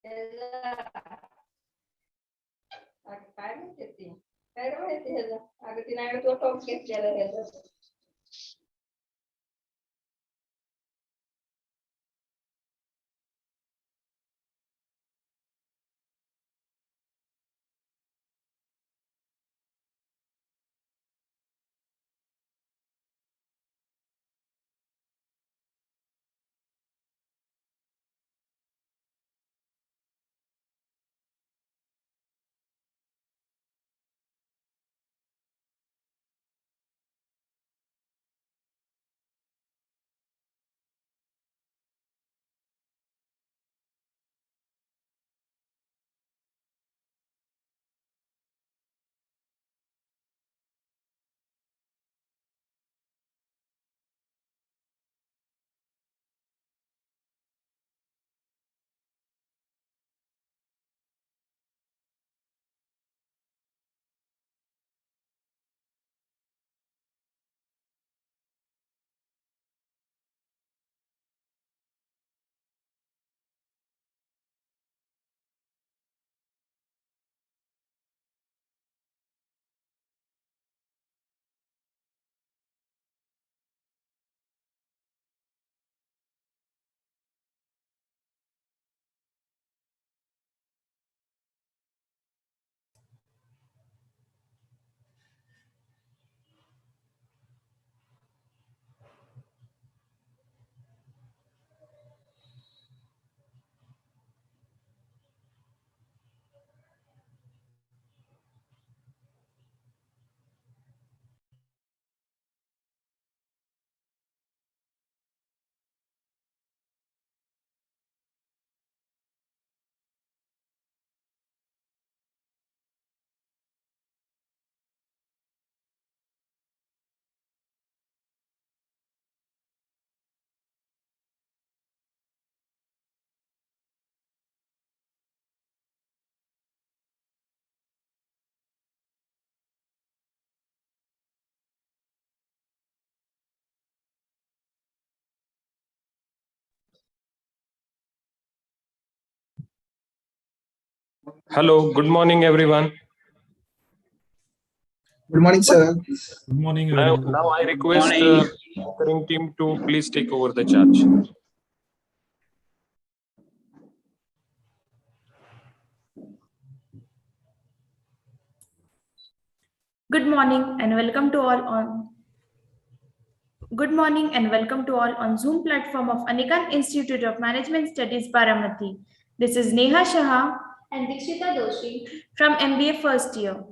काय माहिती ती काय माहिती ह्याचं अगं ती नाही तो टॉप घेतलेला ह्याचं Hello, good morning, everyone. Good morning, sir. Good morning. Now I request the anchoring team to please take over the charge. Good morning and welcome to all on Zoom platform of Anikan Institute of Management Studies Baramati. This is Neha Shah and Dikshita Doshi from MBA first year.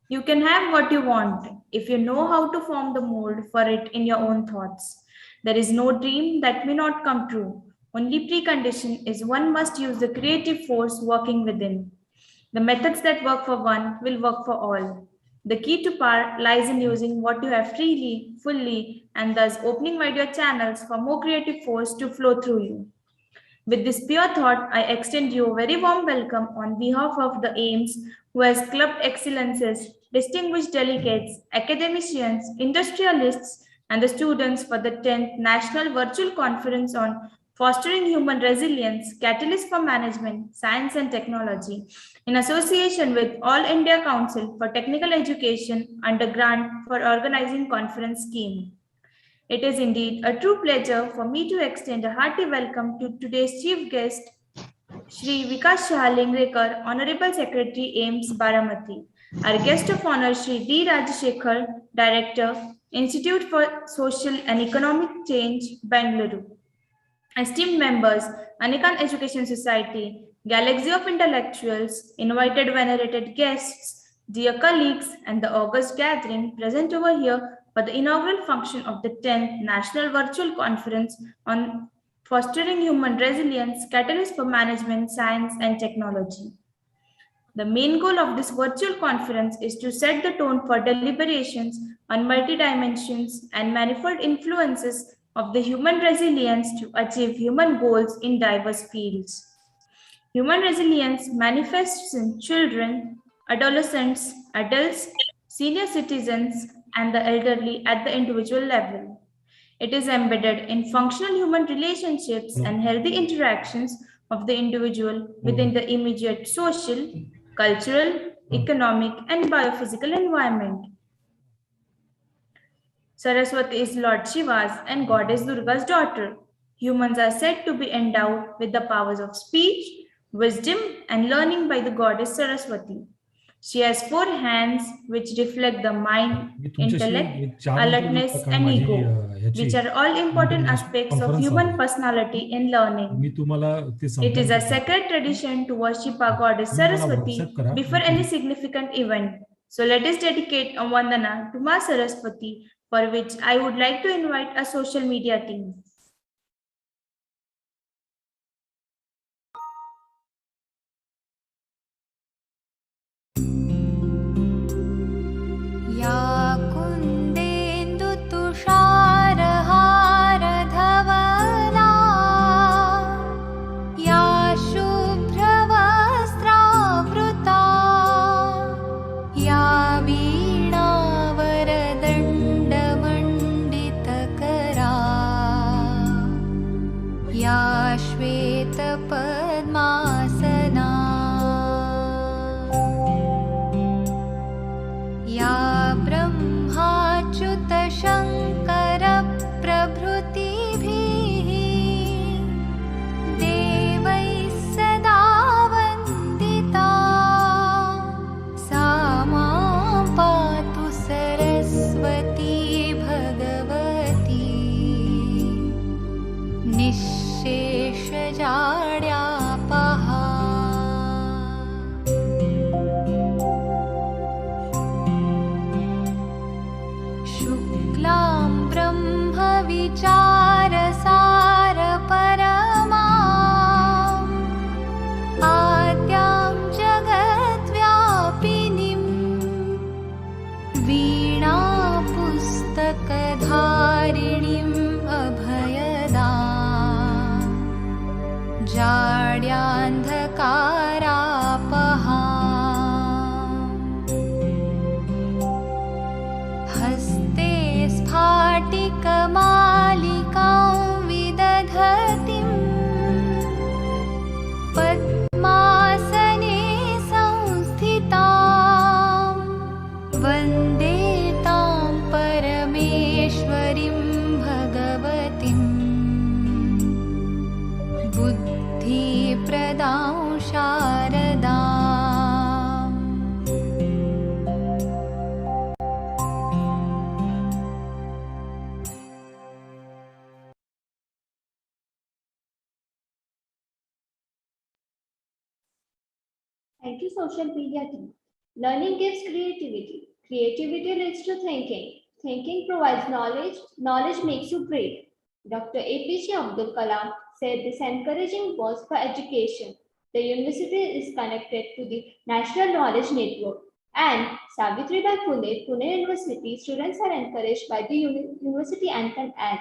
You can have what you want if you know how to form the mold for it in your own thoughts. There is no dream that may not come true. Only precondition is one must use the creative force working within. The methods that work for one will work for all. The key to power lies in using what you have freely, fully, and thus opening wide your channels for more creative force to flow through you. With this pure thought, I extend you a very warm welcome on behalf of the AIMS, who has clubbed excellences, distinguished delegates, academicians, industrialists, and the students for the 10th National Virtual Conference on Fostering Human Resilience, Catalyst for Management, Science and Technology, in association with All India Council for Technical Education under grant for organizing conference scheme. It is indeed a true pleasure for me to extend a hearty welcome to today's chief guest, Shri Vikas Lingrekar, Honorable Secretary, AIMS Baramati. Our guest of honor, Shri D. Rajashekhar, Director, Institute for Social and Economic Change, Bengaluru. Esteemed members, Anikan Education Society, Galaxy of Intellectuals, invited venerated guests, dear colleagues, and the august gathering present over here for the inaugural function of the 10th National Virtual Conference on Fostering Human Resilience, Catalyst for Management, Science and Technology. The main goal of this virtual conference is to set the tone for deliberations on multi-dimensions and manifold influences of the human resilience to achieve human goals in diverse fields. Human resilience manifests in children, adolescents, adults, senior citizens, and the elderly at the individual level. It is embedded in functional human relationships and healthy interactions of the individual within the immediate social, cultural, economic, and biophysical environment. Saraswati is Lord Shiva's and Goddess Durga's daughter. Humans are said to be endowed with the powers of speech, wisdom, and learning by the goddess Saraswati. She has 4 hands which reflect the mind, intellect, alertness, and ego, which are all important aspects of human personality in learning. It is a sacred tradition to worship our goddess Saraswati before any significant event. So let us dedicate a Vandana to Ma Saraswati, for which I would like to invite a social media team. या कुन्देन्दु तुषारहारधवला या शुभ्रवस्त्रावृता या वीणावरदण्डमण्डितकरा या श्वेतपद्मासना या ब्रह्माच्युतशङ्करप्रभृतिभिः देवैः सदा वन्दिता सा मां पातु सरस्वती भगवती निःशेषजाड्यापहा शुक्लां ब्रह्मविचारसारपरमा आद्यां जगद्व्यापिनीं वीणापुस्तकधारिणीम् अभयदा जाड्यान्धकारापहा हस्ते स्फाटिकमालिकां विदधतीं पद्मासने संस्थितां वन्दे तां परमेश्वरीं भगवतीं बुद्धिप्रदां शारदाम् Thank you, social media team. Learning gives creativity. Creativity leads to thinking. Thinking provides knowledge. Knowledge makes you brave. Dr. APJ Abdul Kalam said this encouraging words for education. The university is connected to the National Knowledge Network. And Savitribai Phule, Pune University, students are encouraged by the university anthem as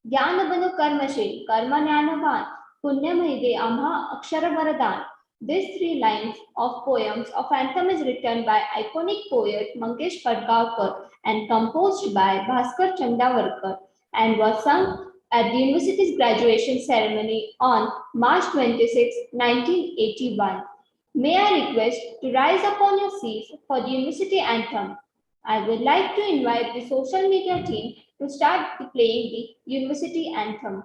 ज्ञान बनो कर्मशील, कर्म ज्ञानवान, पुण्य महिदे आम्हा अक्षर वरदान. These 3 lines of poems of anthem is written by iconic poet Mangesh Padgaonkar and composed by Bhaskar Chandavarkar and was sung at the university's graduation ceremony on March 26, 1981. May I request to rise upon your seats for the university anthem. I would like to invite the social media team to start playing the university anthem.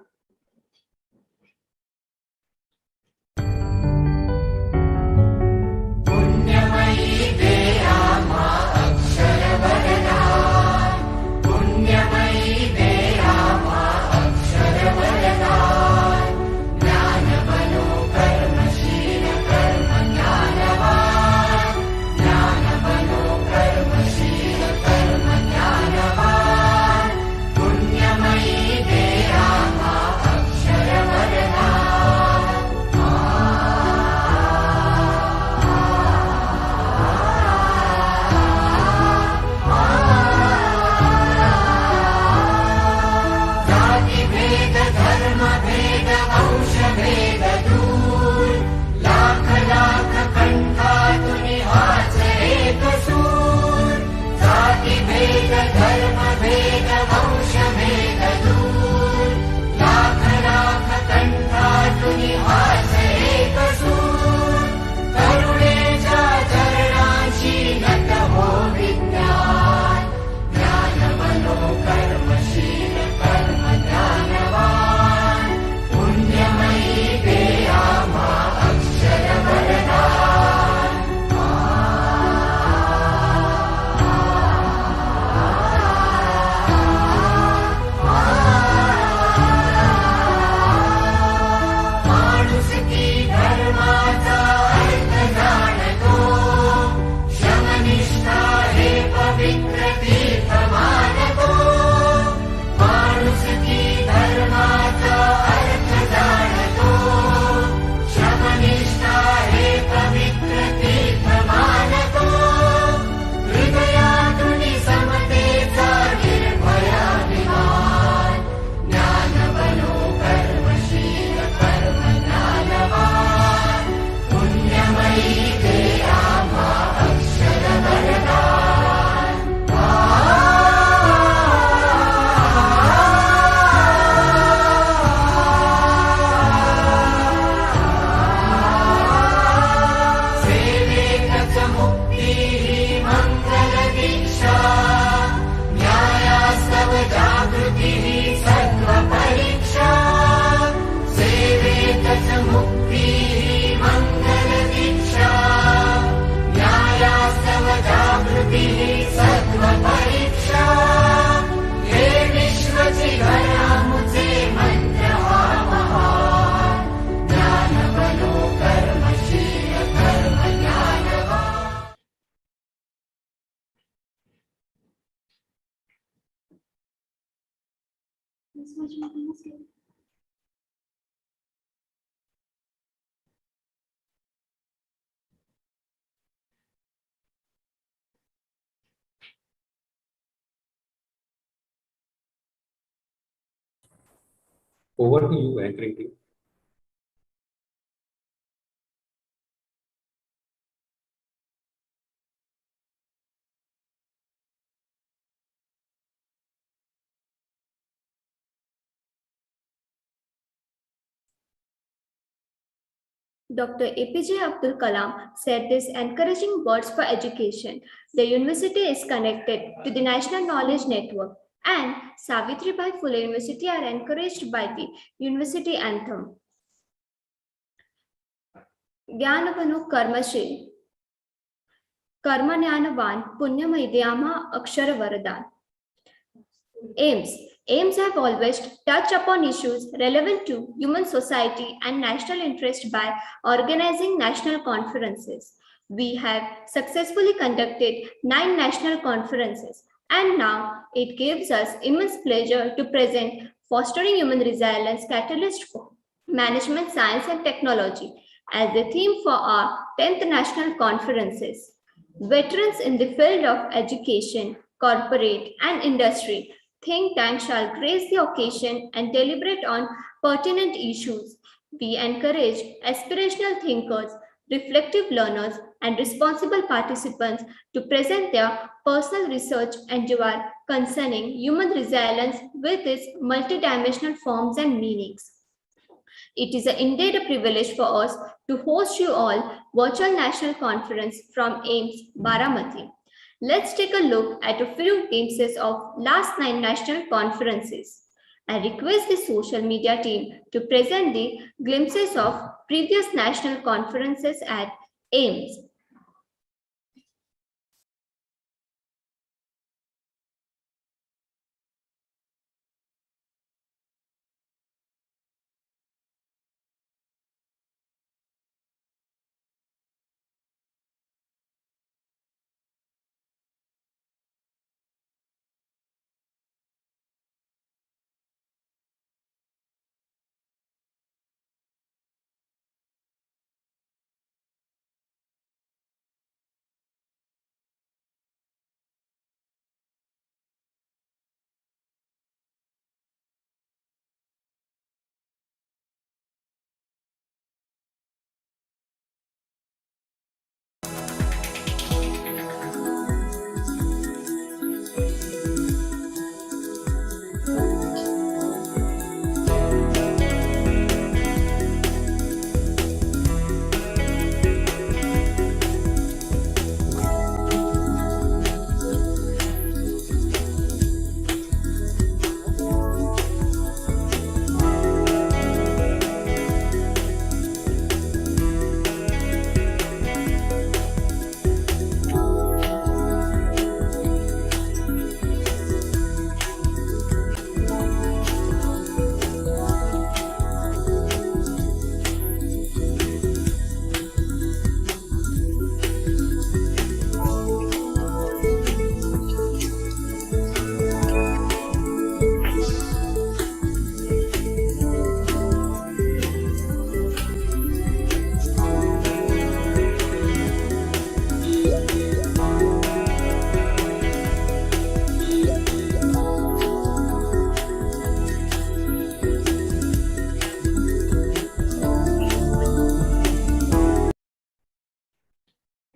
पुण्यमयी they Rama Over to you, anchoring team. Dr. APJ Abdul Kalam said these encouraging words for education. The university is connected to the National Knowledge Network, and Savitribai Phule University are encouraged by the university anthem. Jnanavanu Karmashi Karmanyanavan Punyamaidhyama Akshara Varadan. Aims have always touched upon issues relevant to human society and national interest by organizing national conferences. We have successfully conducted 9 national conferences, and now it gives us immense pleasure to present Fostering Human Resilience Catalyst for Management Science and Technology as the theme for our 10th national conferences. Veterans in the field of education, corporate, and industry think tank shall grace the occasion and deliberate on pertinent issues. We encourage aspirational thinkers, reflective learners, and responsible participants to present their personal research endeavor concerning human resilience with its multidimensional forms and meanings. It is indeed a privilege for us to host you all virtual national conference from AIMS Baramati. Let's take a look at a few glimpses of last 9 national conferences. I request the social media team to present the glimpses of previous national conferences at AIMS.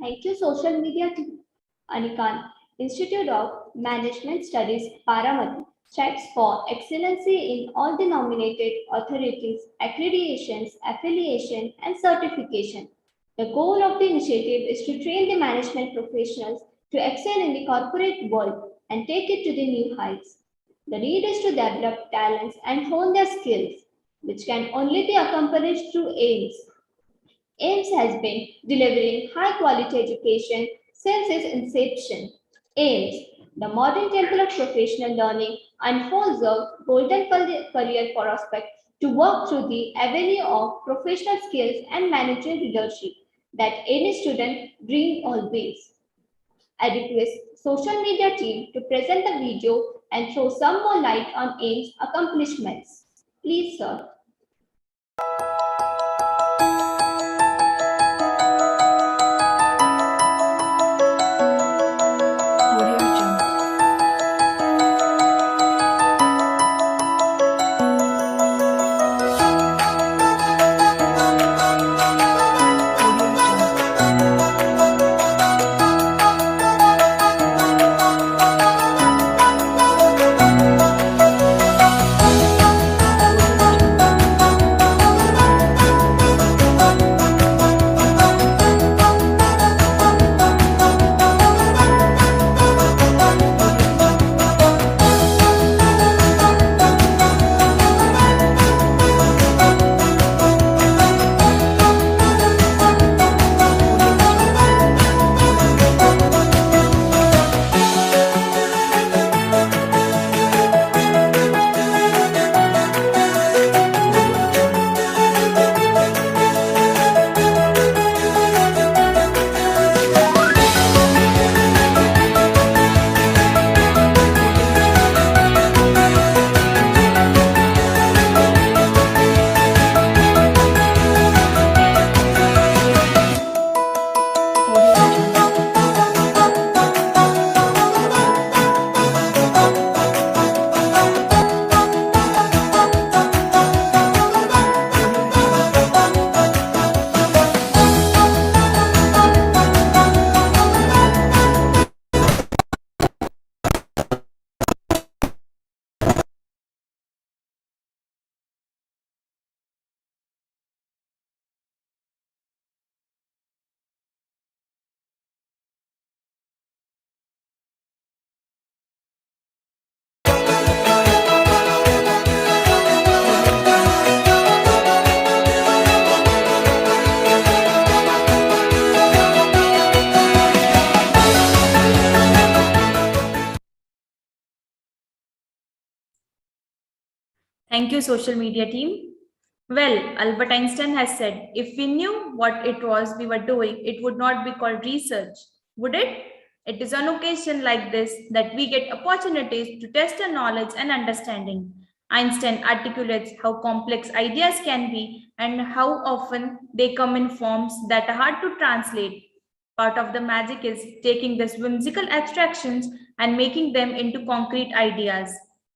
Thank you, social media team. Anikan, Institute of Management Studies, Baramati, strives for excellency in all the nominated authorities, accreditations, affiliation, and certification. The goal of the initiative is to train the management professionals to excel in the corporate world and take it to the new heights. The need is to develop talents and hone their skills, which can only be accomplished through aims. AIMS has been delivering high quality education since its inception. AIMS, the modern temple of professional learning, unfolds a golden career prospect to walk through the avenue of professional skills and managerial leadership that any student dreams always. I request social media team to present the video and throw some more light on AIM's accomplishments. Please, sir. Thank you, social media team. Well, Albert Einstein has said, if we knew what it was we were doing, it would not be called research, would it? It is on occasion like this that we get opportunities to test our knowledge and understanding. Einstein articulates how complex ideas can be and how often they come in forms that are hard to translate. Part of the magic is taking these whimsical abstractions and making them into concrete ideas.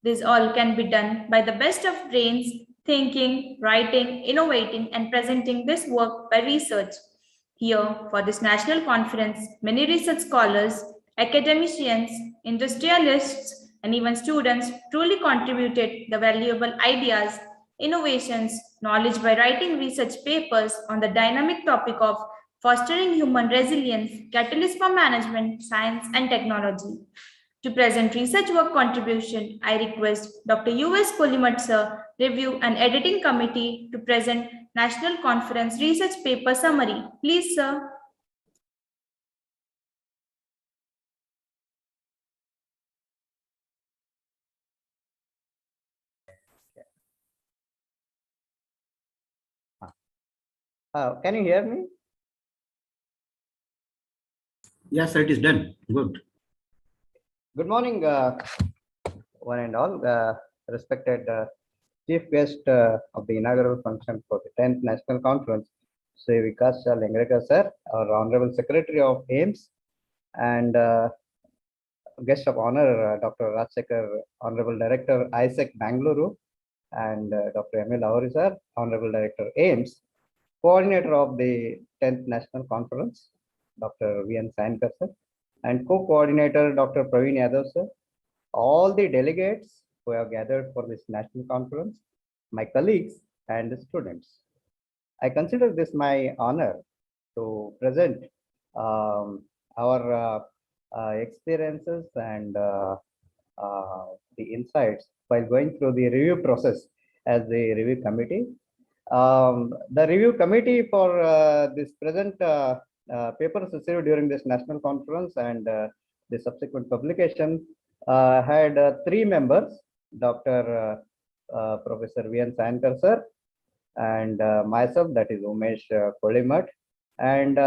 This all can be done by the best of brains, thinking, writing, innovating, and presenting this work by research. Here, for this national conference, many research scholars, academicians, industrialists, and even students truly contributed the valuable ideas, innovations, knowledge by writing research papers on the dynamic topic of fostering human resilience, catalyst for management, science, and technology. To present research work contribution, I request Dr. U.S. Kolimat sir, Review and Editing Committee to present National Conference Research Paper Summary. Please, sir. Can you hear me? Yes, sir, it is done. Good. Good morning, one and all. Respected chief guest of the inaugural function for the 10th National Conference, Sri Vikas Lengreka sir, our Honorable Secretary of AIMS, and guest of honor, Dr. Rajsekhar, Honorable Director, ISEC Bangalore, and Dr. Emil Lahori sir, Honorable Director, AIMS, coordinator of the 10th National Conference, Dr. V.N. Sainkar sir, and co-coordinator, Dr. Praveen Yadav sir, all the delegates who have gathered for this national conference, my colleagues and the students. I consider this my honor to present our experiences and the insights while going through the review process as the review committee. The review committee for this present papers received during this national conference and the subsequent publication had 3 members, Dr. Professor V.N. Sainkar sir, and myself, that is Umesh Kolimat, and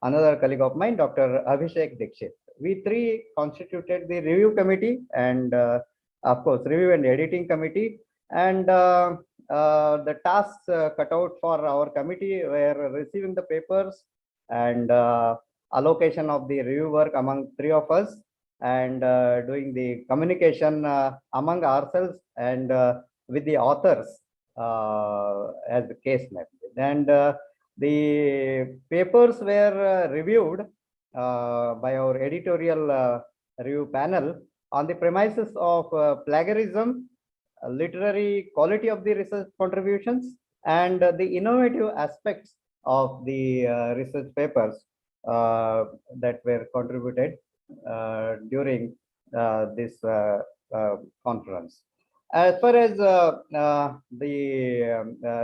another colleague of mine, Dr. Abhishek Dikshit. we three constituted the review committee and of course review and editing committee, and the tasks cut out for our committee were receiving the papers and allocation of the review work among three of us, and doing the communication among ourselves and with the authors as the case may be. And the papers were reviewed by our editorial review panel on the premises of plagiarism, literary quality of the research contributions, and the innovative aspects of the research papers that were contributed during this conference. As far as the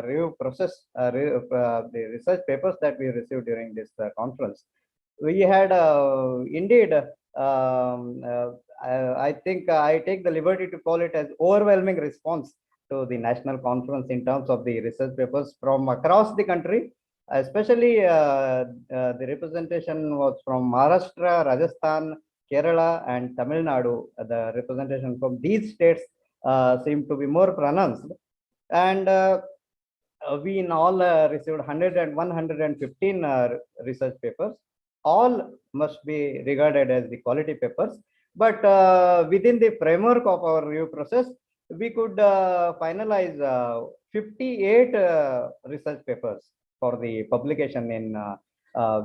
review process, the research papers that we received during this conference, we had indeed, I think I take the liberty to call it as overwhelming response to the national conference in terms of the research papers from across the country. Especially the representation was from Maharashtra, Rajasthan, Kerala, and Tamil Nadu. The representation from these states seemed to be more pronounced. And we in all received 115 research papers. All must be regarded as the quality papers. But within the framework of our review process, we could finalize 58 research papers for the publication in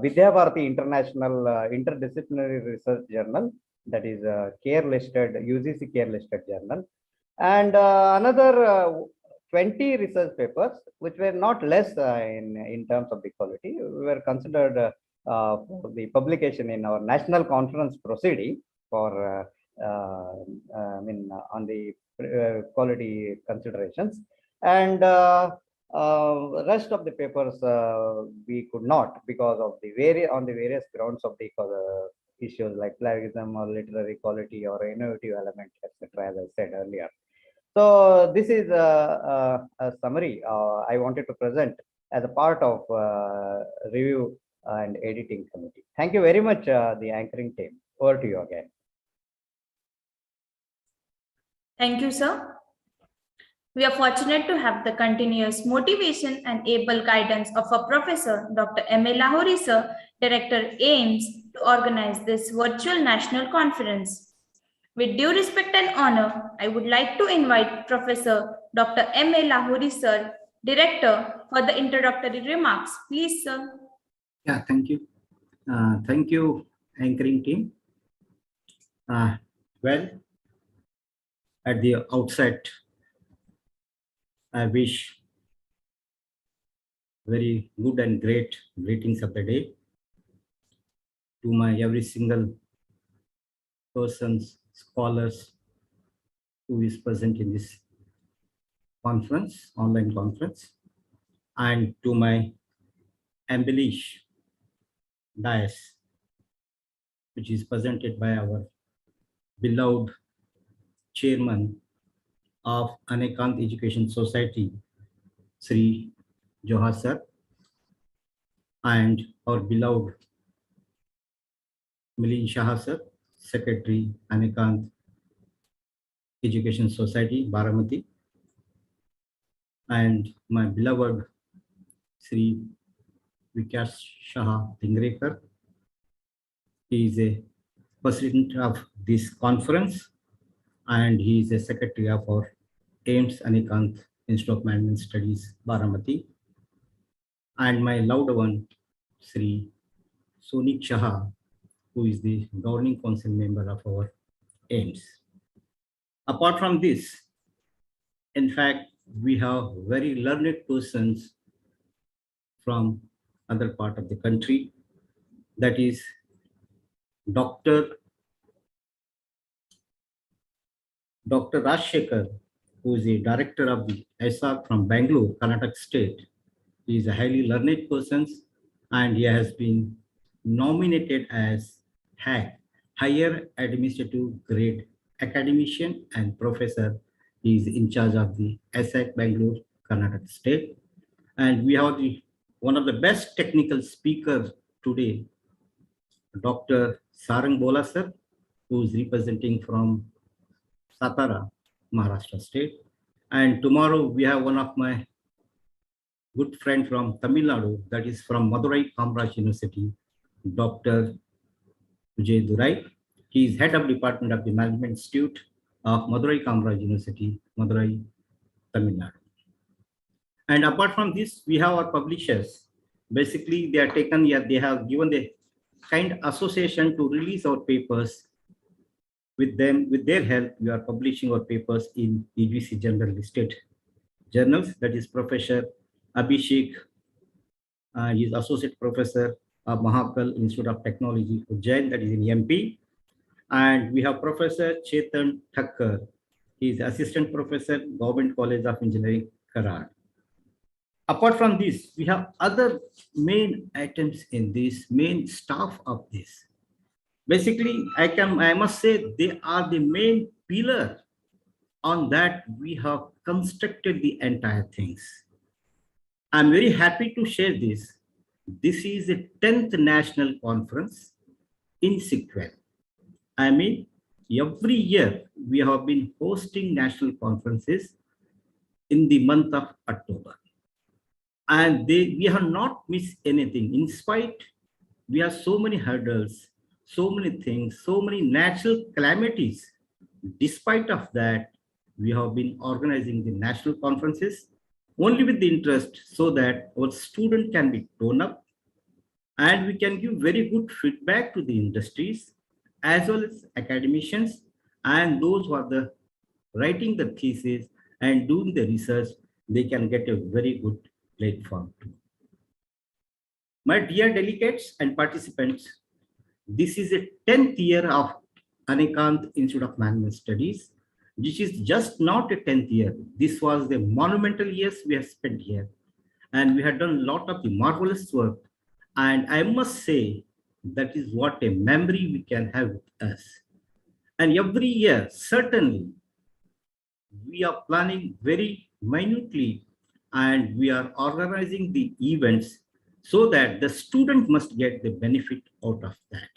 Vidya Bharati International Interdisciplinary Research Journal, that is CARE listed, UGC CARE listed journal, and another 20 research papers, which were not less in terms of the quality, were considered for the publication in our national conference proceeding for I mean on the quality considerations, and rest of the papers we could not, because of the various grounds of the issues like plagiarism or literary quality or innovative element, etc., as I said earlier. So this is a summary I wanted to present as a part of review and editing committee. Thank you very much, the anchoring team. Over to you again. Thank you, sir. We are fortunate to have the continuous motivation and able guidance of our professor, Dr. M.A. Lahori, sir, Director AIMS, to organize this virtual national conference. With due respect and honor, I would like to invite Professor Dr. M.A. Lahori, sir, Director, for the introductory remarks. Please, sir. Yeah, thank you. Thank you, anchoring team. Well, at the outset, I wish very good and great greetings of the day to my every single persons, scholars who is present in this conference, online conference, and to my embellished dais, which is presented by our beloved chairman of Anekant Education Society, Sri Johar sir, and our beloved Milind Shah sir, Secretary, Anekant Education Society, Baramati, and my beloved Sri Vikas Shah Dingrekar. He is a president of this conference, and he is a secretary of our AIMS Anekant Institute of Management Studies, Baramati, and my loved one, Sri Sonik Shah, who is the governing council member of our AIMS. Apart from this, in fact, we have very learned persons from other part of the country, that is Dr. Rajshekhar, who is a director of the SR from Bangalore, Karnataka State. He is a highly learned person, and he has been nominated as HAG, Higher Administrative Grade Academician and Professor. He is in charge of the SAC Bangalore, Karnataka State. And we have one of the best technical speakers today, Dr. Sarang Bola sir, who is representing from Satara, Maharashtra state. And tomorrow we have one of my good friend from Tamil Nadu, that is from Madurai Kamraj University, Dr. Vijay Durai. He is head of Department of the Management Institute of Madurai Kamraj University, Madurai, Tamil Nadu. And apart from this, we have our publishers. Basically, they are taken here, they have given the kind association to release our papers. With them, with their help, we are publishing our papers in EGC General Listed journals. That is Professor Abhishek, he is Associate Professor of Mahakal Institute of Technology, Ujjain, that is in MP. And we have Professor Chetan Thakkar. He is Assistant Professor, Government College of Engineering, Karad. Apart from this, we have other main items in this, main staff of this. Basically, I must say they are the main pillar on that we have constructed the entire things. I'm very happy to share this. This is the 10th National Conference in Sikkim. I mean, every year we have been hosting national conferences in the month of October. And we have not missed anything. In spite, we have so many hurdles, so many things, so many natural calamities. Despite of that, we have been organizing the national conferences only with the interest so that our student can be grown up and we can give very good feedback to the industries as well as academicians and those who are the writing the thesis and doing the research, they can get a very good platform too. My dear delegates and participants, this is the 10th year of Anekant Institute of Management Studies, which is just not a 10th year. This was the monumental years we have spent here. And we have done a lot of the marvelous work. And I must say, that is what a memory we can have with us. And every year, certainly, we are planning very minutely and we are organizing the events so that the student must get the benefit out of that.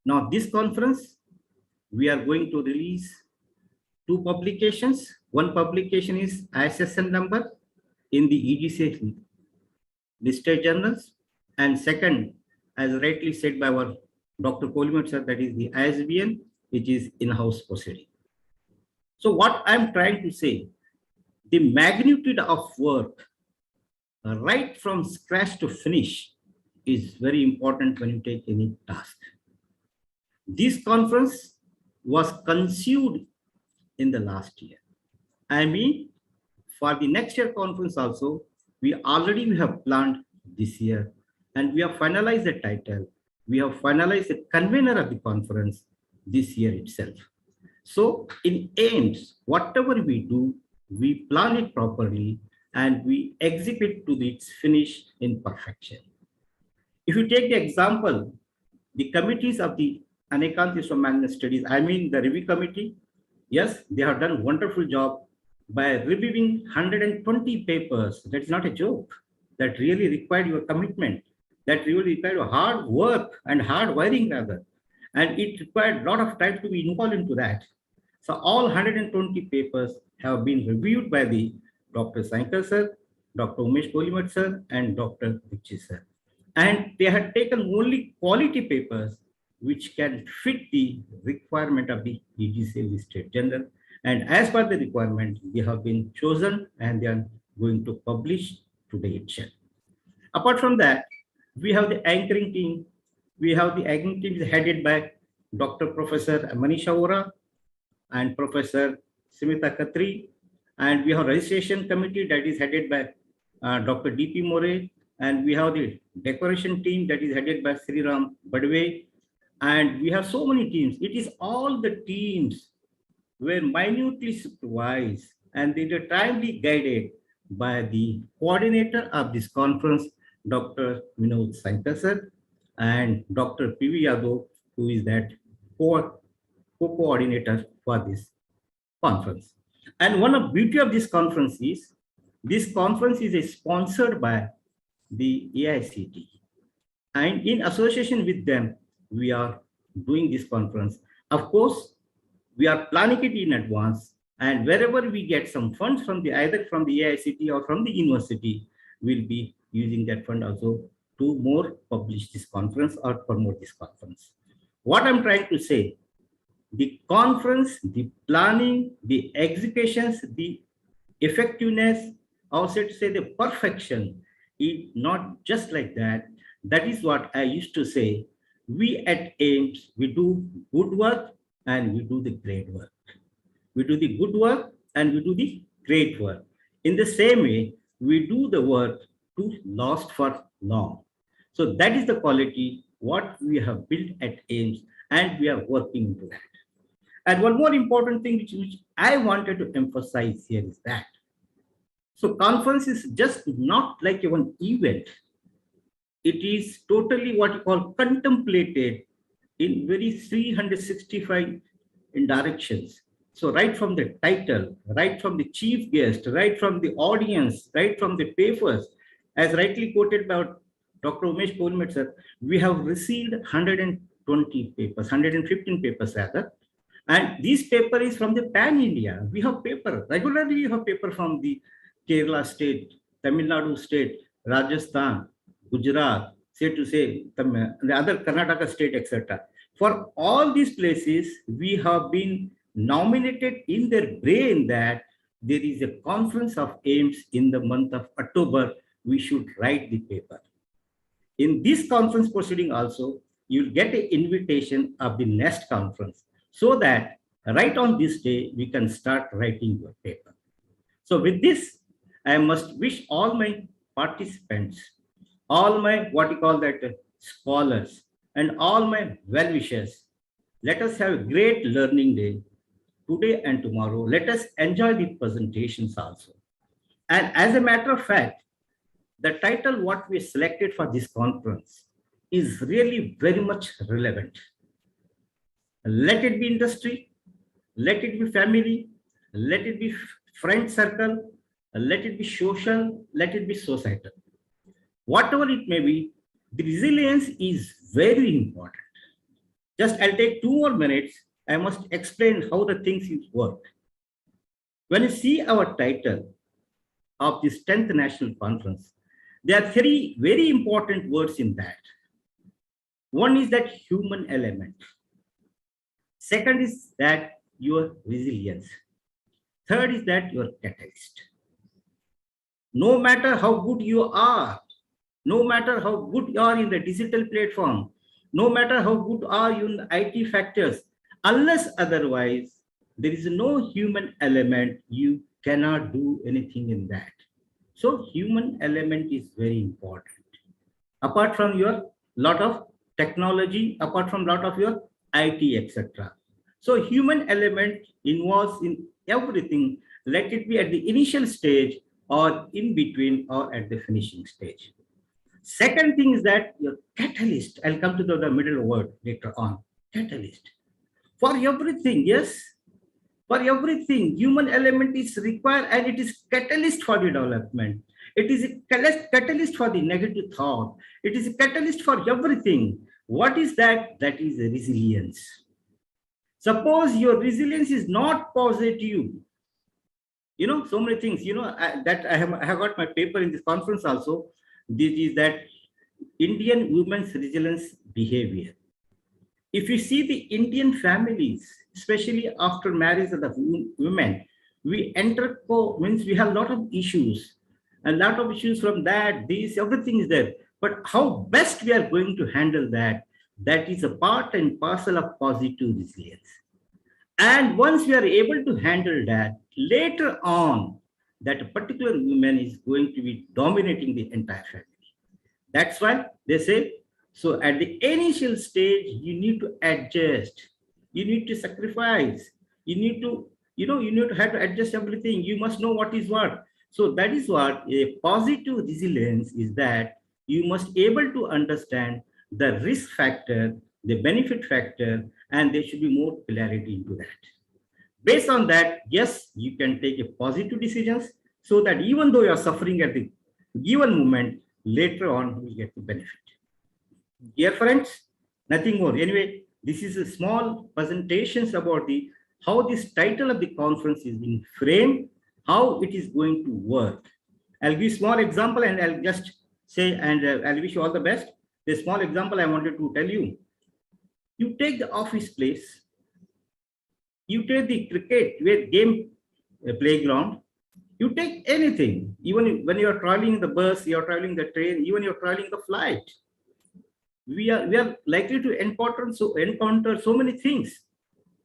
Now, this conference, we are going to release 2 publications. One publication is ISSN number in the EGC listed journals. And second, as rightly said by our Dr. Kolimat sir, that is the ISBN, which is in-house proceeding. So what I'm trying to say, the magnitude of work right from scratch to finish is very important when you take any task. This conference was conceived in the last year. I mean, for the next year conference also, we have planned this year and we have finalized the title. We have finalized the convener of the conference this year itself. So in aims, whatever we do, we plan it properly and we execute to its finish in perfection. If you take the example, the committees of the Anekant Institute of Management Studies, I mean the review committee, yes, they have done a wonderful job by reviewing 120 papers. That's not a joke. That really required your commitment. That really required your hard work and hard wiring rather. And it required a lot of time to be involved into that. So all 120 papers have been reviewed by the Dr. Sankar sir, Dr. Umesh Kolimat sir, and Dr. Dikshit sir. And they had taken only quality papers which can fit the requirement of the EGC listed journal. And as per the requirement, they have been chosen and they are going to publish today itself. Apart from that, we have the anchoring team. We have the anchoring team is headed by Dr. Professor Manisha Ora and Professor Simita Khatri. And we have registration committee that is headed by Dr. D.P. More. And we have the decoration team that is headed by Sriram Badwe. And we have so many teams. It is all the teams were minutely supervised and they were timely guided by the coordinator of this conference, Dr. Vinod Sankar sir, and Dr. P.V. Yadav, who is that co-coordinator for this conference. And one of the beauty of this conference is sponsored by the AICT. And in association with them, we are doing this conference. Of course, we are planning it in advance, and wherever we get some funds from the either from the AICT or from the university, we'll be using that fund also to more publish this conference or promote this conference. What I'm trying to say, the conference, the planning, the executions, the effectiveness, also to say the perfection, is not just like that. That is what I used to say. We at AIMS, we do good work and we do the great work. We do the good work and we do the great work. In the same way, we do the work to last for long. So that is the quality what we have built at AIMS, and we are working into that. And one more important thing which I wanted to emphasize here is that, so conference is just not like one event. It is totally what you call contemplated in very 365 in directions. So right from the title, right from the chief guest, right from the audience, right from the papers, as rightly quoted by Dr. Umesh Polmet sir, we have received 120 papers, 115 papers rather. And this paper is from the pan India. We have paper, regularly we have paper from the Kerala state, Tamil Nadu state, Rajasthan, Gujarat, say to say, the other Karnataka state, etc. For all these places, we have been nominated in their brain that there is a conference of AIMS in the month of October, we should write the paper. In this conference proceeding also, you'll get an invitation of the next conference, so that right on this day, we can start writing your paper. So with this, I must wish all my participants, all my, what you call that, scholars, and all my well-wishers, let us have a great learning day today and tomorrow. Let us enjoy the presentations also. And as a matter of fact, the title what we selected for this conference is really very much relevant. Let it be industry, let it be family, let it be friend circle, let it be social, let it be societal. Whatever it may be, the resilience is very important. Just I'll take 2 more minutes. I must explain how the things work. When you see our title of this 10th National Conference, there are 3 very important words in that. One is that human element. Second is that your resilience. Third is that your catalyst. No matter how good you are, no matter how good you are in the digital platform, no matter how good are you in the IT factors, unless otherwise there is no human element, you cannot do anything in that. So human element is very important. Apart from your lot of technology, apart from lot of your IT, etc. So human element involves in everything, let it be at the initial stage or in between or at the finishing stage. Second thing is that your catalyst, I'll come to the middle word later on, catalyst. For everything, yes, for everything, human element is required, and it is catalyst for the development. It is a catalyst for the negative thought. It is a catalyst for everything. What is that? That is resilience. Suppose your resilience is not positive, you know, so many things, you know, I have got my paper in this conference also. This is that Indian women's resilience behavior. If you see the Indian families, especially after marriage of the women, we means we have a lot of issues, a lot of issues from that, this, everything is there. But how best we are going to handle that, that is a part and parcel of positive resilience. And once we are able to handle that, later on, that particular woman is going to be dominating the entire family. That's why they say, so at the initial stage, you need to adjust, you need to sacrifice, you need to, have to adjust everything. You must know what is what. So that is what a positive resilience is, that you must be able to understand the risk factor, the benefit factor, and there should be more clarity into that. Based on that, yes, you can take a positive decisions, so that even though you are suffering at the given moment, later on you will get the benefit. Dear friends, nothing more. Anyway, this is a small presentations about the how this title of the conference is being framed, how it is going to work. I'll give small example and I'll just say, and I'll wish you all the best. The small example I wanted to tell you. You take the office place, you take the cricket game playground, you take anything, even when you're traveling the bus, you're traveling the train, even you're traveling the flight. We are likely to encounter so many things,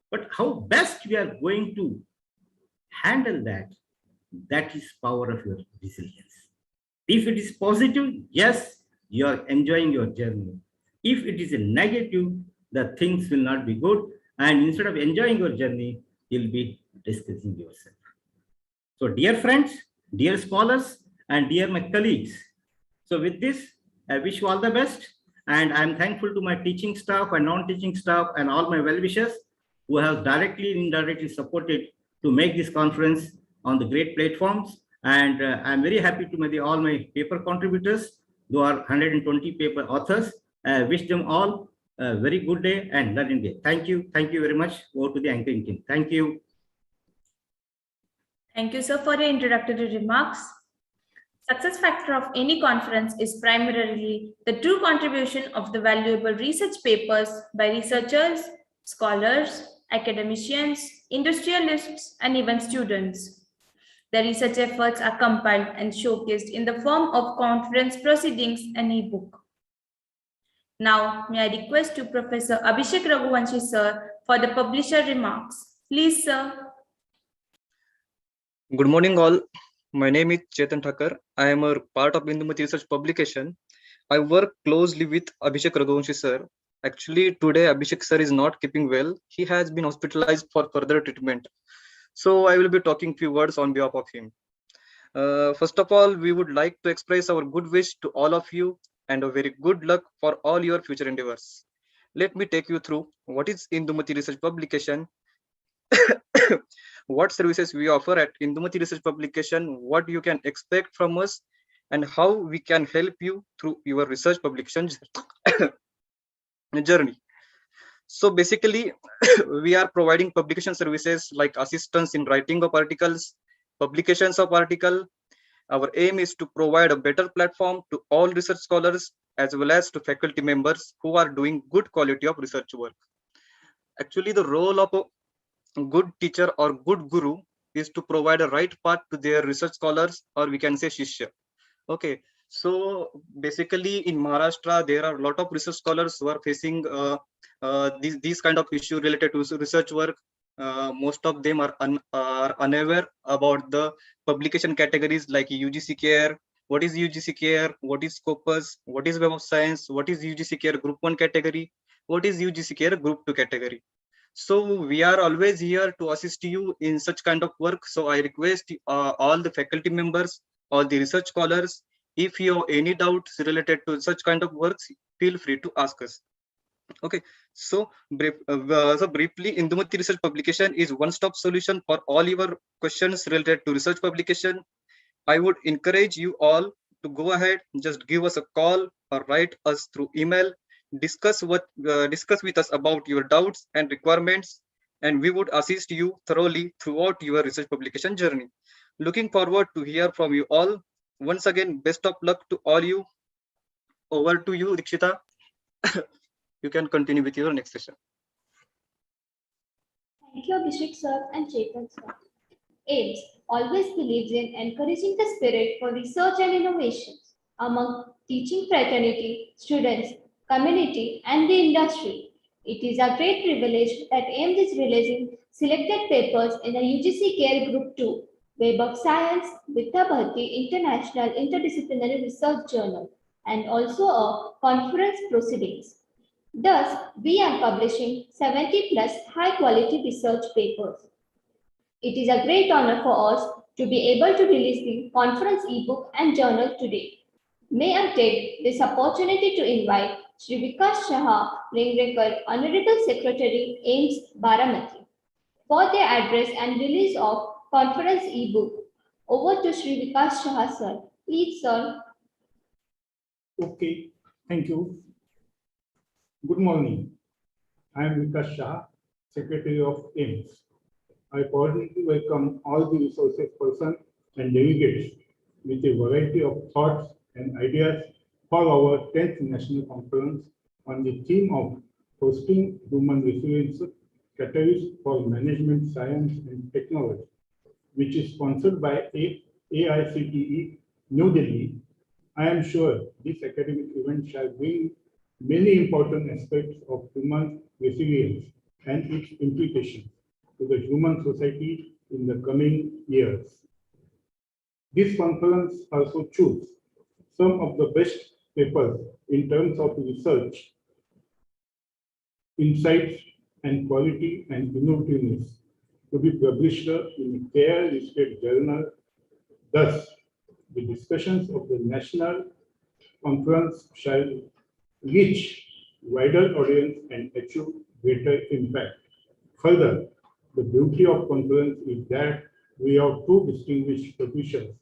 but how best we are going to handle that is power of your resilience. If it is positive, yes, you are enjoying your journey. If it is a negative, the things will not be good, and instead of enjoying your journey, you'll be discussing yourself. So dear friends, dear scholars, and dear my colleagues, so with this, I wish you all the best, and I'm thankful to my teaching staff and non-teaching staff and all my well-wishers who have directly and indirectly supported to make this conference on the great platforms. And I'm very happy to all my paper contributors, who are 120 paper authors. I wish them all a very good day and learning day. Thank you very much. Over to the anchoring team. Thank you. Thank you, sir, for your introductory remarks. Success factor of any conference is primarily the true contribution of the valuable research papers by researchers, scholars, academicians, industrialists, and even students. The research efforts are compiled and showcased in the form of conference proceedings and e-book. Now, may I request to Professor Abhishek Raghuvanshi, sir, for the publisher remarks. Please, sir. Good morning, all. My name is Chetan Thakur. I am a part of Indumati Research Publication. I work closely with Abhishek Raghuvanshi, sir. Actually, today Abhishek sir is not keeping well. He has been hospitalized for further treatment. So I will be talking few words on behalf of him. First of all, we would like to express our good wish to all of you and a very good luck for all your future endeavors. Let me take you through what is Indumati Research Publication, what services we offer at Indumati Research Publication, what you can expect from us, and how we can help you through your research publication journey. So basically, we are providing publication services like assistance in writing of articles, publications of article. Our aim is to provide a better platform to all research scholars as well as to faculty members who are doing good quality of research work. Actually, the role of a good teacher or good guru is to provide a right path to their research scholars, or we can say shishya. Okay, so basically in Maharashtra, there are a lot of research scholars who are facing these kind of issue related to research work. Most of them are unaware about the publication categories like UGC Care. What is UGC Care? What is Scopus? What is Web of Science? What is UGC Care Group 1 category? What is UGC Care Group 2 category? So we are always here to assist you in such kind of work. So I request all the faculty members, all the research scholars, if you have any doubts related to such kind of works, feel free to ask us. Okay, so briefly, Indumati Research Publication is one-stop solution for all your questions related to research publication. I would encourage you all to go ahead, just give us a call or write us through email, discuss with us about your doubts and requirements, and we would assist you thoroughly throughout your research publication journey. Looking forward to hear from you all. Once again, best of luck to all you. Over to you, Dikshita. You can continue with your next session. Thank you, Abhishek sir and Chetan sir. AIMS always believes in encouraging the spirit for research and innovations among teaching fraternity, students, community, and the industry. It is a great privilege that AIMS is releasing selected papers in the UGC Care Group 2, Web of Science, Vidya Bharati International Interdisciplinary Research Journal, and also a conference proceedings. Thus, we are publishing 70 plus high quality research papers. It is a great honor for us to be able to release the conference ebook and journal today. May I take this opportunity to invite Shri Vikas Shah Lingrekar, Honorable Secretary, AIMS, Baramati, for their address and release of conference ebook. Over to Shri Vikas Shah, sir. Please, sir. Okay, thank you. Good morning. I am Vikas Shah, Secretary of AIMS. I cordially welcome all the resources persons and delegates with a variety of thoughts and ideas for our 10th National Conference on the theme of Fostering Human Resilience, Catalyst for Management Science and Technology, which is sponsored by AICTE New Delhi. I am sure this academic event shall bring many important aspects of human resilience and its implications to the human society in the coming years. This conference also chose some of the best papers in terms of research, insights, and quality and innovativeness to be published in a care-listed journal. Thus, the discussions of the national conference shall reach wider audience and achieve greater impact. Further, the beauty of conference is that we have two distinguished professions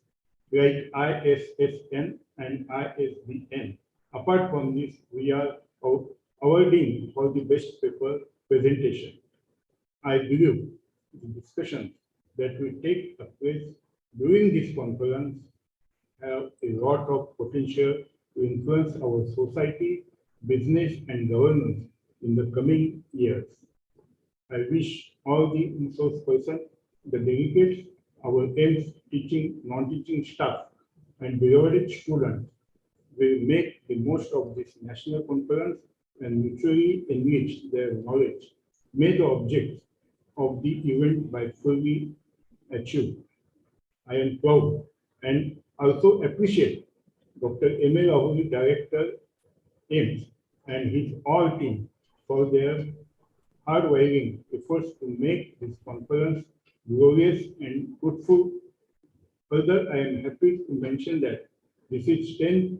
like ISSN and ISBN. Apart from this, we are awarding for the best paper presentation. I believe the discussions that will take place during this conference have a lot of potential to influence our society, business, and governance in the coming years. I wish all the resource persons, the delegates, our AIMS teaching, non-teaching staff, and beloved students will make the most of this national conference and mutually enrich their knowledge. May the objects of the event by fully achieved. I am proud and also appreciate Dr. M.L. Ahuli, Director, AIMS, and his all team for their hard-working efforts to make this conference glorious and fruitful. Further, I am happy to mention that this is 10th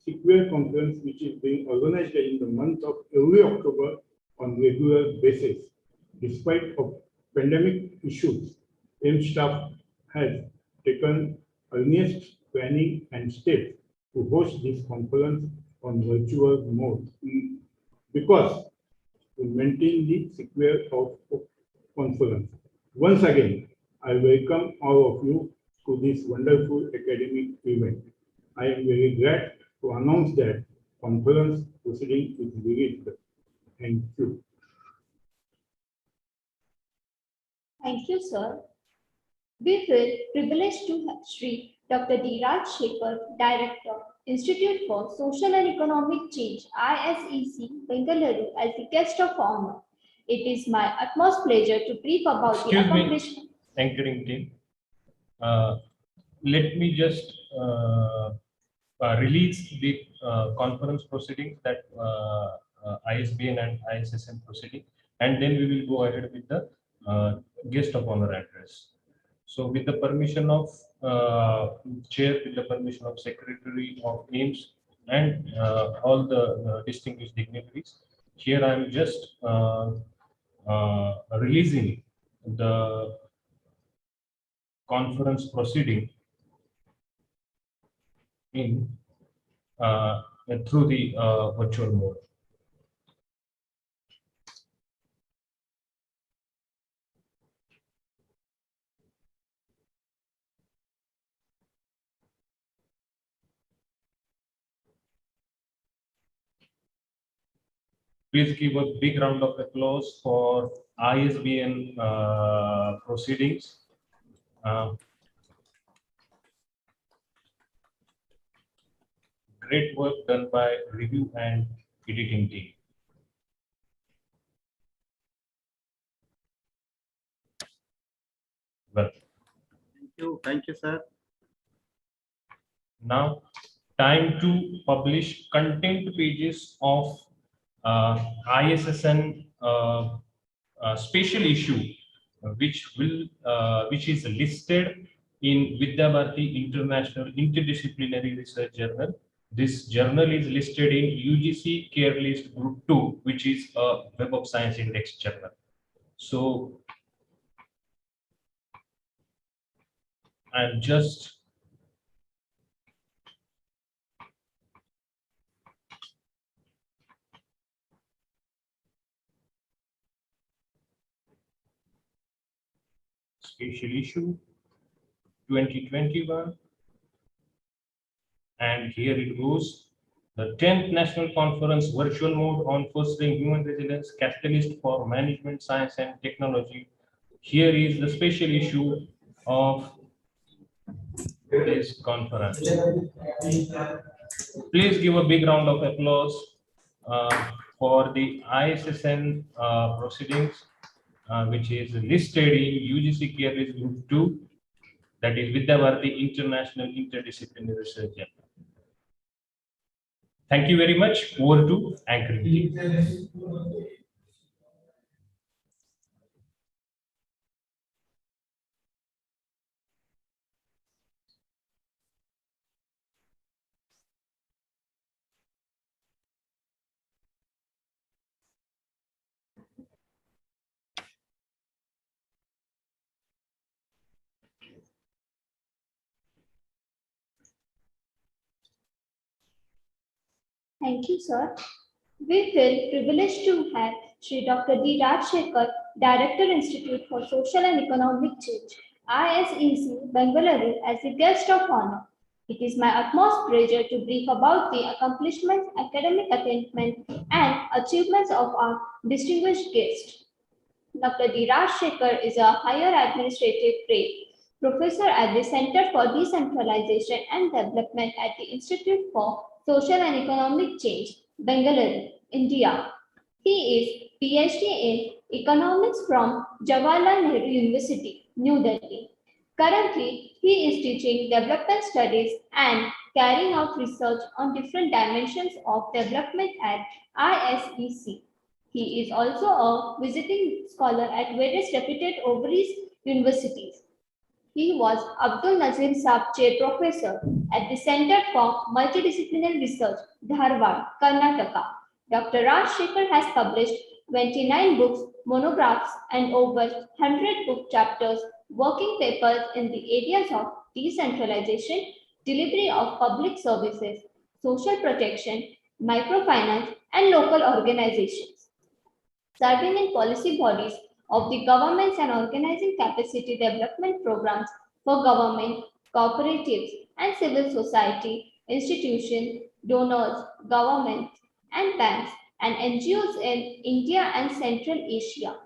Sequel conference which is being organized in the month of every October on regular basis. Despite of pandemic issues, AIMS staff has taken earnest planning and steps to host this conference on virtual mode because to maintain the sequel of conference. Once again, I welcome all of you to this wonderful academic event. I am very glad to announce that conference proceeding is released. Thank you. Thank you, sir. We feel privileged to have Shri Dr. D. Raj Shekhar, Director, Institute for Social and Economic Change, ISEC, Bengaluru, as the guest of honor. It is my utmost pleasure to brief about the Excuse me, accomplishment. anchoring team. Let me just release the conference proceedings, that ISBN and ISSN proceeding, and then we will go ahead with the guest of honor address. So with the permission of chair, with the permission of secretary of AIMS and all the distinguished dignitaries, here I am just releasing the conference proceeding in through the virtual mode. Please give a big round of applause for ISBN proceedings. Great work done by review and editing team. Well, Thank you, sir. now time to publish content pages of ISSN special issue, which is listed in Vidya Bharati International Interdisciplinary Research Journal. This journal is listed in UGC Care List Group 2, which is a Web of Science Index journal. So I'm just special issue 2021. And here it goes. The 10th National Conference Virtual Mode on Fostering Human Resilience, Catalyst for Management, Science and Technology. Here is the special issue of this conference. Please give a big round of applause for the ISSN proceedings, which is listed in UGC Care List Group 2, that is Vidyavarti International Interdisciplinary Research Journal. Thank you very much. Over to anchoring team. Thank you, sir. We feel privileged to have Sri Dr. D. Rajshekhar, Director, Institute for Social and Economic Change, ISEC, Bengaluru, as a guest of honor. It is my utmost pleasure to brief about the accomplishments, academic attainments, and achievements of our distinguished guest. Dr. D. Rajshekhar is a higher administrative grade professor at the Center for Decentralization and Development at the Institute for Social and Economic Change, Bengaluru, India. He is PhD in Economics from Jawaharlal Nehru University, New Delhi. Currently, he is teaching development studies and carrying out research on different dimensions of development at ISEC. He is also a visiting scholar at various reputed overseas universities. He was Abdul Nazim Saab Chair Professor at the Center for Multidisciplinary Research, Dharwad, Karnataka. Dr. Rajshekhar has published 29 books, monographs, and over 100 book chapters, working papers in the areas of decentralization, delivery of public services, social protection, microfinance, and local organizations. Serving in policy bodies of the governments and organizing capacity development programs for government, cooperatives, and civil society, institutions, donors, governments, and banks, and NGOs in India and Central Asia.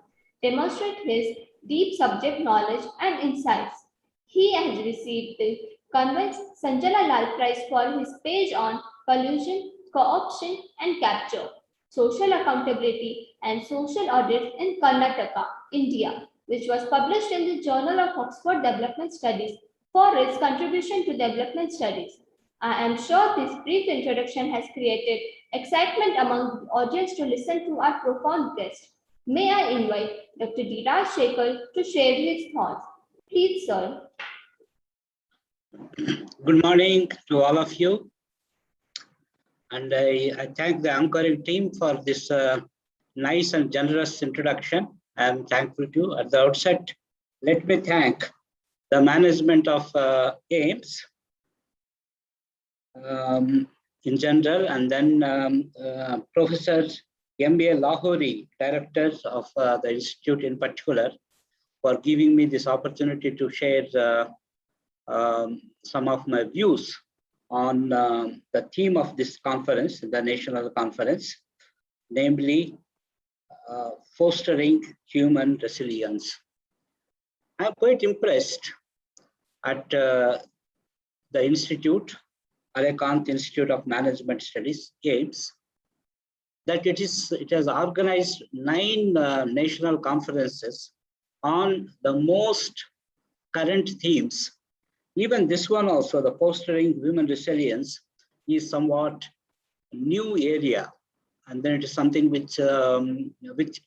Demonstrate his deep subject knowledge and insights. He has received the Convent Sanjana Lal Prize for his page on collusion, co-option, and capture, social accountability and social audit in Karnataka, India, which was published in the Journal of Oxford Development Studies for its contribution to development studies. I am sure this brief introduction has created excitement among the audience to listen to our profound guest. May I invite Dr. D. Rajshekhar to share his thoughts. Please, sir. Good morning to all of you. And I thank the anchoring team for this nice and generous introduction. I am thankful to. At the outset, let me thank the management of AIMS in general, and then Professor M.A. Lahori, directors of the institute in particular, for giving me this opportunity to share some of my views on the theme of this conference, the national conference, namely fostering human resilience. I'm quite impressed at the institute, Alekant Institute of Management Studies, AIMS, that it has organized 9 national conferences on the most current themes. Even this one also, the fostering human resilience, is somewhat new area, and then it is something which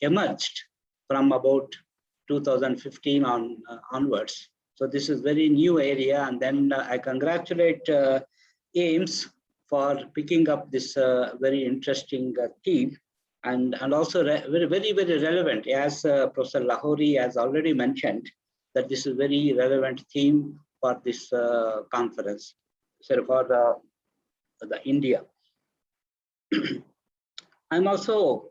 emerged from about 2015 onwards. So this is very new area, and then I congratulate AIMS for picking up this very interesting theme, and also very relevant, as Professor Lahori has already mentioned, that this is very relevant theme for this conference, so for the India. I'm also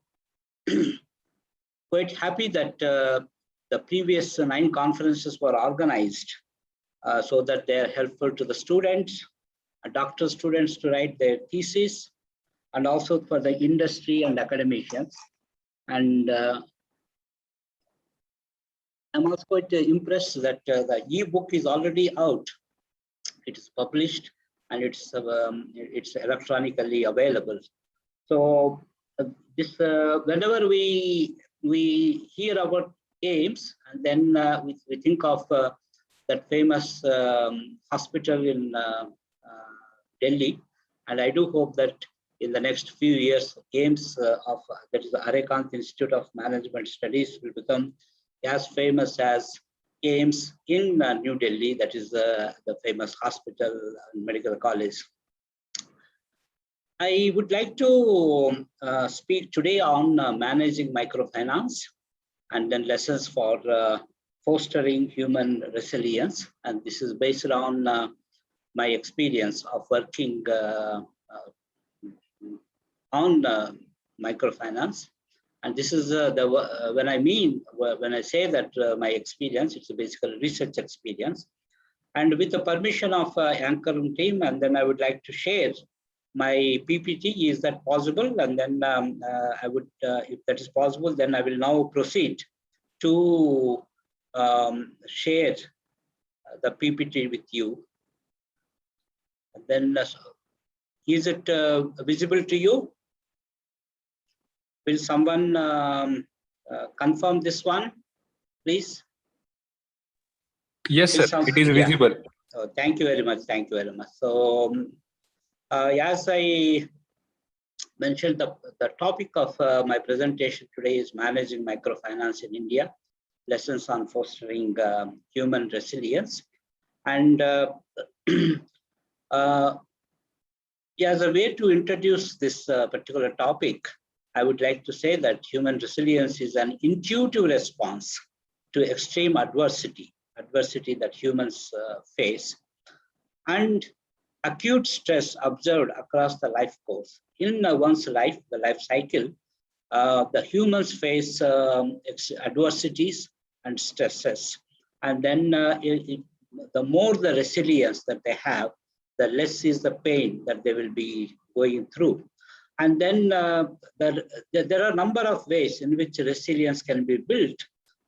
quite happy that the the previous 9 conferences were organized so that they are helpful to the students, doctor students to write their thesis, and also for the industry and academicians. And I'm also quite impressed that the e-book is already out. It is published and it's electronically available. So this whenever we hear about AIIMS, and then we think of that famous hospital in Delhi, and I do hope that in the next few years, AIIMS that is the Arekant Institute of Management Studies will become as famous as AIIMS in New Delhi, that is the famous hospital and medical college. I would like to speak today on managing microfinance and then lessons for fostering human resilience. And this is based on my experience of working on microfinance. And this is when I say that my experience, it's a basically research experience. And with the permission of Anchor team, and then I would like to share my PPT. Is that possible? And then I would, if that is possible, then I will now proceed to share the PPT with you. And then is it visible to you? Will someone confirm this one, please? Yes, sir. It is visible. Oh, thank you very much. Thank you very much. So, as I mentioned, the topic of my presentation today is managing microfinance in India, lessons on fostering human resilience. And as a way to introduce this particular topic, I would like to say that human resilience is an intuitive response to extreme adversity that humans face, and acute stress observed across the life course. In one's life, the life cycle, the humans face adversities and stresses. And then the more the resilience that they have, the less is the pain that they will be going through. And then there are a number of ways in which resilience can be built.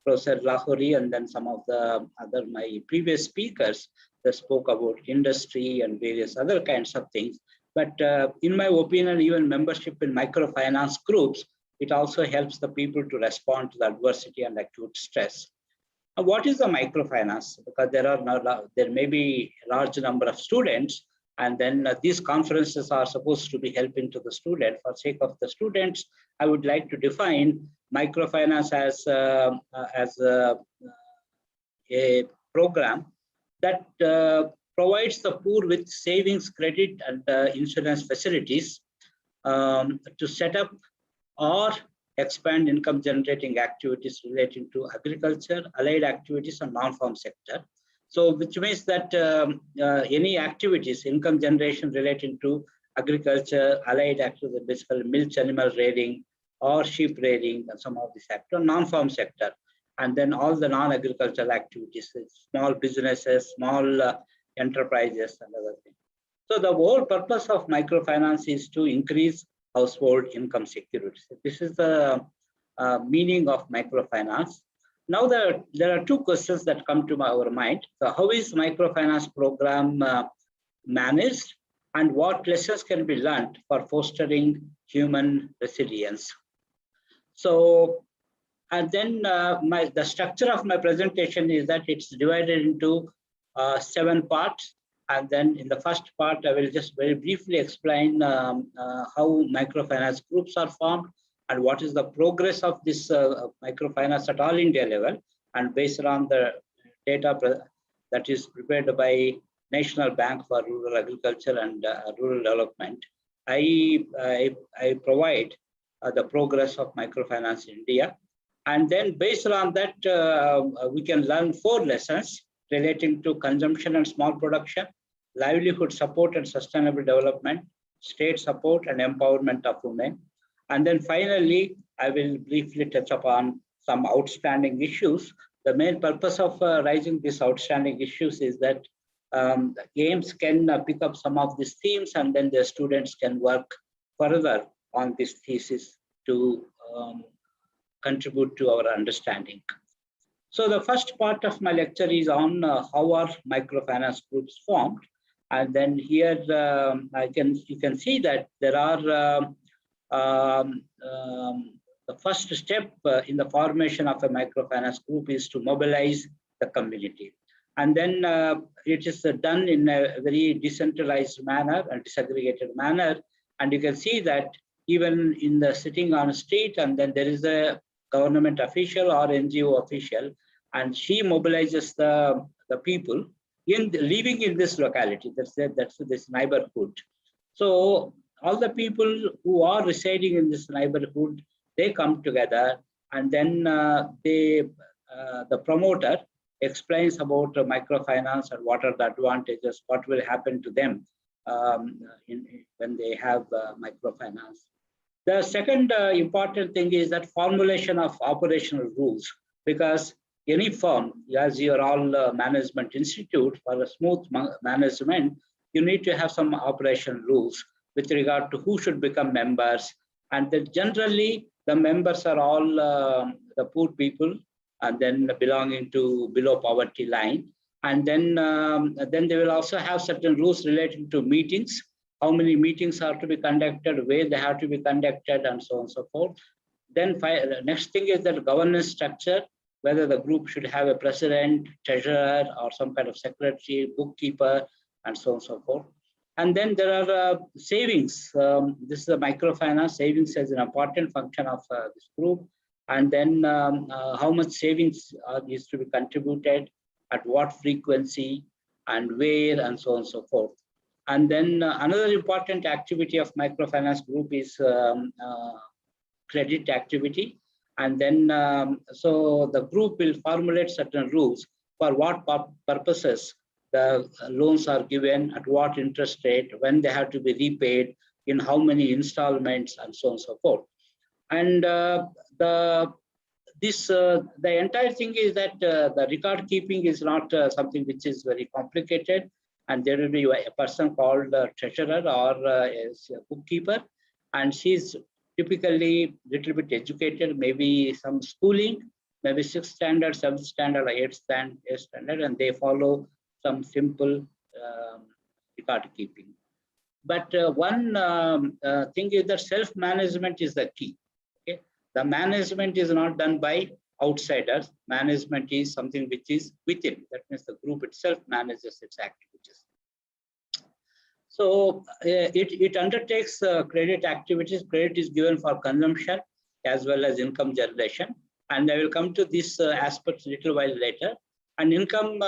Professor Lahori and then some of the other my previous speakers that spoke about industry and various other kinds of things. But in my opinion, even membership in microfinance groups, it also helps the people to respond to the adversity and acute stress. Now, what is the microfinance? Because there may be a large number of students, and then these conferences are supposed to be helping to the student. For sake of the students, I would like to define microfinance as a program that provides the poor with savings, credit, and insurance facilities to set up or expand income generating activities relating to agriculture, allied activities, and non-farm sector. So which means that any activities, income generation relating to agriculture, allied activities, basically milk animal rearing or sheep rearing, and some of the sector, non-farm sector, and then all the non-agricultural activities, small businesses, small enterprises, and other things. So the whole purpose of microfinance is to increase household income security. So this is the meaning of microfinance. Now there are two questions that come to our mind. So how is microfinance program managed, and what lessons can be learned for fostering human resilience? So, and then the structure of my presentation is that it's divided into 7 parts. And then in the first part, I will just very briefly explain how microfinance groups are formed and what is the progress of this microfinance at all India level. And based on the data that is prepared by National Bank for Rural Agriculture and Rural Development, I provide the progress of microfinance in India. And then based on that, we can learn 4 lessons relating to consumption and small production, livelihood support and sustainable development, state support and empowerment of women. And then finally, I will briefly touch upon some outstanding issues the main purpose of raising these outstanding issues is that games can pick up some of these themes, and then the students can work further on this thesis to contribute to our understanding. So the first part of my lecture is on how are microfinance groups formed, and then here you can see that there are the first step in the formation of a microfinance group is to mobilize the community. And then it is done in a very decentralized manner and disaggregated manner. And you can see that even in the sitting on a street, and then there is a government official or NGO official, and she mobilizes the people living in this locality, that's this neighborhood. So all the people who are residing in this neighborhood, they come together, and then the promoter explains about microfinance and what are the advantages, what will happen to them when they have microfinance. The second important thing is that formulation of operational rules, because any firm, as you are all management institute, for a smooth management, you need to have some operational rules with regard to who should become members. And then generally, the members are all the poor people, and then belonging to below poverty line. And then they will also have certain rules relating to meetings, how many meetings are to be conducted, where they have to be conducted, and so on and so forth. Then next thing is that governance structure, whether the group should have a president, treasurer, or some kind of secretary, bookkeeper, and so on and so forth. And then there are savings. This is a microfinance. Savings as an important function of this group. And then how much savings is to be contributed, at what frequency, and where, and so on and so forth. And then another important activity of microfinance group is credit activity. And then so the group will formulate certain rules for what purposes the loans are given, at what interest rate, when they have to be repaid, in how many installments, and so on and so forth. And the entire thing is that the record keeping is not something which is very complicated, and there will be a person called treasurer or a bookkeeper, and she's typically little bit educated, maybe some schooling, maybe 6th standard, 7th standard, or 8th standard, and they follow some simple record keeping. But one thing is that self-management is the key. Okay? The management is not done by outsiders. Management is something which is within. That means the group itself manages its activities. So it undertakes credit activities. Credit is given for consumption as well as income generation. And I will come to this aspect a little while later. And income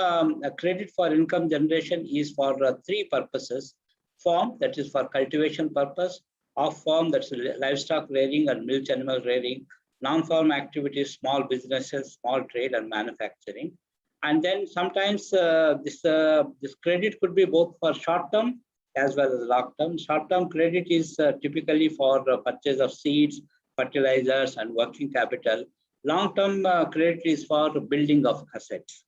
credit for income generation is for 3 purposes. Form, that is for cultivation purpose. Off farm, that's livestock rearing and milk animal rearing. Non-farm activities, small businesses, small trade, and manufacturing. And then sometimes this credit could be both for short-term as well as long-term. Short-term credit is typically for purchase of seeds, fertilizers, and working capital. Long-term credit is for building of assets.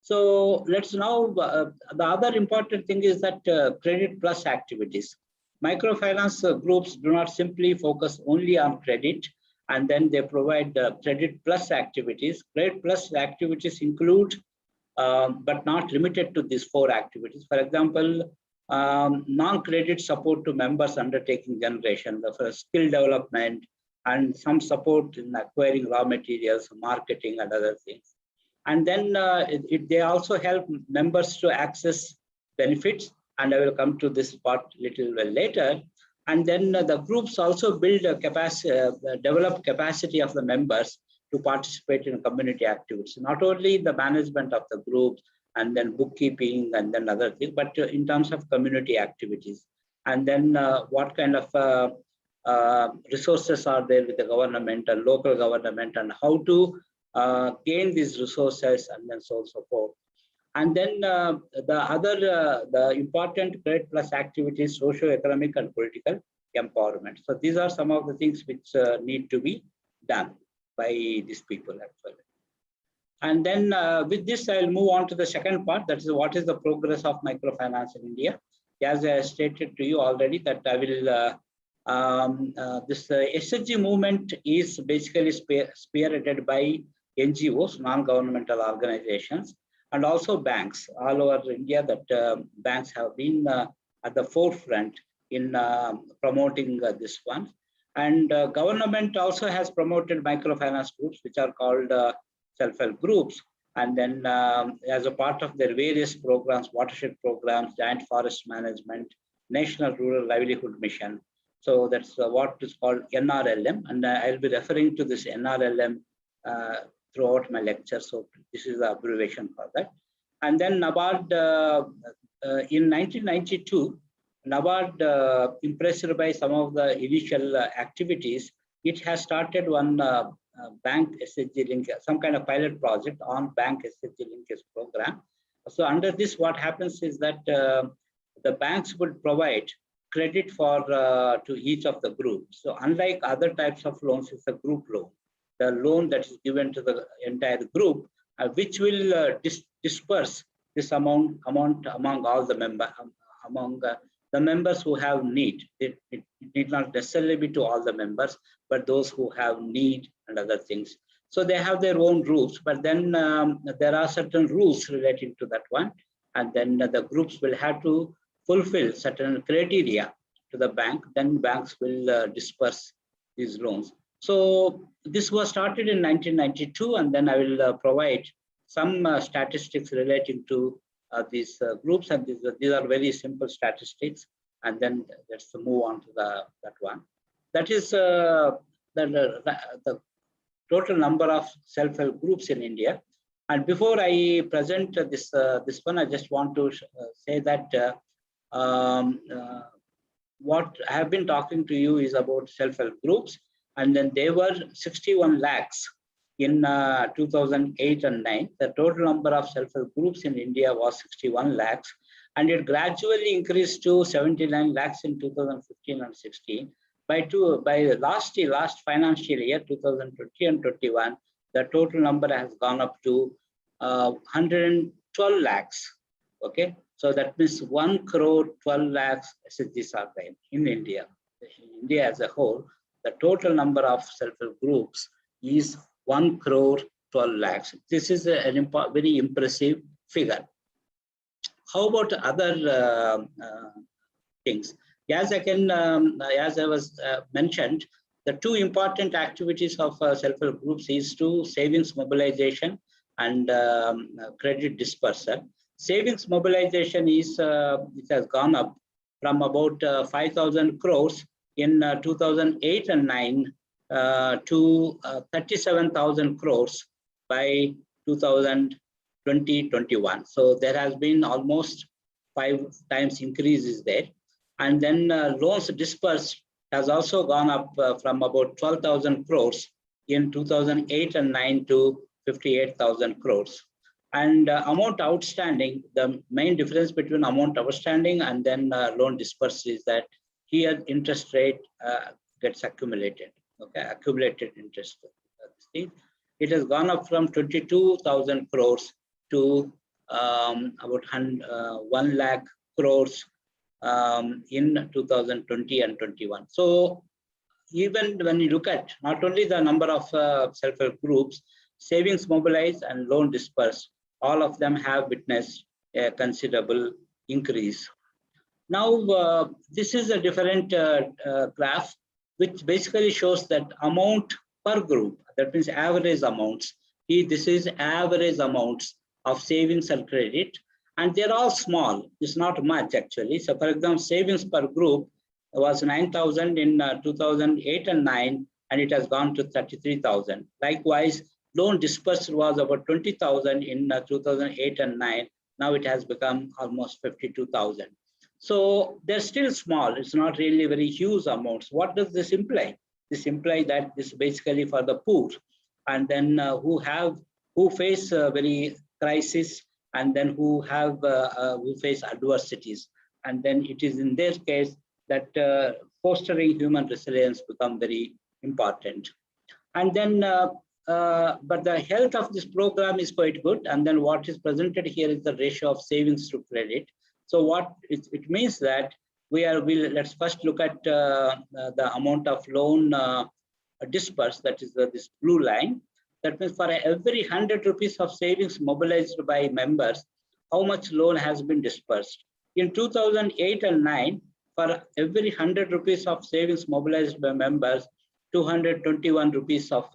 So let's now, the other important thing is that credit plus activities. Microfinance groups do not simply focus only on credit, and then they provide credit plus activities. Credit plus activities include, but not limited to these 4 activities. For example, non-credit support to members undertaking generation, the skill development, and some support in acquiring raw materials, marketing, and other things. And then they also help members to access benefits, and I will come to this part a little well later. And then the groups also build a capacity, develop capacity of the members to participate in community activities, not only the management of the group and then bookkeeping and then other things, but in terms of community activities. And then what kind of resources are there with the government and local government, and how to gain these resources, and then so on and so forth. And then the important credit plus activities, socio-economic and political empowerment. So these are some of the things which need to be done by these people actually. And then with this, I will move on to the second part. That is, what is the progress of microfinance in India? As I stated to you already, that I will this SHG movement is basically spearheaded by NGOs, non-governmental organizations, and also banks all over India. That banks have been at the forefront in promoting this one. And government also has promoted microfinance groups, which are called self-help groups. And then as a part of their various programs, watershed programs, giant forest management, National Rural Livelihood Mission. So that's what is called NRLM. And I'll be referring to this NRLM throughout my lecture. So this is the abbreviation for that. And then NABARD, in 1992, NABARD, impressed by some of the initial activities, it has started one bank SHG link, some kind of pilot project on bank SHG linkage program. So under this, what happens is that the banks would provide credit for to each of the groups. So unlike other types of loans, it's a group loan. The loan that is given to the entire group, which will disperse this amount among all the the members who have need. It need not necessarily be to all the members, but those who have need and other things. So they have their own rules, but then there are certain rules relating to that one. And then the groups will have to fulfill certain criteria to the bank, then banks will disperse these loans. So this was started in 1992, and then I will provide some statistics relating to these groups, and these are very simple statistics. And then let's move on to that one. That is the total number of self-help groups in India. And before I present this one, I just want to say that what I have been talking to you is about self-help groups, and then they were 61 lakhs in 2008 and 9. The total number of self-help groups in India was 61 lakhs, and it gradually increased to 79 lakhs in 2015 and 16. By last financial year, 2020 and 21, the total number has gone up to 112 lakhs. Okay, so that means 1 crore 12 lakhs SHGs are there in India. In India as a whole, the total number of self-help groups is 1 crore 12 lakhs. This is a very impressive figure. How about other things? As I was mentioned, the two important activities of self-help groups is to savings mobilization and credit dispersal. Savings mobilization is it has gone up from about 5,000 crores in 2008 and 9 to 37,000 crores by 2020-21. So there has been almost 5 times increases there. And then loans dispersed has also gone up from about 12,000 crores in 2008 and 9 to 58,000 crores. And amount outstanding, the main difference between amount outstanding and then loan dispersed is that here interest rate gets accumulated, okay, accumulated interest. It has gone up from 22,000 crores to about 1 lakh crores in 2020 and 21. So even when you look at not only the number of self-help groups, savings mobilized and loan dispersed, all of them have witnessed a considerable increase. Now, this is a different graph, which basically shows that amount per group, that means average amounts. This is average amounts of savings and credit, and they're all small. It's not much actually. So for example, savings per group was 9,000 in 2008 and 9, and it has gone to 33,000. Likewise, loan dispersed was about 20,000 in 2008 and 9. Now it has become almost 52,000. So they're still small. It's not really very huge amounts. What does this imply? This implies that this is basically for the poor, and then who face very crisis, and then who face adversities, and then it is in their case that fostering human resilience become very important. And then but the health of this program is quite good. And then what is presented here is the ratio of savings to credit. So what it means that let's first look at the amount of loan dispersed, that is this blue line. That means for every 100 rupees of savings mobilized by members, how much loan has been dispersed. In 2008 and 9, for every 100 rupees of savings mobilized by members, 221 rupees of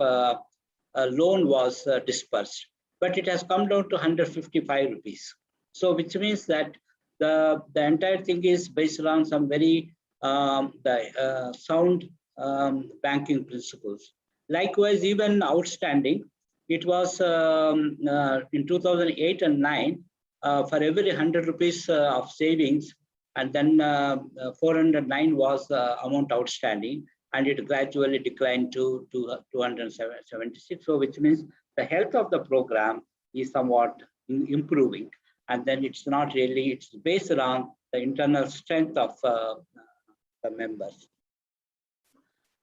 loan was dispersed, but it has come down to 155 rupees. So which means that the entire thing is based on some very sound banking principles. Likewise, even outstanding, it was in 2008 and 9, for every 100 rupees of savings, and then 409 was amount outstanding, and it gradually declined to 276. So which means the health of the program is somewhat improving. And then it's not really, it's based on the internal strength of the members.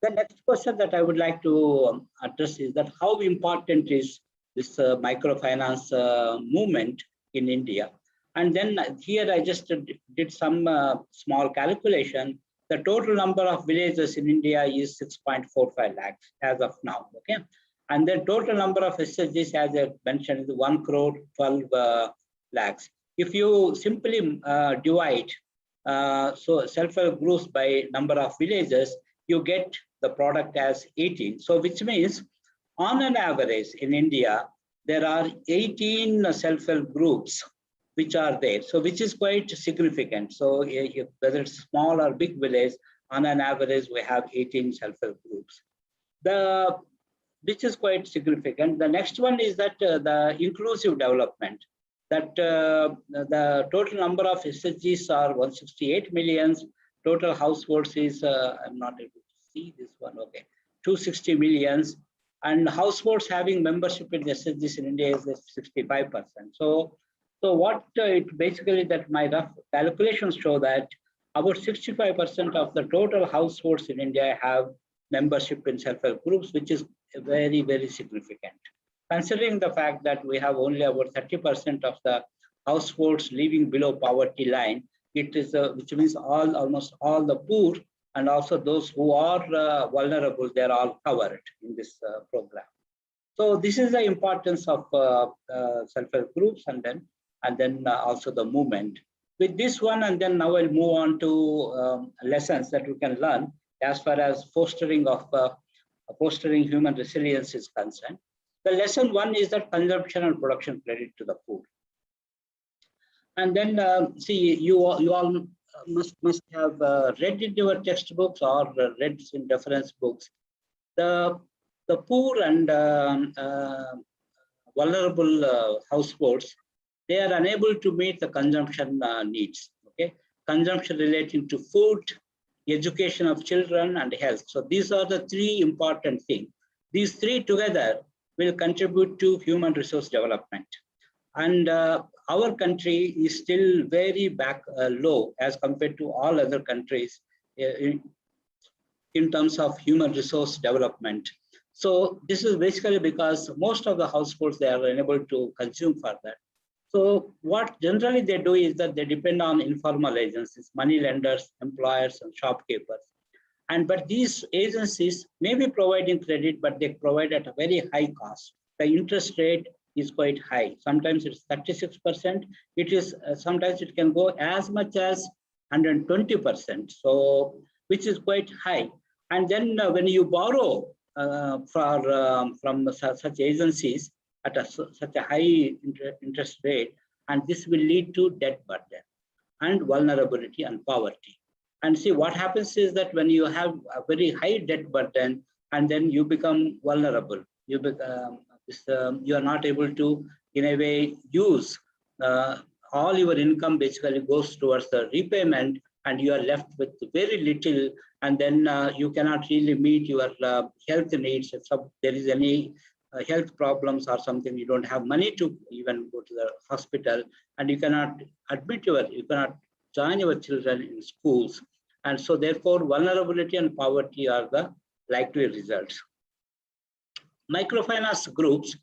The next question that I would like to address is that how important is this microfinance movement in India? And then here I just did some small calculation. The total number of villages in India is 6.45 lakhs as of now, okay? And the total number of SHGs, as I mentioned, is 1 crore 12 lakhs. If you simply divide so self-help groups by number of villages, you get the product as 18. So which means on an average in India, there are 18 self-help groups which are there. So which is quite significant. So whether it's small or big village, on an average, we have 18 self-help groups. Which is quite significant. The next one is that the inclusive development, that the total number of SHGs are 168 millions. Total households is, I'm not able to see this one, okay, 260 millions. And households having membership in SHGs in India is 65%. So what it basically, that my rough calculations show that about 65% of the total households in India have membership in self-help groups, which is very, very significant. Considering the fact that we have only about 30% of the households living below poverty line, it is which means almost all the poor and also those who are vulnerable, they are all covered in this program. So this is the importance of self-help groups, and then also the movement. With this one, and then now I'll move on to lessons that we can learn as far as fostering human resilience is concerned. The lesson one is that consumption and production credit to the poor. And then see, you all must have read in your textbooks or read in reference books. The poor and vulnerable households, they are unable to meet the consumption needs. Okay, consumption relating to food, education of children, and health. So these are the three important things. These three together will contribute to human resource development. And our country is still very low as compared to all other countries in terms of human resource development. So this is basically because most of the households, they are unable to consume for that. So what generally they do is that they depend on informal agencies, money lenders, employers, and shopkeepers. But these agencies may be providing credit, but they provide at a very high cost. The interest rate is quite high. Sometimes it's 36%. It is sometimes it can go as much as 120%. So which is quite high. And then when you borrow from such agencies at such a high interest rate, and this will lead to debt burden and vulnerability and poverty. And see, what happens is that when you have a very high debt burden, and then you become vulnerable, you are not able to, in a way, use all your income basically goes towards the repayment, and you are left with very little, and then you cannot really meet your health needs. If there is any health problems or something, you don't have money to even go to the hospital, and you cannot you cannot join your children in schools. And so therefore, vulnerability and poverty are the likely results. microfinance groups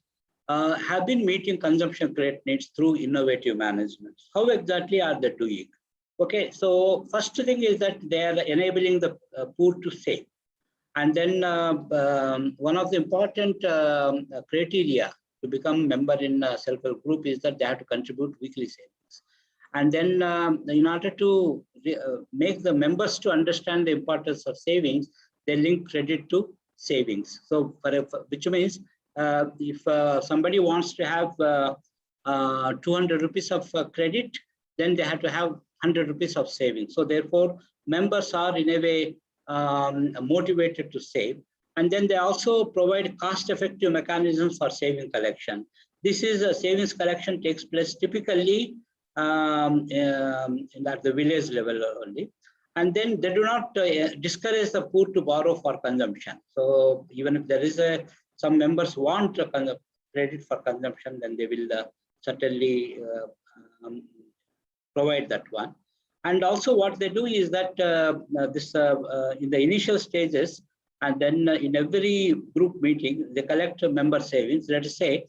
have been meeting consumption credit needs through innovative management. How exactly are they doing? Okay, so first thing is that they are enabling the poor to save. And then one of the important criteria to become member in a self-help group is that they have to contribute weekly savings. And then in order to make the members to understand the importance of savings, they link credit to savings. So which means if somebody wants to have 200 rupees of credit, then they have to have 100 rupees of savings. So therefore, members are in a way motivated to save. And then they also provide cost-effective mechanisms for saving collection. This is a savings collection takes place typically at the village level only. And then they do not discourage the poor to borrow for consumption. So even if there is some members want credit for consumption, then they will certainly provide that one. And also what they do is that in the initial stages, and then in every group meeting, they collect member savings. Let us say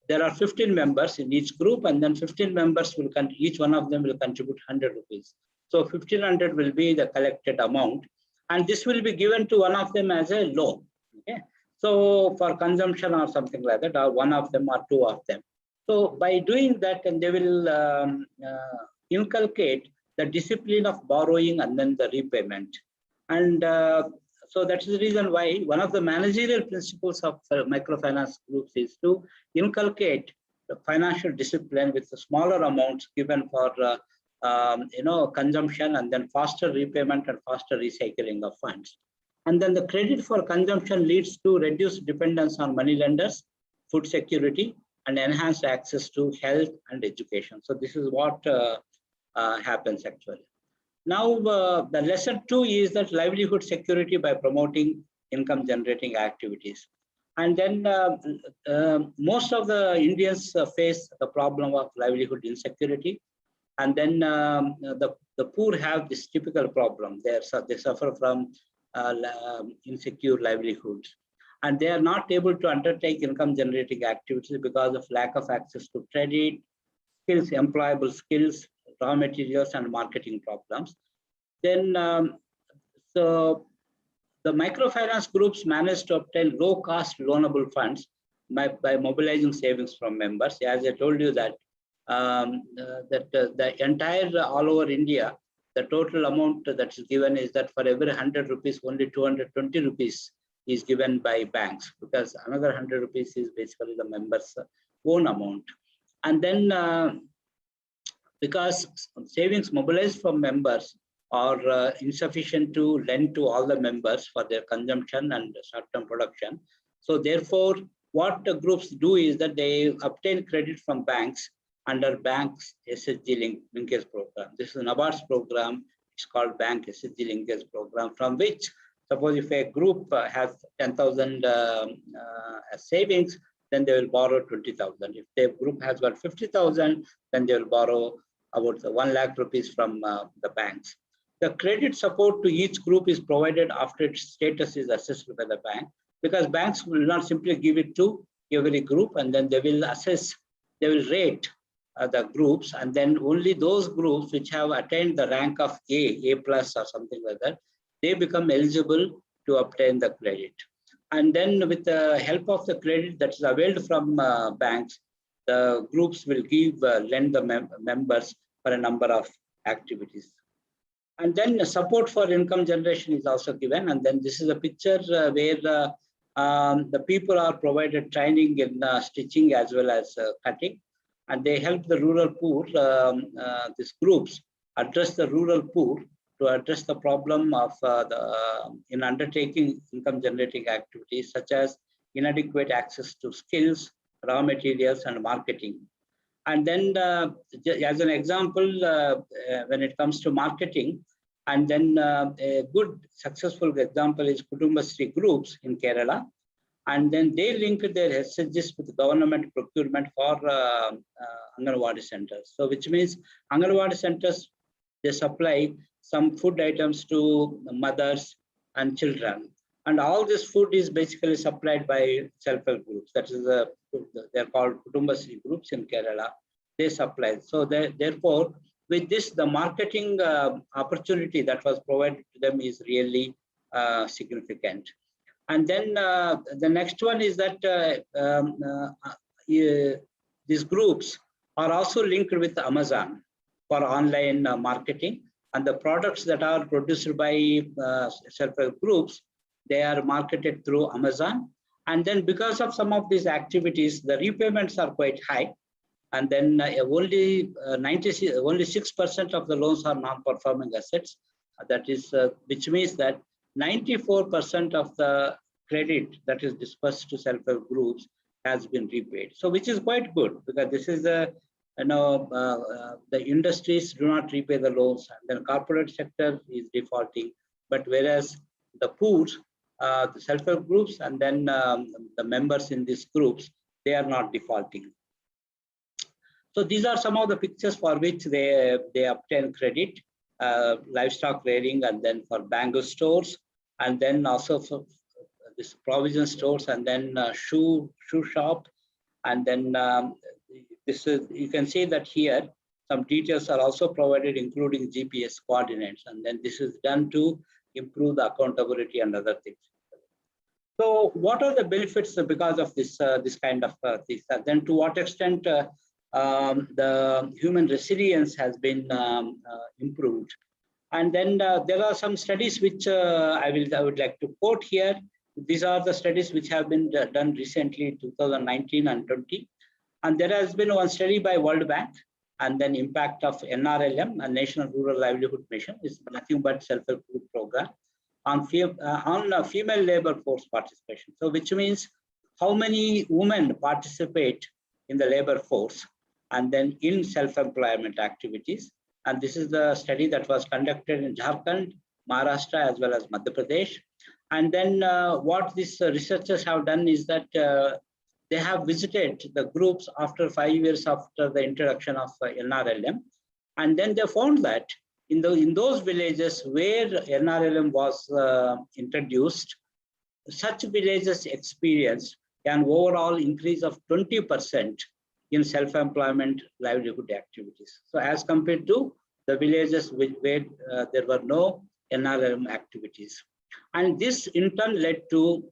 there are 15 members in each group, and then 15 members will, each one of them will contribute 100 rupees. So 1500 will be the collected amount, and this will be given to one of them as a loan. Okay, so for consumption or something like that, or one of them or two of them. So by doing that, and they will inculcate the discipline of borrowing and then the repayment. And so that's the reason why one of the managerial principles of microfinance groups is to inculcate the financial discipline with the smaller amounts given for consumption, and then faster repayment and faster recycling of funds. And then the credit for consumption leads to reduced dependence on money lenders, food security, and enhanced access to health and education. So this is what happens actually. Now, the lesson 2 is that livelihood security by promoting income generating activities. And then most of the Indians face the problem of livelihood insecurity. And then the poor have this typical problem. They suffer from insecure livelihoods. And they are not able to undertake income generating activities because of lack of access to credit, skills, employable skills, raw materials, and marketing problems. Then, so the microfinance groups managed to obtain low-cost loanable funds by mobilizing savings from members. As I told you that the entire all over India, the total amount that is given is that for every 100 rupees, only 220 rupees is given by banks, because another 100 rupees is basically the members' own amount. And then because savings mobilized from members are insufficient to lend to all the members for their consumption and short-term production. So therefore, what the groups do is that they obtain credit from banks under banks SHG linkage program. This is NABARD's program. It's called Bank SHG linkage program, from which, suppose if a group has 10,000 savings, then they will borrow 20,000. If the group has got 50,000, then they will borrow about 1 lakh rupees from the banks. The credit support to each group is provided after its status is assessed by the bank, because banks will not simply give it to every group, and then they will assess, they will rate the groups, and then only those groups which have attained the rank of A plus or something like that, they become eligible to obtain the credit. And then with the help of the credit that is availed from banks, the groups will lend the members for a number of activities. And then support for income generation is also given. And then this is a picture where the people are provided training in stitching as well as cutting. And they help the rural poor, these groups address the rural poor to address the problem of in undertaking income generating activities such as inadequate access to skills, raw materials, and marketing. And then as an example, when it comes to marketing, and then a good successful example is Kutumbasri groups in Kerala. And then they link their SHGs with government procurement for Anganwadi centers. So which means Anganwadi centers, they supply some food items to mothers and children. And all this food is basically supplied by self-help groups. That is, they're called Kutumbasri groups in Kerala. They supply. So therefore, with this, the marketing opportunity that was provided to them is really significant. And then the next one is that these groups are also linked with Amazon for online marketing, and the products that are produced by self-help groups, they are marketed through Amazon. And then because of some of these activities, the repayments are quite high. And then only 6% of the loans are non-performing assets. That is, which means that 94% of the credit that is disbursed to self-help groups has been repaid. So, which is quite good, because this is the the industries do not repay the loans, and then corporate sector is defaulting. But whereas the poor, the self-help groups, and then the members in these groups, they are not defaulting. So these are some of the pictures for which they obtain credit, livestock rearing, and then for bangle stores, and then also for this provision stores, and then shoe shop, and then this is, you can see that here some details are also provided, including GPS coordinates, and then this is done to improve the accountability and other things. So what are the benefits because of this this kind of things? Then to what extent the human resilience has been improved? And then there are some studies which I would like to quote here. These are the studies which have been done recently, 2019 and 20. And there has been one study by World Bank, and then impact of NRLM, a National Rural Livelihood Mission, is nothing but self-help group program on female labor force participation. So which means how many women participate in the labor force and then in self-employment activities. And this is the study that was conducted in Jharkhand, Maharashtra, as well as Madhya Pradesh. And then what these researchers have done is that they have visited the groups after 5 years after the introduction of NRLM. And then they found that in those villages where NRLM was introduced, such villages experienced an overall increase of 20% in self-employment livelihood activities. So as compared to the villages where there were no NRLM activities. And this in turn led to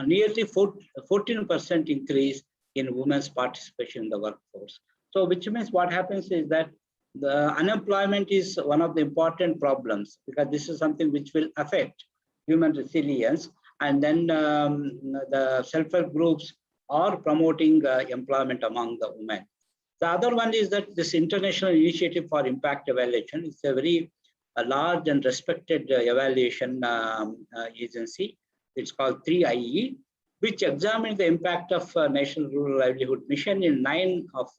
nearly 14% increase in women's participation in the workforce. So which means what happens is that the unemployment is one of the important problems, because this is something which will affect human resilience. And then the self-help groups are promoting employment among the women. The other one is that this International Initiative for Impact Evaluation is a very large and respected evaluation agency. It's called 3IE, which examined the impact of National Rural Livelihood Mission in 9 of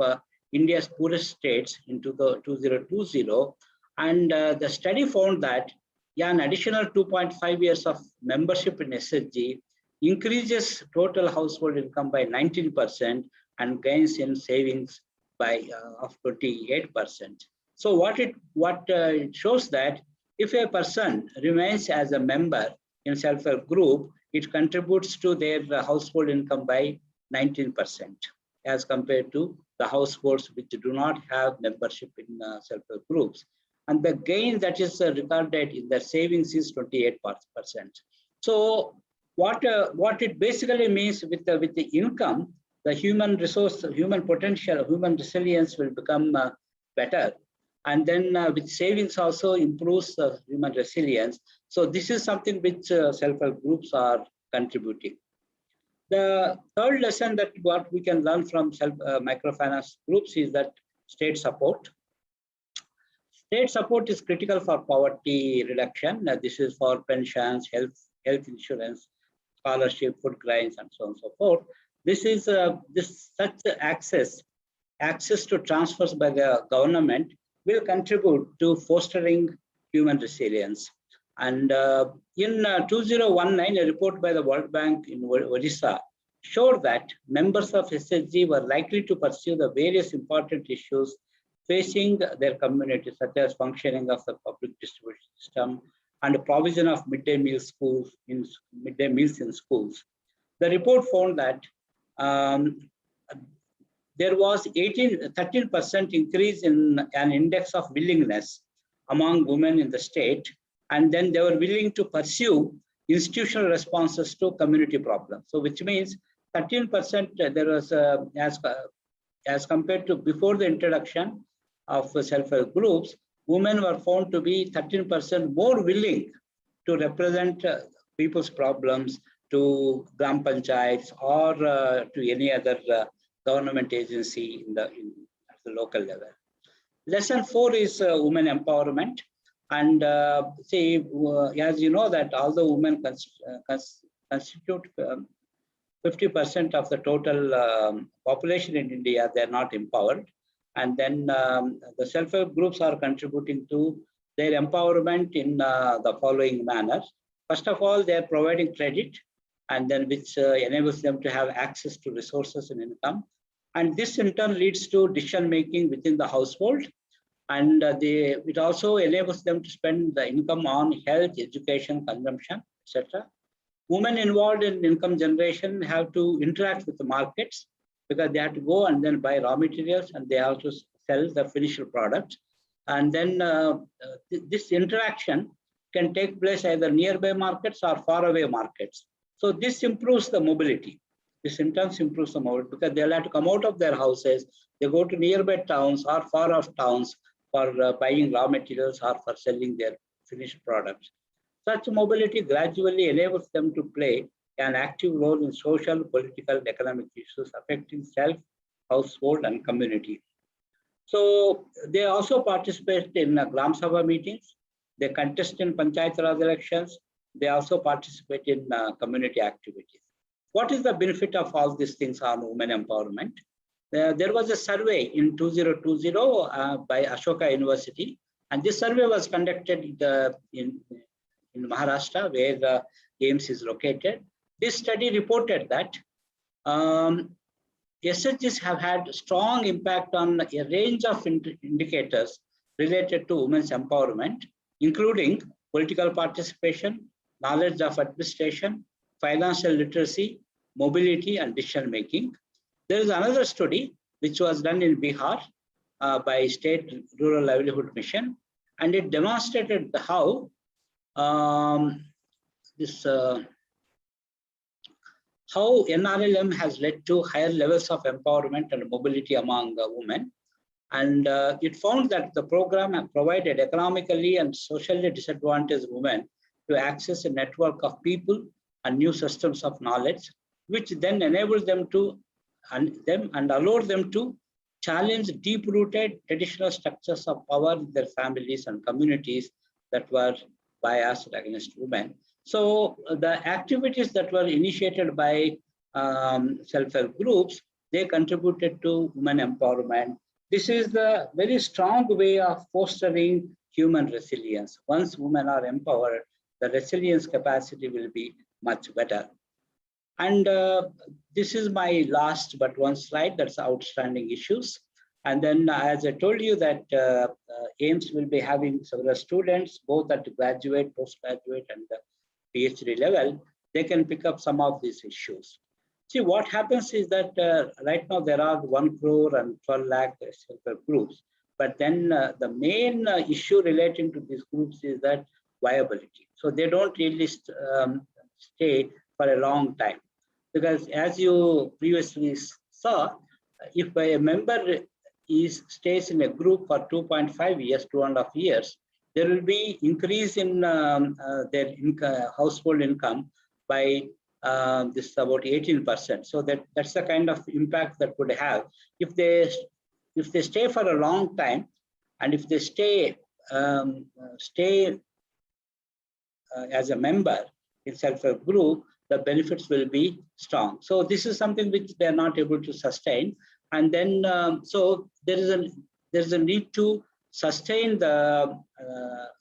India's poorest states in 2020. And the study found that an additional 2.5 years of membership in SHG increases total household income by 19% and gains in savings by of 28%. So what it shows that if a person remains as a member in self-help group, it contributes to their household income by 19% as compared to the households which do not have membership in self-help groups. And the gain that is recorded in the savings is 28%. So what it basically means with the income, the human resource, human potential, human resilience will become better. And then with savings also improves human resilience. So this is something which self-help groups are contributing. The third lesson that what we can learn from microfinance groups is that state support. State support is critical for poverty reduction. This is for pensions, health insurance, scholarship, food grains, and so on and so forth. This is such access to transfers by the government will contribute to fostering human resilience. And in 2019, a report by the World Bank in Odisha showed that members of SHG were likely to pursue the various important issues facing their community, such as functioning of the public distribution system, and provision of midday meals in schools. The report found that there was 13% increase in an index of willingness among women in the state, and then they were willing to pursue institutional responses to community problems. So which means 13% there was, as compared to before the introduction of self-help groups, women were found to be 13% more willing to represent people's problems to Gram Panchayats or to any other government agency at the local level. Lesson 4 is women empowerment. And as you know that although women constitute 50% of the total population in India, they're not empowered. And then the self-help groups are contributing to their empowerment in the following manner. First of all, they're providing credit, and then which enables them to have access to resources and income. And this in turn leads to decision-making within the household. And it also enables them to spend the income on health, education, consumption, etc. Women involved in income generation have to interact with the markets because they have to go and then buy raw materials, and they have to sell the finished product. And then this interaction can take place either nearby markets or faraway markets. So this improves the mobility. This in turn improves the mobility because they'll have to come out of their houses. They go to nearby towns or far off towns for buying raw materials or for selling their finished products. Such mobility gradually enables them to play an active role in social, political, and economic issues affecting self, household, and community. So they also participate in Gram Sabha meetings. They contest in Panchayat Raj elections. They also participate in community activities. What is the benefit of all these things on women empowerment? There was a survey in 2020 by Ashoka University, and this survey was conducted in Maharashtra, where the AIIMS is located. This study reported that SHGs have had strong impact on a range of indicators related to women's empowerment, including political participation, knowledge of administration, financial literacy, mobility, and decision making. There is another study which was done in Bihar by State Rural Livelihood Mission, and it demonstrated how how NRLM has led to higher levels of empowerment and mobility among women. And it found that the program had provided economically and socially disadvantaged women to access a network of people and new systems of knowledge, which then enabled them to and allowed them to challenge deep-rooted traditional structures of power in their families and communities that were biased against women. So the activities that were initiated by self-help groups, they contributed to women empowerment. This is the very strong way of fostering human resilience. Once women are empowered, the resilience capacity will be much better. And this is my last but one slide, that's outstanding issues. And then as I told you that AIIMS will be having several students, both at graduate, postgraduate, and the PhD level, they can pick up some of these issues. See, what happens is that right now there are 1 crore and 12 lakh self-help groups. But then the main issue relating to these groups is that viability. So they don't really stay for a long time. Because as you previously saw, if a member stays in a group for 2.5 years, 2.5 years, there will be increase in their household income by this about 18%. So that's the kind of impact that would have if they stay for a long time, and if they stay as a member in self-help group, the benefits will be strong. So this is something which they are not able to sustain, and then so there is a need to sustain the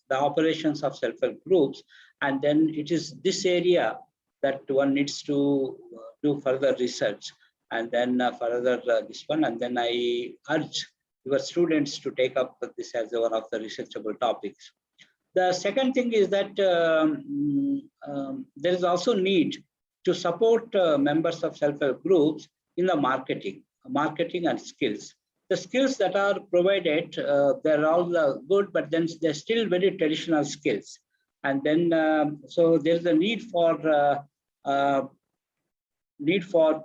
operations of self-help groups, and then it is this area that one needs to do further research, and then further this one, and then I urge your students to take up this as one of the researchable topics. The second thing is that there is also need to support members of self-help groups in the marketing and skills. The skills that are provided, they're all good, but then they're still very traditional skills. And then, so there's a need for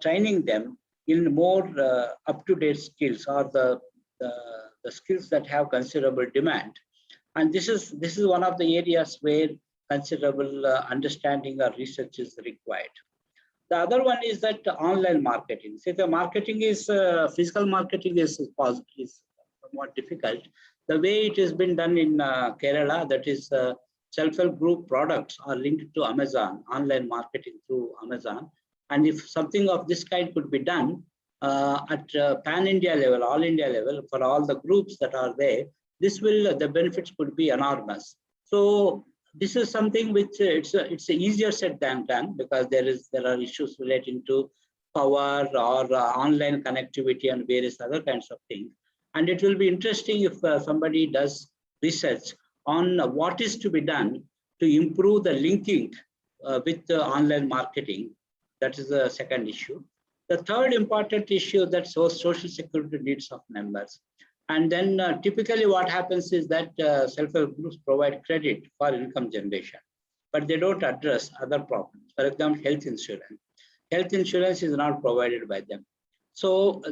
training them in more up-to-date skills, or the skills that have considerable demand. And this is one of the areas where considerable understanding or research is required. The other one is that online marketing. See, the marketing is physical marketing is somewhat difficult. The way it has been done in Kerala, that is self-help group products are linked to Amazon, online marketing through Amazon. And if something of this kind could be done at pan-India level, all India level, for all the groups that are there, the benefits could be enormous. So this is something which it's easier said than done, because there are issues relating to power or online connectivity and various other kinds of things. And it will be interesting if somebody does research on what is to be done to improve the linking with the online marketing. That is the second issue. The third important issue, that's social security needs of members. And then typically what happens is that self-help groups provide credit for income generation, but they don't address other problems. For example, health insurance. Health insurance is not provided by them. So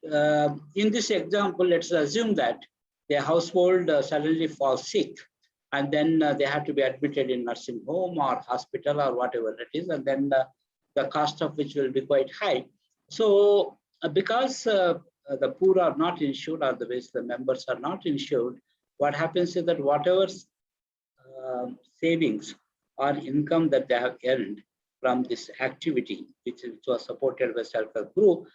in this example, let's assume that their household suddenly falls sick, and then they have to be admitted in nursing home or hospital or whatever it is, and then the cost of which will be quite high. So because the poor are not insured, or the members are not insured, what happens is that whatever savings or income that they have earned from this activity, which was supported by self-help group,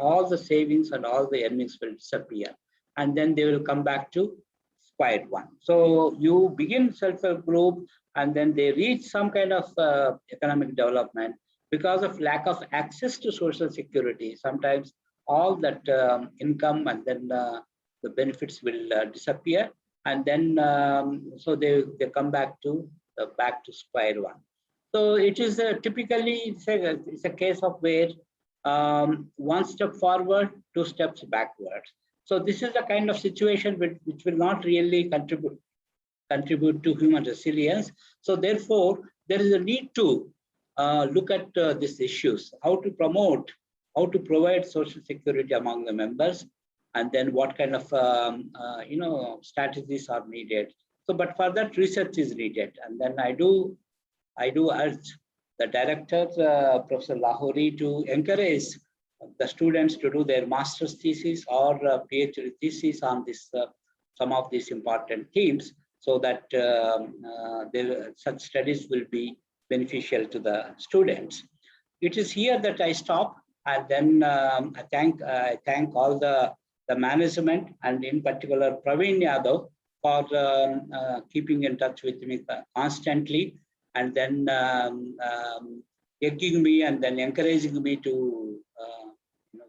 all the savings and all the earnings will disappear, and then they will come back to square one. So you begin self-help group, and then they reach some kind of economic development. Because of lack of access to social security, sometimes all that income and then the benefits will disappear, and then so they come back to square one. So it is typically it's a case of where one step forward, two steps backwards. So this is the kind of situation which will not really contribute to human resilience. So therefore, there is a need to look at these issues, how to promote, how to provide social security among the members, and then what kind of strategies are needed. So, but for that, research is needed. And then I do urge the director, Professor Lahori, to encourage the students to do their master's thesis or PhD thesis on this some of these important themes, so that such studies will be beneficial to the students. It is here that I stop, and then I thank all the management, and in particular Praveen Yadav, for keeping in touch with me constantly, and then egging me and then encouraging me to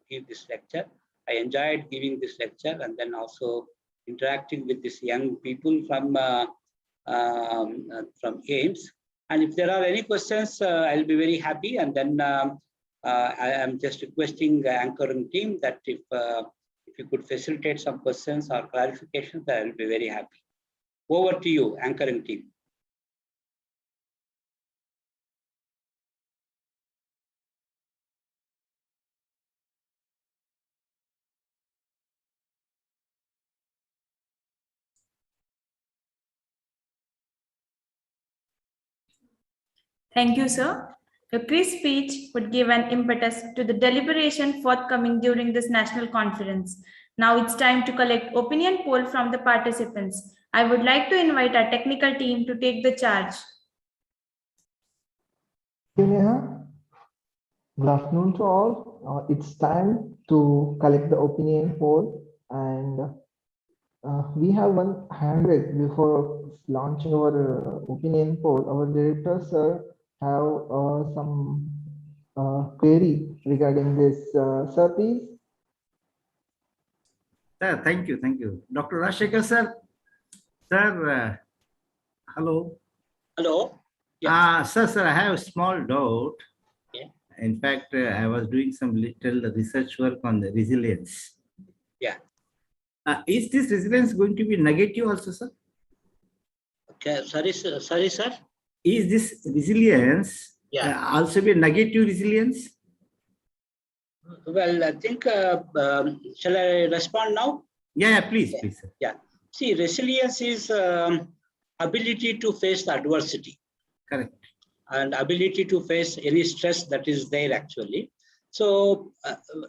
give this lecture. I enjoyed giving this lecture, and then also interacting with these young people from AIMS. And if there are any questions, I'll be very happy. And then I am just requesting the anchoring team that if you could facilitate some questions or clarifications, I will be very happy. Over to you, anchoring team. Thank you, sir. Your crisp speech would give an impetus to the deliberation forthcoming during this national conference. Now it's time to collect opinion poll from the participants. I would like to invite our technical team to take the charge. Neha. Good afternoon to all. It's time to collect the opinion poll, and we have one hand raised before launching our opinion poll. Our director, sir, have some query regarding this. Sir, please. Sir, thank you. Dr. Rashekar, sir. Sir, Hello. Hello. Yeah. Sir, I have a small doubt. Yeah. In fact, I was doing some little research work on the resilience. Yeah. Is this resilience going to be negative also, sir? Okay. Sorry, sir. Is this resilience also be a negative resilience? Well, I think, shall I respond now? Yeah, please, please, sir. Yeah. See, resilience is ability to face the adversity. Correct. And ability to face any stress that is there actually. So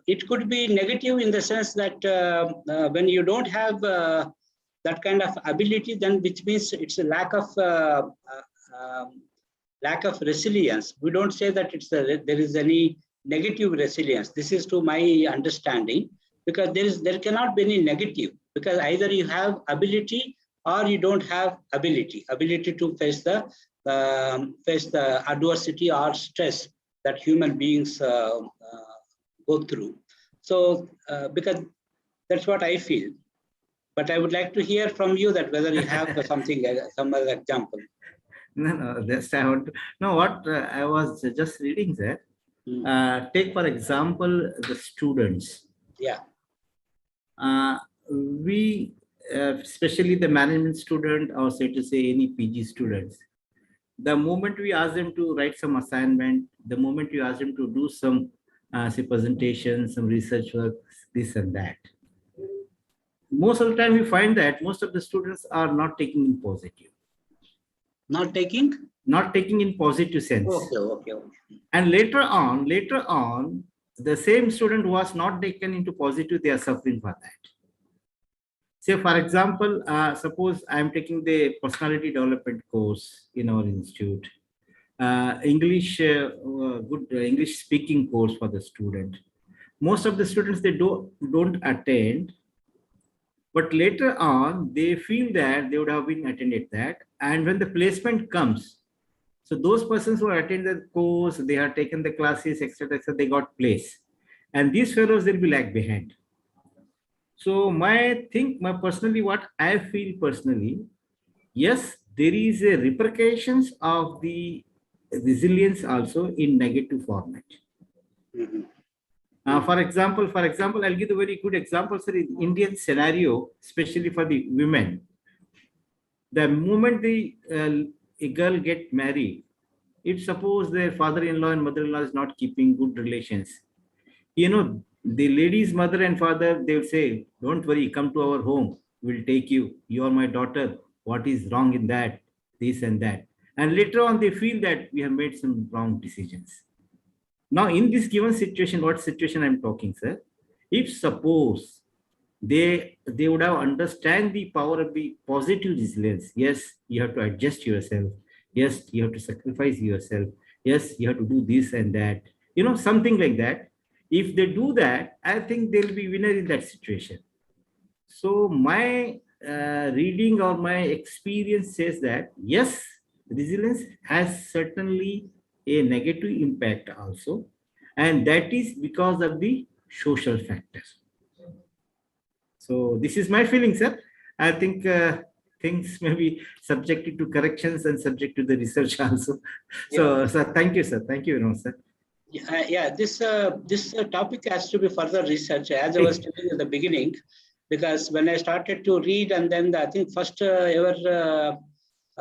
it could be negative in the sense that when you don't have that kind of ability, then which means it's a lack of resilience. We don't say that there is any negative resilience. This is to my understanding, because there cannot be any negative, because either you have ability or you don't have ability to face the adversity or stress that human beings go through. So because that's what I feel. But I would like to hear from you that whether you have something, some other example. No, that's I want to. No, what I was just reading there. Take for example the students. Yeah. We, especially the management student, or say to say any PG students, the moment we ask them to write some assignment, the moment we ask them to do some say presentation, some research work, this and that, most of the time we find that most of the students are not taking in positive. Not taking in positive sense. Okay. And later on, the same student who was not taken into positive, they are suffering for that. Say, for example, suppose I am taking the personality development course in our institute, English, good English speaking course for the student. Most of the students, they don't attend, but later on, they feel that they would have been attended that. And when the placement comes, so those persons who attended the course, they have taken the classes, etc., they got placed. And these fellows, they'll be lag behind. So what I feel personally, yes, there is a repercussions of the resilience also in negative format. For example, I'll give a very good example, sir, in Indian scenario, especially for the women. The moment a girl get married, if suppose their father-in-law and mother-in-law is not keeping good relations, the lady's mother and father, they will say, don't worry, come to our home, we'll take you, you are my daughter, what is wrong in that, this and that. And later on, they feel that we have made some wrong decisions. Now, in this given situation, what situation I'm talking, sir? If suppose they would have understand the power of the positive resilience. Yes, you have to adjust yourself. Yes, you have to sacrifice yourself. Yes, you have to do this and that. Something like that. If they do that, I think they'll be winner in that situation. So my reading or my experience says that yes, resilience has certainly a negative impact also, and that is because of the social factors. So this is my feeling, sir. I think things may be subjected to corrections and subject to the research also. So, sir, thank you, sir. Thank you very much, sir. This topic has to be further researched, as I was telling in the beginning, because when I started to read, and then I think first ever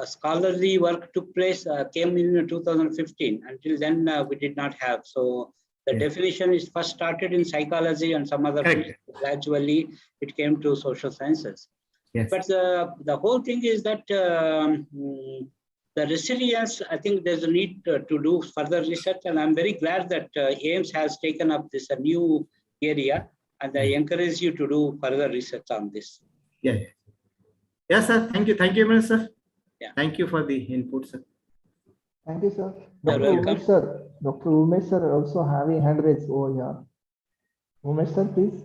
scholarly work took place came in 2015. Until then, we did not have. So the definition is first started in psychology and some other fields. Gradually, it came to social sciences. Yes. But the whole thing is that the resilience, I think there's a need to do further research, and I'm very glad that AIMS has taken up this new area, and I encourage you to do further research on this. Yes, sir. Thank you very much, sir. Thank you for the input, sir. Thank you, sir. Dr. Umesh, sir, also having hand raised over here. Umesh, sir, please.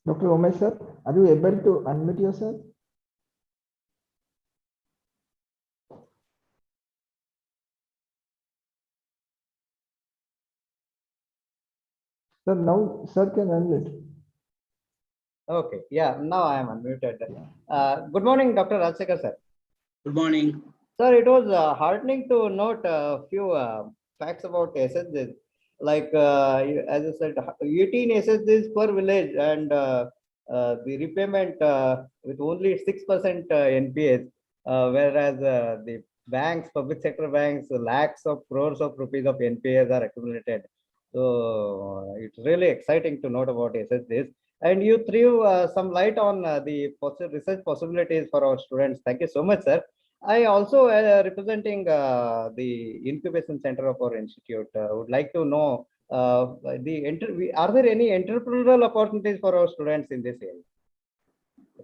Dr. Umesh, sir, are you able to unmute yourself? Sir, now sir can unmute. Okay, yeah, now I am unmuted. Good morning, Dr. Rajsekhar sir. Good morning. Sir, it was heartening to note a few facts about SSGs. Like, as I said, 18 SSGs per village and the repayment with only 6% NPAs, whereas the banks, public sector banks, lakhs of crores of rupees of NPAs are accumulated. So it's really exciting to note about SSGs. And you threw some light on the research possibilities for our students. Thank you so much, sir. I also representing the incubation center of our institute. Would like to know are there any entrepreneurial opportunities for our students in this area?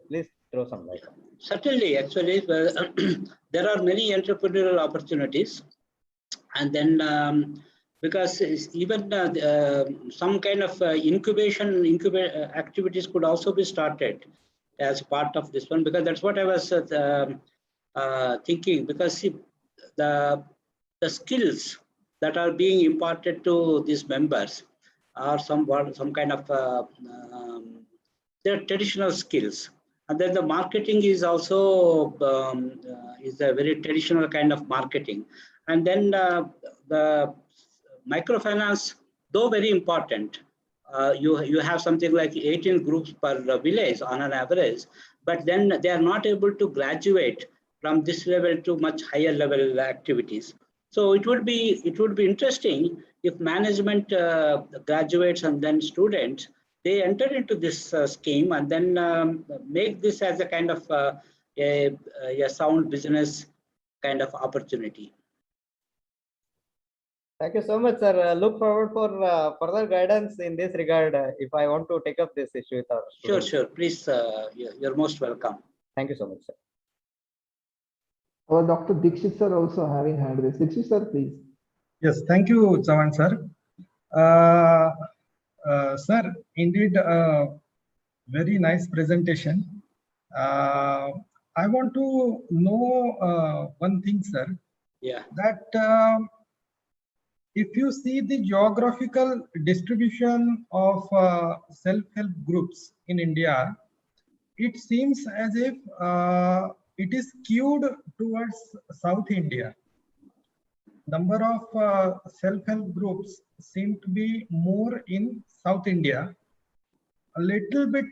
Please throw some light. Certainly, actually, there are many entrepreneurial opportunities, and then because even some kind of incubation activities could also be started as part of this one, because that's what I was thinking. Because see, the skills that are being imparted to these members are some kind of their traditional skills, and then the marketing is also is a very traditional kind of marketing, and then the microfinance, though very important, you have something like 18 groups per village on an average, but then they are not able to graduate from this level to much higher level activities. So it would be interesting if management graduates and then students, they enter into this scheme and then make this as a kind of a sound business kind of opportunity. Thank you so much, sir. Look forward for further guidance in this regard if I want to take up this issue with our students. Sure. Please, you're most welcome. Thank you so much, sir. Our Dr. Dixit sir also having hand raised. Dixit sir, please. Yes, thank you, Chavan sir. Sir, indeed, very nice presentation. I want to know one thing, sir. Yeah. That if you see the geographical distribution of self-help groups in India, it seems as if it is skewed towards South India. Number of self-help groups seem to be more in South India, a little bit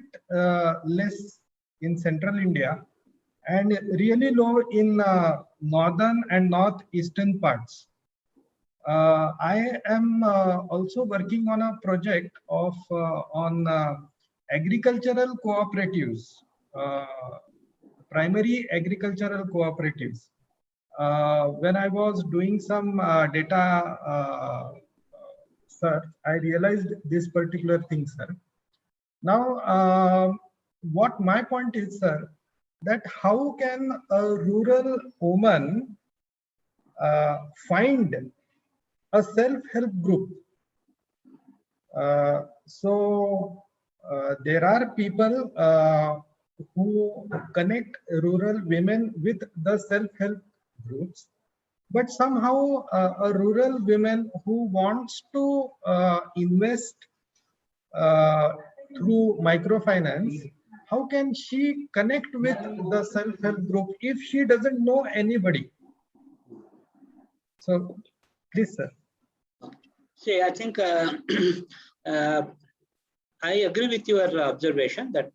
less in Central India, and really low in northern and northeastern parts. I am also working on a project of on agricultural cooperatives, primary agricultural cooperatives. When I was doing some data search, I realized this particular thing, sir. Now, what my point is, sir, that how can a rural woman find a self-help group? There are people who connect rural women with the self-help groups, but somehow a rural woman who wants to invest through microfinance, how can she connect with the self-help group if she doesn't know anybody? So please, sir. See, I think I agree with your observation that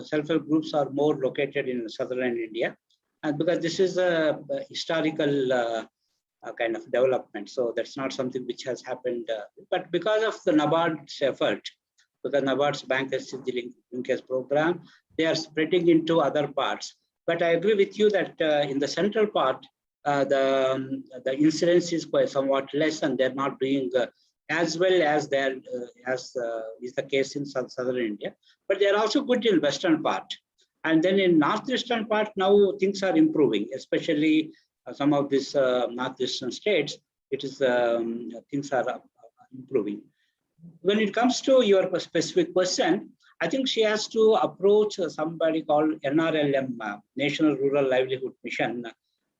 self-help groups are more located in southern India, and because this is a historical kind of development, so that's not something which has happened. But because of the NABARD's effort, because NABARD's bank linkage program, they are spreading into other parts. But I agree with you that in the central part, the incidence is quite somewhat less, and they're not doing as well as is the case in southern India. But they're also good in western part, and then in northeastern part now things are improving, especially some of these northeastern states. It is things are improving. When it comes to your specific question, I think she has to approach somebody called NRLM, National Rural Livelihood Mission,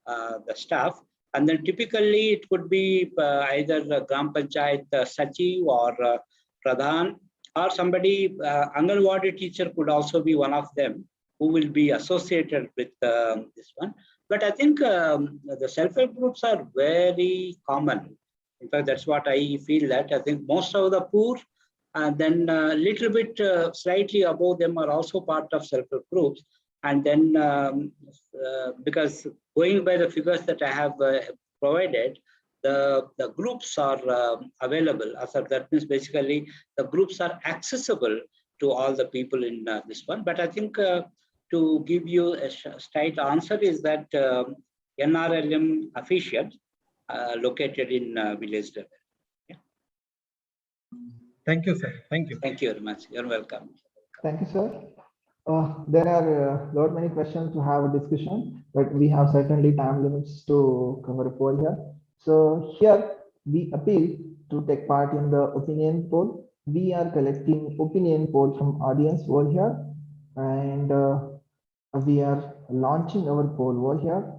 the staff, and then typically it could be either Gram Panchayat Sachiv or Pradhan, or somebody, Anganwadi teacher could also be one of them who will be associated with this one. But I think the self-help groups are very common. In fact, that's what I feel that I think most of the poor and then a little bit slightly above them are also part of self-help groups. And then because going by the figures that I have provided, the groups are available. That means basically the groups are accessible to all the people in this one. But I think to give you a straight answer is that NRLM official located in village level. Yeah. Thank you, sir. Thank you. Thank you very much. You're welcome. Thank you, sir. There are lot many questions to have a discussion, but we have certainly time limits to cover a poll here. So here we appeal to take part in the opinion poll. We are collecting opinion poll from audience over here, and we are launching our poll over here.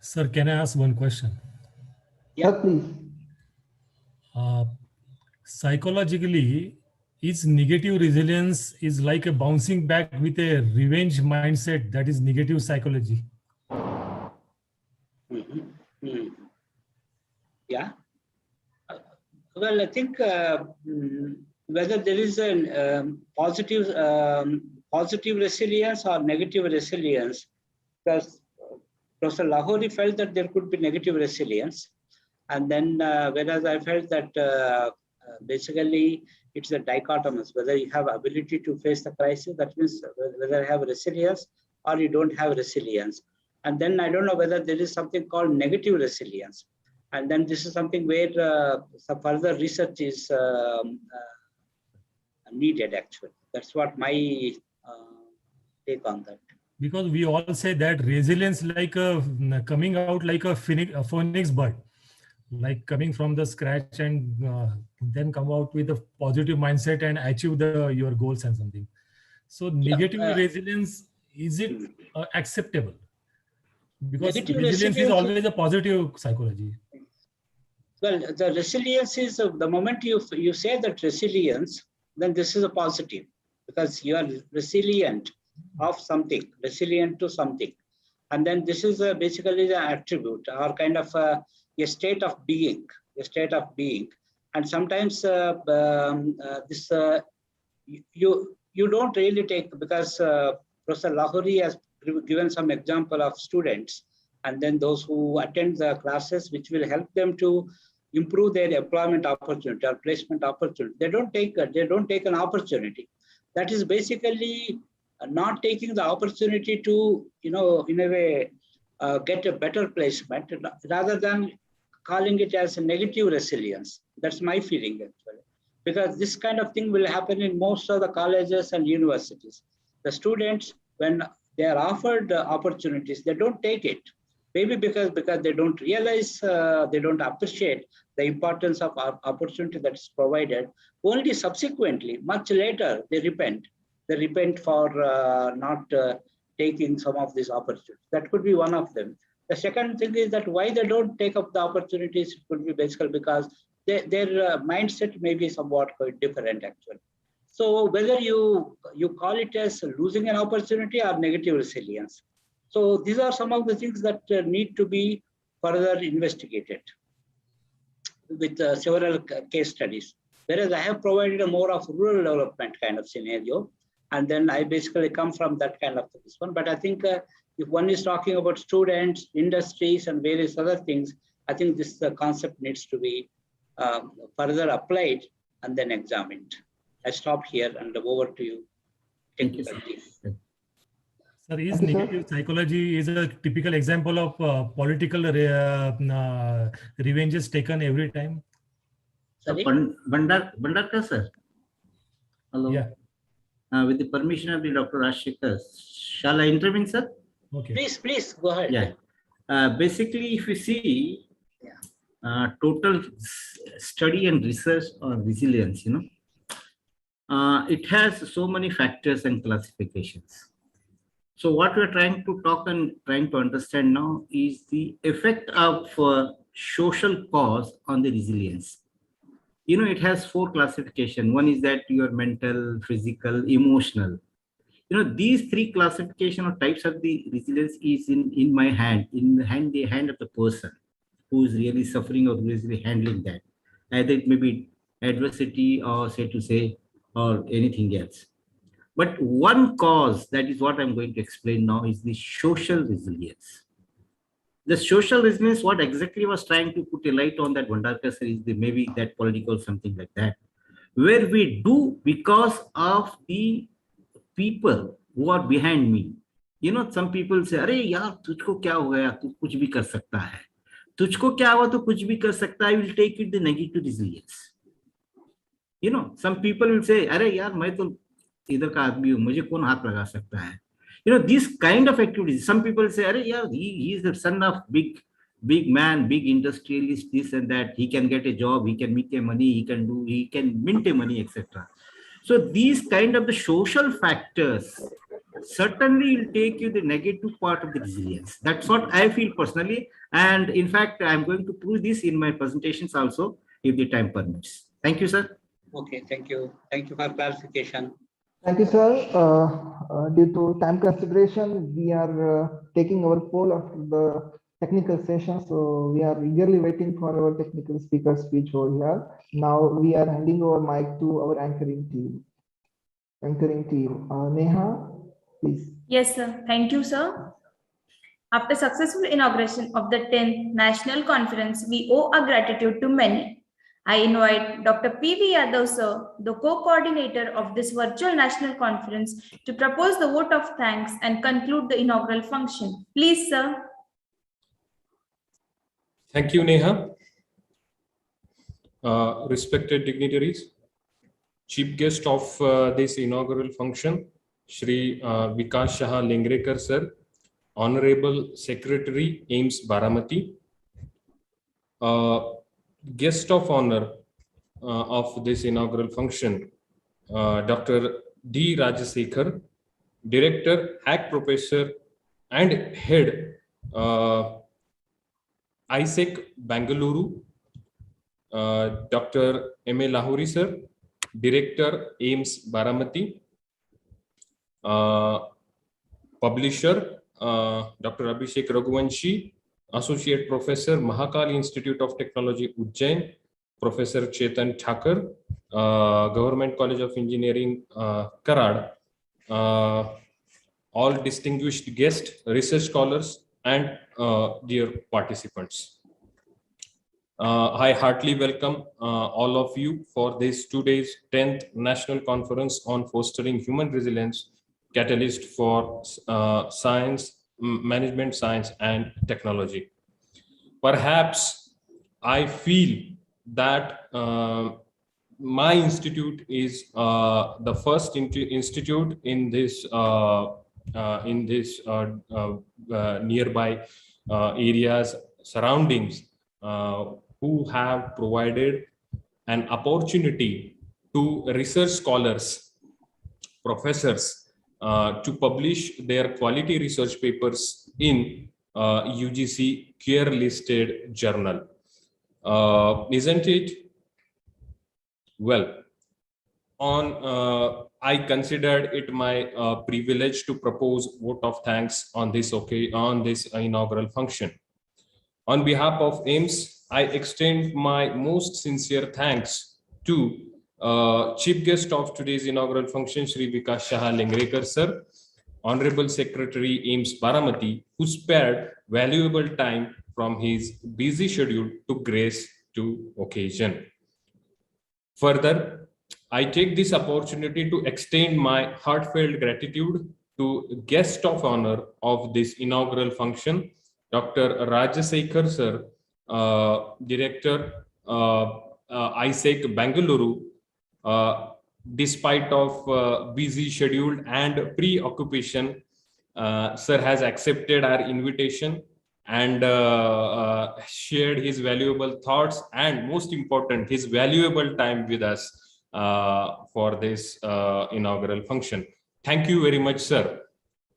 Sir, can I ask one question? Yeah. Sir, please. Psychologically, is negative resilience is like a bouncing back with a revenge mindset, that is negative psychology? Yeah. Well, I think whether there is a positive resilience or negative resilience, because Professor Lahori felt that there could be negative resilience, and then whereas I felt that basically it's a dichotomous, whether you have ability to face the crisis, that means whether you have resilience or you don't have resilience. And then I don't know whether there is something called negative resilience. And then this is something where some further research is needed, actually. That's what my take on that. Because we all say that resilience like coming out like a phoenix bird, like coming from the scratch and then come out with a positive mindset and achieve your goals and something. So negative resilience, is it acceptable? Because resilience is always a positive psychology. Well, the resilience is the moment you say that resilience, then this is a positive, because you are resilient of something, resilient to something. And then this is basically the attribute or kind of a state of being, And sometimes this you don't really take, because Professor Lahori has given some example of students, and then those who attend the classes, which will help them to improve their employment opportunity or placement opportunity. They don't take an opportunity. That is basically not taking the opportunity to, in a way, get a better placement, rather than calling it as a negative resilience. That's my feeling, actually. Because this kind of thing will happen in most of the colleges and universities. The students, when they are offered opportunities, they don't take it. Maybe because they don't realize, they don't appreciate the importance of opportunity that is provided. Only subsequently, much later, they repent. They repent for not taking some of these opportunities. That could be one of them. The second thing is that why they don't take up the opportunities could be basically because their mindset may be somewhat quite different, actually. So whether you call it as losing an opportunity or negative resilience. So these are some of the things that need to be further investigated with several case studies. Whereas I have provided a more of rural development kind of scenario, and then I basically come from that kind of this one. But I think if one is talking about students, industries, and various other things, I think this concept needs to be further applied and then examined. I stop here and over to you. Thank you, sir. Sir, is negative psychology is a typical example of political revenges taken every time? Sorry? Bandarkar sir. Hello. Yeah. With the permission of the Dr. Rajshekhar, shall I intervene, sir? Okay. Please go ahead. Yeah. Basically, if you see total study and research on resilience, it has so many factors and classifications. So what we're trying to talk and trying to understand now is the effect of social cause on the resilience. It has 4 classifications. One is that your mental, physical, emotional. These 3 classification or types of the resilience is in my hand, in the hand of the person who is really suffering or who is really handling that. Either it may be adversity or or anything else. But one cause, that is what I'm going to explain now, is the social resilience. The social resilience, what exactly was trying to put a light on that Vandarkar sir, is maybe that political something like that, where we do because of the people who are behind me. Some people say, "Arey yaar, tujhko kya ho gaya? Tu kuch bhi kar sakta hai. Tujhko kya hua to kuch bhi kar sakta hai." I will take it the negative resilience. Some people will say, "Arey yaar, main to idhar ka aadmi hu, mujhe kaun haath laga sakta hai." This kind of activities. Some people say, "Arey yaar, he is the son of big man, big industrialist, this and that. He can get a job, he can make a money, he can mint a money, etc." So these kind of the social factors certainly will take you the negative part of the resilience. That's what I feel personally. And in fact, I'm going to prove this in my presentations also, if the time permits. Thank you, sir. Okay, thank you. Thank you for clarification. Thank you, sir. Due to time consideration, we are taking our poll after the technical session. So we are eagerly waiting for our technical speaker speech over here. Now we are handing over mic to our anchoring team. Neha, please. Yes, sir. Thank you, sir. After successful inauguration of the 10th National Conference, we owe our gratitude to many. I invite Dr. P.V. Yadav, sir, the co-coordinator of this virtual national conference, to propose the vote of thanks and conclude the inaugural function. Please, sir. Thank you, Neha. Respected dignitaries, chief guest of this inaugural function, Shri Vikas Shah Lengrekar, sir, Honorable Secretary, AIMS Baramati, guest of honor of this inaugural function, Dr. D. Rajasekhar, Director, Hack Professor, and Head, ISEC Bangalore, Dr. M.A. Lahori, sir, Director, AIMS Baramati, Publisher, Dr. Abhishek Raghuvanshi, Associate Professor, Mahakali Institute of Technology, Ujjain, Professor Chetan Thakur, Government College of Engineering, Karad, all distinguished guests, research scholars, and dear participants. I heartily welcome all of you for this today's 10th National Conference on Fostering Human Resilience, Catalyst for Science, Management Science and Technology. Perhaps I feel that my institute is the first institute in this nearby areas, surroundings, who have provided an opportunity to research scholars, professors, to publish their quality research papers in UGC care listed journal. Isn't it? Well, I considered it my privilege to propose vote of thanks on this inaugural function. On behalf of AIMS, I extend my most sincere thanks to chief guest of today's inaugural function, Shri Vikas Shah Lengrekar, sir, Honorable Secretary AIMS Baramati, who spared valuable time from his busy schedule to grace to occasion. Further, I take this opportunity to extend my heartfelt gratitude to guest of honor of this inaugural function, Dr. Rajasekhar, sir, Director, ISEC Bangalore, despite of busy schedule and preoccupation, sir has accepted our invitation and shared his valuable thoughts and most important, his valuable time with us for this inaugural function. Thank you very much, sir.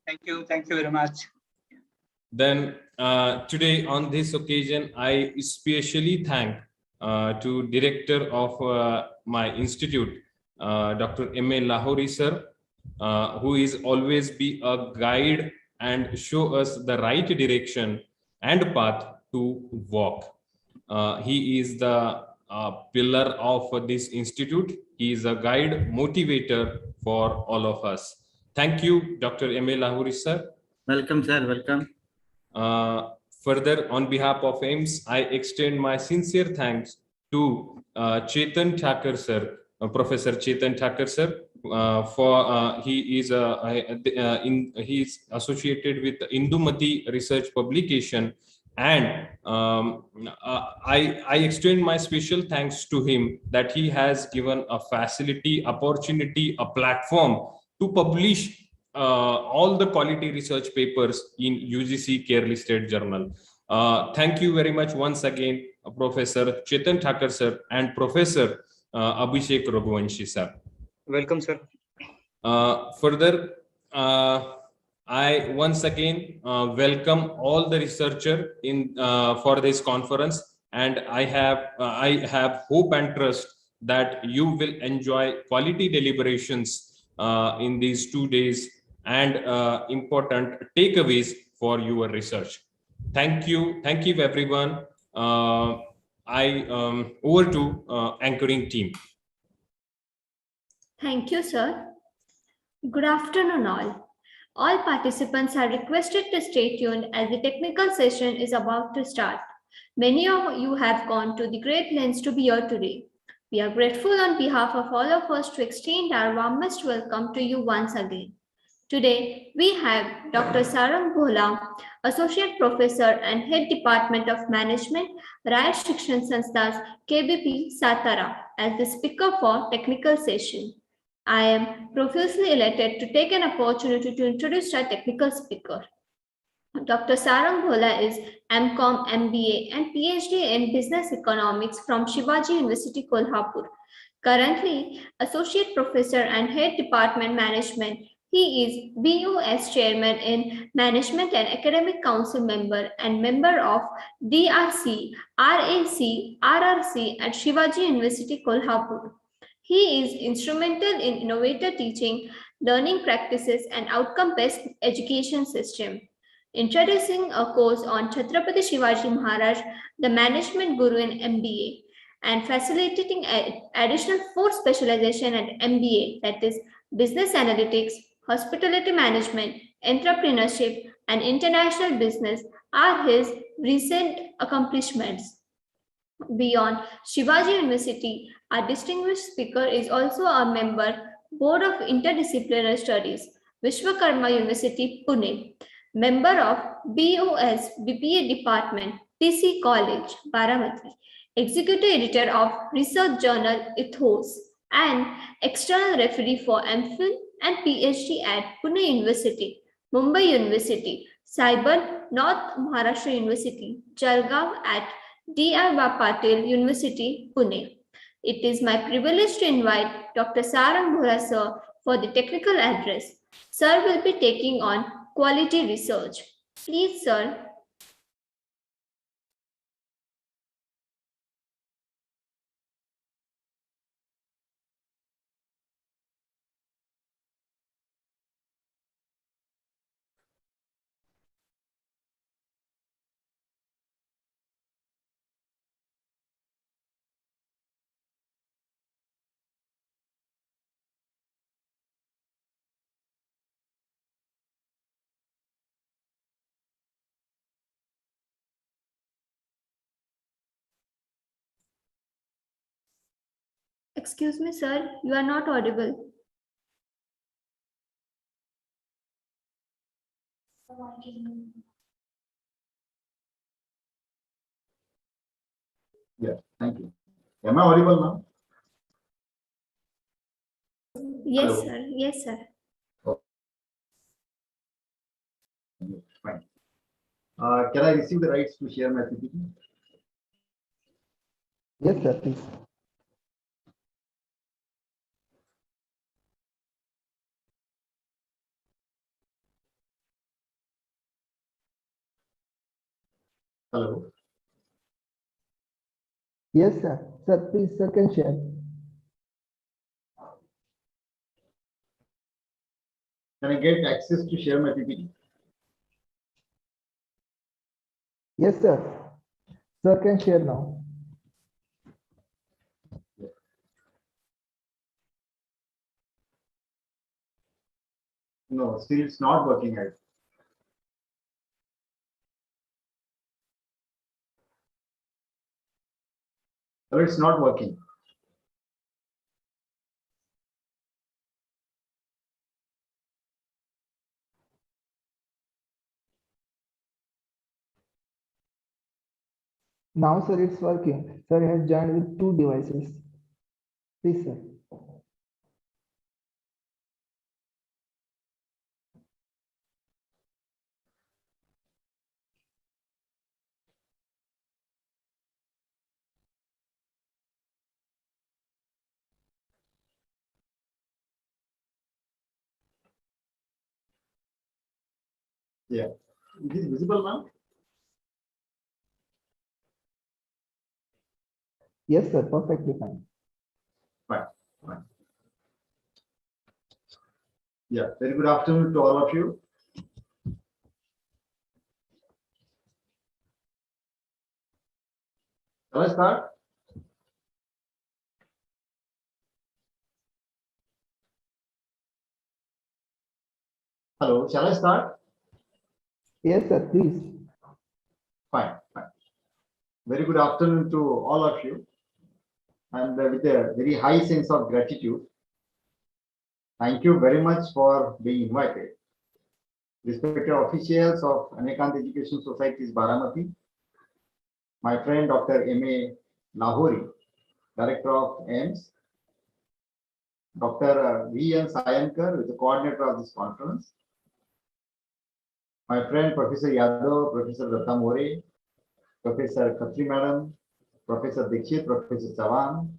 Thank you very much. Then today on this occasion, I especially thank to director of my institute, Dr. M.A. Lahori sir, who is always be a guide and show us the right direction and path to walk. He is the pillar of this institute. He is a guide, motivator for all of us. Thank you, Dr. M.A. Lahori sir. Welcome, sir. Welcome. Further, on behalf of AIMS, I extend my sincere thanks to Chetan Thakur sir, Professor Chetan Thakur sir, for he is he is associated with Indumati Research Publication, and I extend my special thanks to him that he has given a facility, opportunity, a platform to publish all the quality research papers in UGC Care Listed Journal. Thank you very much once again, Professor Chetan Thakur sir and Professor Abhishek Raghuvanshi sir. Welcome, sir. Further, I once again welcome all the researcher in for this conference, and I have hope and trust that you will enjoy quality deliberations in these 2 days and important takeaways for your research. Thank you everyone. Over to anchoring team. Thank you, sir. Good afternoon, all. All participants are requested to stay tuned as the technical session is about to start. Many of you have gone to the great lengths to be here today. We are grateful on behalf of all of us to extend our warmest welcome to you once again. Today, we have Dr. Sarang Bhola, Associate Professor and Head Department of Management, Raj Shikshan Sanstha's KBP Satara, as the speaker for technical session. I am profusely elated to take an opportunity to introduce our technical speaker. Dr. Sarang Bhola is MCom, MBA, and PhD in Business Economics from Shivaji University, Kolhapur. Currently, Associate Professor and Head Department Management. He is BUS Chairman in Management and Academic Council member and member of DRC, RAC, RRC at Shivaji University, Kolhapur. He is instrumental in innovative teaching, learning practices, and outcome-based education system. Introducing a course on Chhatrapati Shivaji Maharaj, the Management Guru in MBA, and facilitating additional 4 specialization at MBA, that is Business Analytics, Hospitality Management, Entrepreneurship, and International Business are his recent accomplishments. Beyond Shivaji University, our distinguished speaker is also a member, Board of Interdisciplinary Studies, Vishwakarma University, Pune, member of BOS BPA Department, TC College, Baramati, Executive Editor of Research Journal Ethos, and external referee for MPhil and PhD at Pune University, Mumbai University, Cyber North Maharashtra University, Jalgaon at D.R. Patil University, Pune. It is my privilege to invite Dr. Sarang Bhola sir for the technical address. Sir will be taking on quality research. Please, sir. Excuse me, sir, you are not audible. Yeah, thank you. Am I audible now? Yes, Hello. sir. Yes, sir. Fine. Can I receive the rights to share my PPT? Yes, sir, please. Hello. Yes, sir. Sir, please, sir, can share. Can I get access to share my PPT? Yes, sir. Sir, can share now. No, still it's not working out. Or it's not working. Now, sir, it's working. Sir has joined with 2 devices. Please, sir. Yeah. Is it visible now? Yes, sir, perfectly fine. Fine. Fine. Yeah. Very good afternoon to all of you. Shall I start? Hello. Shall I start? Yes, sir, please. Fine. Fine. Very good afternoon to all of you. And with a very high sense of gratitude, thank you very much for being invited. Respected officials of Anekant Education Societies Baramati, my friend Dr. M.A. Lahori, Director of AIMS, Dr. V.N. Sayankar, who is the coordinator of this conference, my friend Professor Yadav, Professor Datta More, Professor Khatri Madam, Professor Dikshit, Professor Chavan,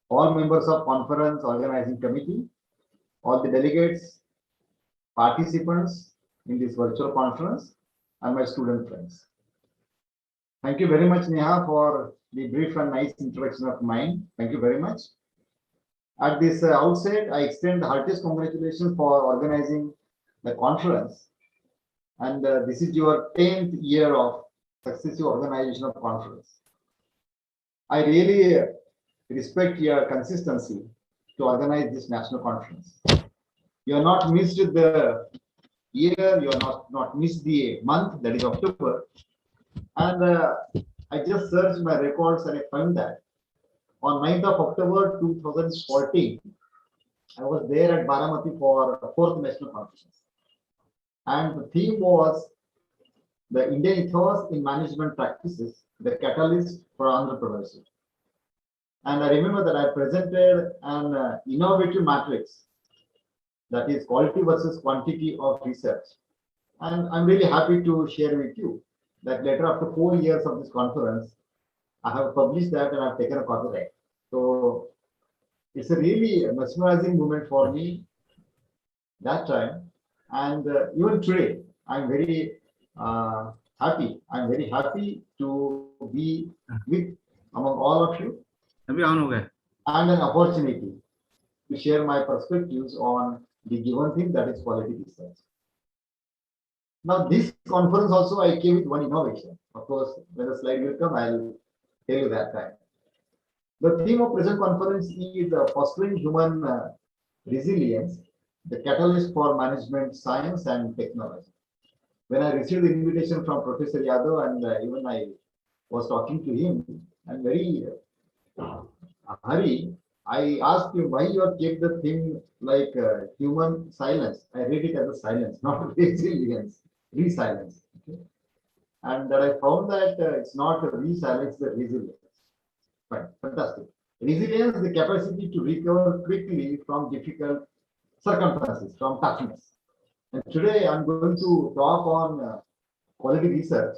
all members of conference organizing committee, all the delegates, participants in this virtual conference, and my student friends. Thank you very much, Neha, for the brief and nice introduction of mine. Thank you very much. At this outset, I extend the heartiest congratulations for organizing the conference. And this is your 10th year of successive organization of conference. I really respect your consistency to organize this national conference. You have not missed the year, you have not missed the month, that is October. And I just searched my records and I found that on 9th of October 2014, I was there at Baramati for the 4th national conference. And the theme was the Indian ethos in management practices, the catalyst for entrepreneurship. And I remember that I presented an innovative matrix, that is quality versus quantity of research. And I'm really happy to share with you that later, after 4 years of this conference, I have published that and I've taken a copyright. So it's a really mesmerizing moment for me that time. And even today, I'm very happy. I'm very happy to be with among all of you. And an opportunity to share my perspectives on the given thing, that is quality research. Now, this conference also I came with one innovation. Of course, when the slide will come, I'll tell you that time. The theme of present conference is fostering human resilience, the catalyst for management science and technology. When I received the invitation from Professor Yadav and even I was talking to him, and very hurry, I asked him why you have kept the thing like human silence. I read it as a silence, not resilience, resilience. Okay? And that I found that it's not a resilience, the resilience. Fine, fantastic. Resilience, the capacity to recover quickly from difficult circumstances, from toughness. And today I'm going to talk on quality research,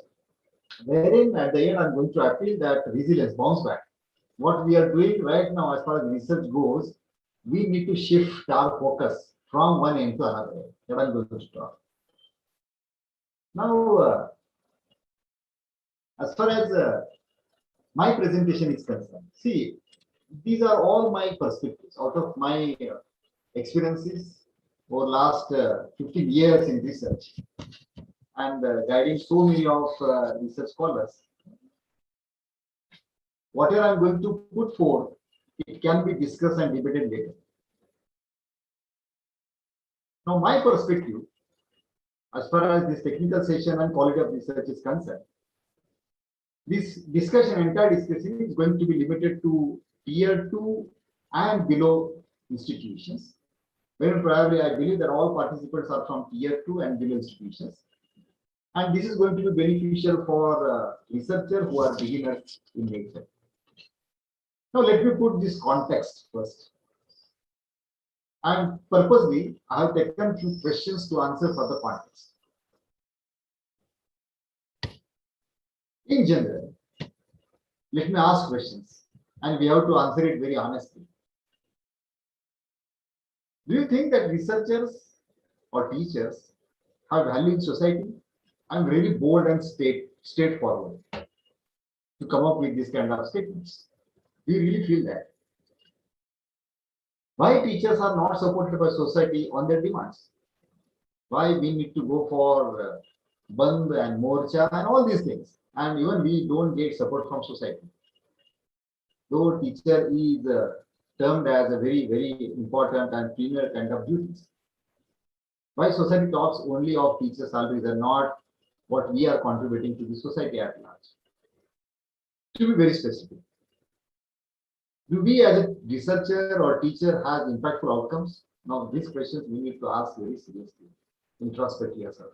wherein at the end I'm going to appeal that resilience, bounce back. What we are doing right now as far as research goes, we need to shift our focus from one end to another end. That I'm going to talk. Now, as far as my presentation is concerned, see, these are all my perspectives out of my experiences over last 15 years in research and guiding so many of research scholars. Whatever I'm going to put forth, it can be discussed and debated later. Now, my perspective, as far as this technical session and quality of research is concerned, this discussion, entire discussion is going to be limited to tier 2 and below institutions. Very probably, I believe that all participants are from tier 2 and below institutions. And this is going to be beneficial for researchers who are beginners in nature. Now, let me put this context first. And purposely, I have taken few questions to answer for the context. In general, let me ask questions, and we have to answer it very honestly. Do you think that researchers or teachers have value in society? I'm really bold and straightforward to come up with this kind of statements. Do you really feel that? Why teachers are not supported by society on their demands? Why we need to go for Bandh and Morcha and all these things, and even we don't get support from society. Though teacher is termed as a very, very important and premier kind of duties. Why society talks only of teacher salaries and not what we are contributing to the society at large? To be very specific, do we as a researcher or teacher have impactful outcomes? Now, these questions we need to ask very seriously, introspect yourself.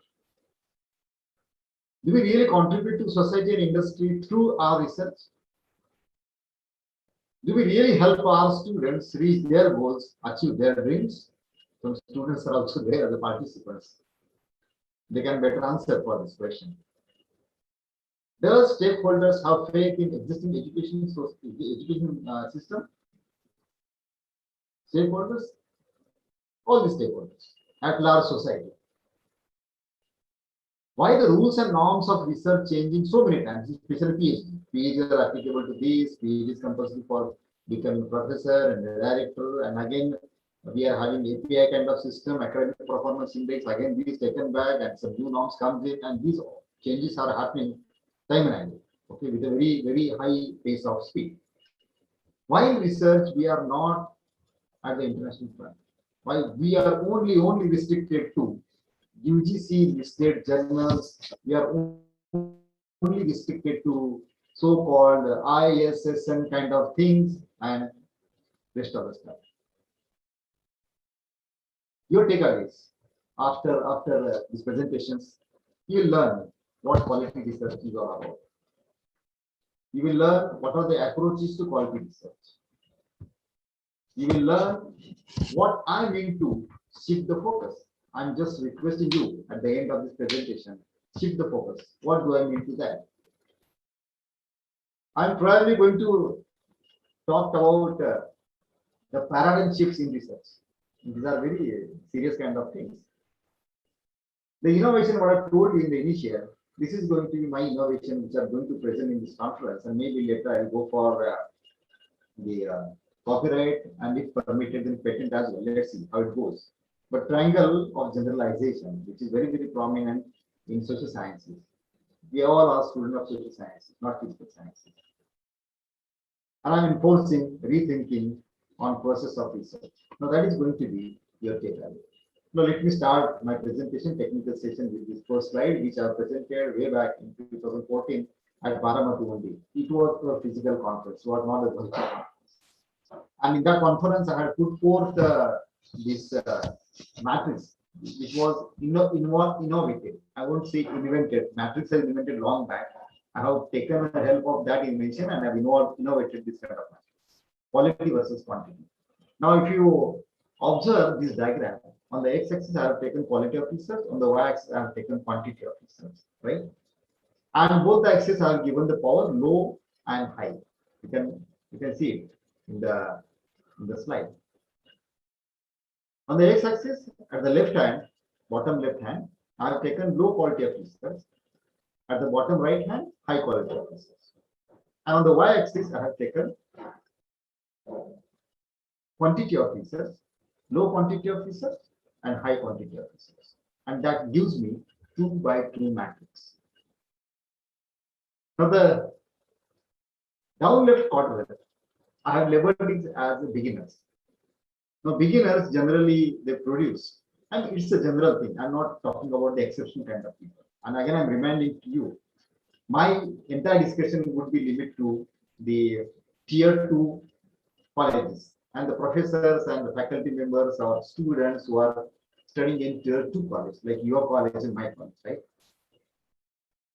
Do we really contribute to society and industry through our research? Do we really help our students reach their goals, achieve their dreams? Some students are also there as the participants. They can better answer for this question. Does stakeholders have faith in existing education system? Stakeholders? All the stakeholders at large society. Why the rules and norms of research changing so many times, especially PhD? PhDs are applicable to this, PhD is compulsory for becoming a professor and a director, and again, we are having API kind of system, academic performance index, again, this taken back and some new norms comes in, and these changes are happening time and again, okay, with a very, very high pace of speed. Why in research we are not at the international front? Why we are only restricted to UGC listed journals, we are only restricted to so-called ISSN kind of things and rest of the stuff. Your takeaways after these presentations, you will learn what quality research is all about. You will learn what are the approaches to quality research. You will learn what I mean to shift the focus. I'm just requesting you at the end of this presentation, shift the focus. What do I mean to that? I'm probably going to talk about the paradigm shifts in research. These are very serious kind of things. The innovation, what I told you in the initial, this is going to be my innovation, which I'm going to present in this conference, and maybe later I'll go for the copyright and if permitted, then patent as well. Let's see how it goes. But triangle of generalization, which is very, very prominent in social sciences. We all are students of social sciences, not physical sciences. And I'm enforcing rethinking on process of research. Now that is going to be your takeaway. Now let me start my presentation technical session with this first slide, which I presented way back in 2014 at Baramati only. It was a physical conference, it was not a virtual conference. And in that conference, I had put forth this matrix, which was innovative. I won't say invented. Matrix has invented long back. I have taken the help of that invention and have innovated this kind of matrix. Quality versus quantity. Now, if you observe this diagram, on the x-axis I have taken quality of research, on the y-axis I have taken quantity of research, right? And both the axes are given the power low and high. You can see it in the slide. On the x-axis, at the left hand, bottom left hand, I have taken low quality of research. At the bottom right hand, high quality of research. And on the y-axis, I have taken quantity of research, low quantity of research, and high quantity of research. And that gives me 2 by 2 matrix. Now the down left quadrant, I have labeled it as beginners. Now beginners generally they produce, and it's a general thing. I'm not talking about the exceptional kind of people. And again, I'm reminding to you, my entire discussion would be limited to the tier 2 colleges and the professors and the faculty members or students who are studying in tier 2 college, like your college and my college, right?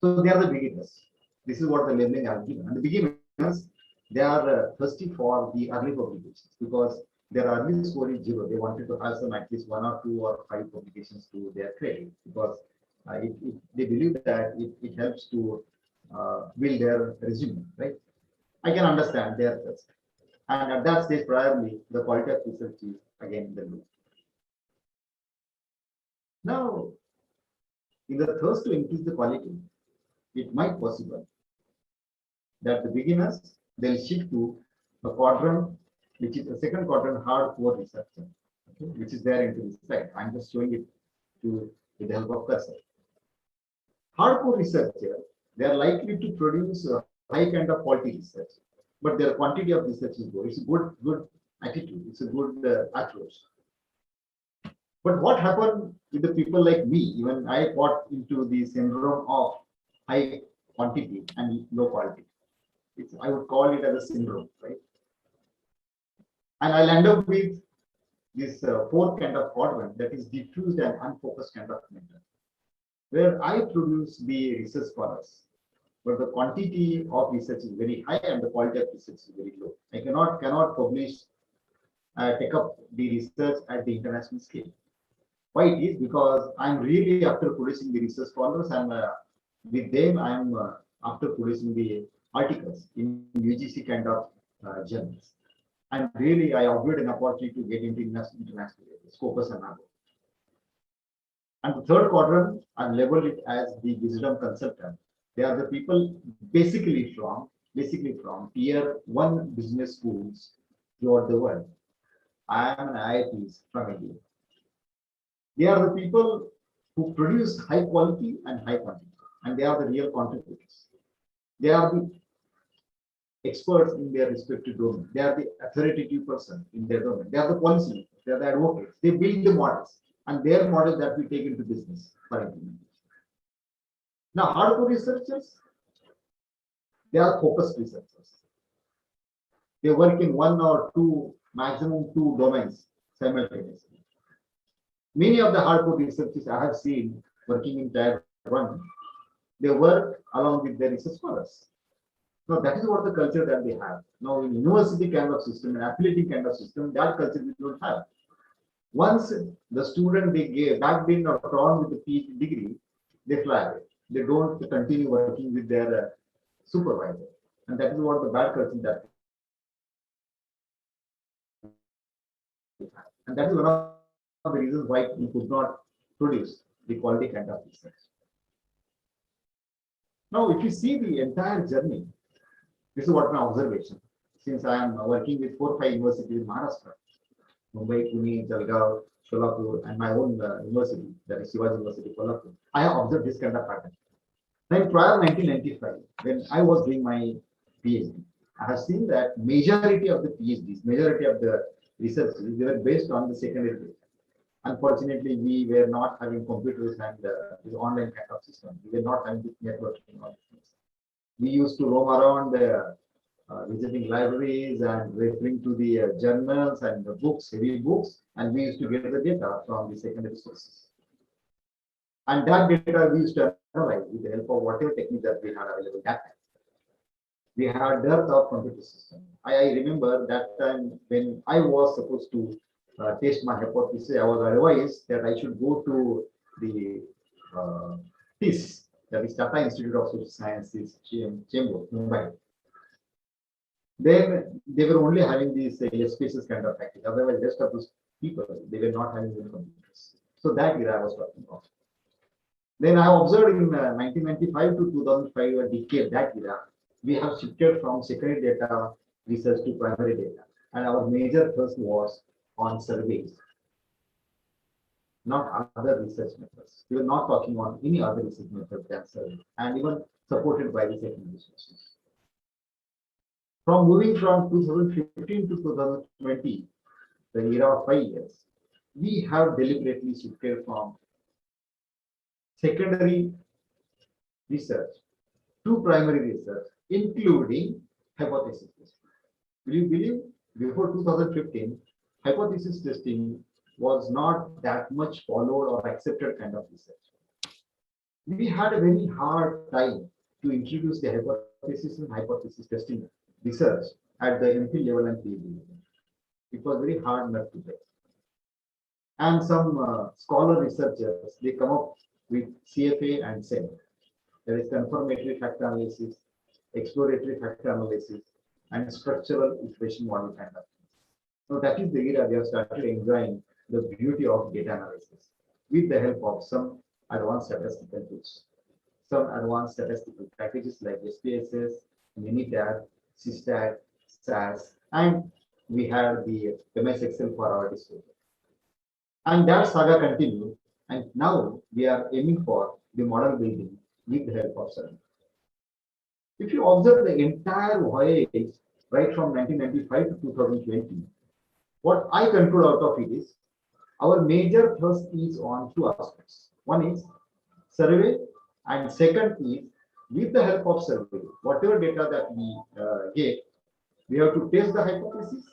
So they are the beginners. This is what the labeling I have given. And the beginners, they are thirsty for the early publications because their early score is 0. They wanted to have some at least 1 or 2 or 5 publications to their credit because they believe that it helps to build their resume, right? I can understand their thirst. And at that stage, primarily, the quality of research is again the low. Now, in the thirst to increase the quality, it might possible that the beginners, they'll shift to a quadrant, which is a second quadrant hardcore research, okay, which is there into this slide. I'm just showing it with the help of cursor. Hardcore researcher, they are likely to produce a high kind of quality research, but their quantity of research is low. It's a good attitude. It's a good approach. But what happened with the people like me? Even I got into the syndrome of high quantity and low quality. I would call it as a syndrome, right? And I'll end up with this fourth kind of quadrant, that is diffused and unfocused kind of method, where I produce the research scholars, but the quantity of research is very high and the quality of research is very low. I cannot publish, take up the research at the international scale. Why it is? Because I'm really after producing the research scholars, and with them I'm after producing the articles in UGC kind of journals. And really, I avoid an opportunity to get into international Scopus and other. And the third quadrant, I've labeled it as the wisdom consultant. They are the people basically from tier 1 business schools throughout the world. I am an IITs from India. They are the people who produce high quality and high quantity, and they are the real contributors. They are the experts in their respective domain. They are the authoritative person in their domain. They are the policymakers. They are the advocates. They build the models, and their models that we take into business for implementation. Now, hardcore researchers, they are focused researchers. They work in 1 or 2, maximum 2 domains simultaneously. Many of the hardcore researchers I have seen working in tier 1, they work along with their research scholars. Now that is what the culture that they have. Now in university kind of system, an affiliating kind of system, that culture we don't have. Once the student they get backed in or drawn with the PhD degree, they fly away. They don't continue working with their supervisor. And that is what the bad culture that we have. And that is one of the reasons why we could not produce the quality kind of research. Now, if you see the entire journey, this is what my observation. Since I am working with 4 or 5 universities in Maharashtra, Mumbai, Pune, Jalgaon, Solapur, and my own university, that is Shivaji University, Kolhapur, I have observed this kind of pattern. Then prior 1995, when I was doing my PhD, I have seen that majority of the PhDs, majority of the researches, they were based on the secondary data. Unfortunately, we were not having computers and the online kind of system. We were not having networking on things. We used to roam around visiting libraries and referring to the journals and the books, heavy books, and we used to get the data from the secondary sources. And that data we used to analyze with the help of whatever technique that we had available that time. We had dearth of computer system. I remember that time when I was supposed to test my hypothesis, I was advised that I should go to the TIS, that is Tata Institute of Social Sciences, Chembur, Mumbai. Then they were only having these spaces kind of package. Otherwise, rest of those people, they were not having the computers. So that era I was talking about. Then I observed in 1995 to 2005, a decade, that era, we have shifted from secondary data research to primary data. And our major thrust was on surveys, not other research methods. We were not talking on any other research method than survey, and even supported by the secondary resources. From moving from 2015 to 2020, the era of 5 years, we have deliberately shifted from secondary research to primary research, including hypothesis testing. Will you believe before 2015, hypothesis testing was not that much followed or accepted kind of research. We had a very hard time to introduce the hypothesis and hypothesis testing research at the MPhil level and PhD level. It was very hard nut to break. And some scholar researchers, they come up with CFA and SEM. There is confirmatory factor analysis, exploratory factor analysis, and structural equation model kind of things. So that is the era we have started enjoying the beauty of data analysis with the help of some advanced statistical tools, some advanced statistical packages like SPSS, Minitab, Systat, SAS, and we had the MS Excel for our display. And that saga continued, and now we are aiming for the model building with the help of survey. If you observe the entire voyage right from 1995 to 2020, what I conclude out of it is our major thrust is on two aspects. One is survey, and second is with the help of survey, whatever data that we get, we have to test the hypothesis,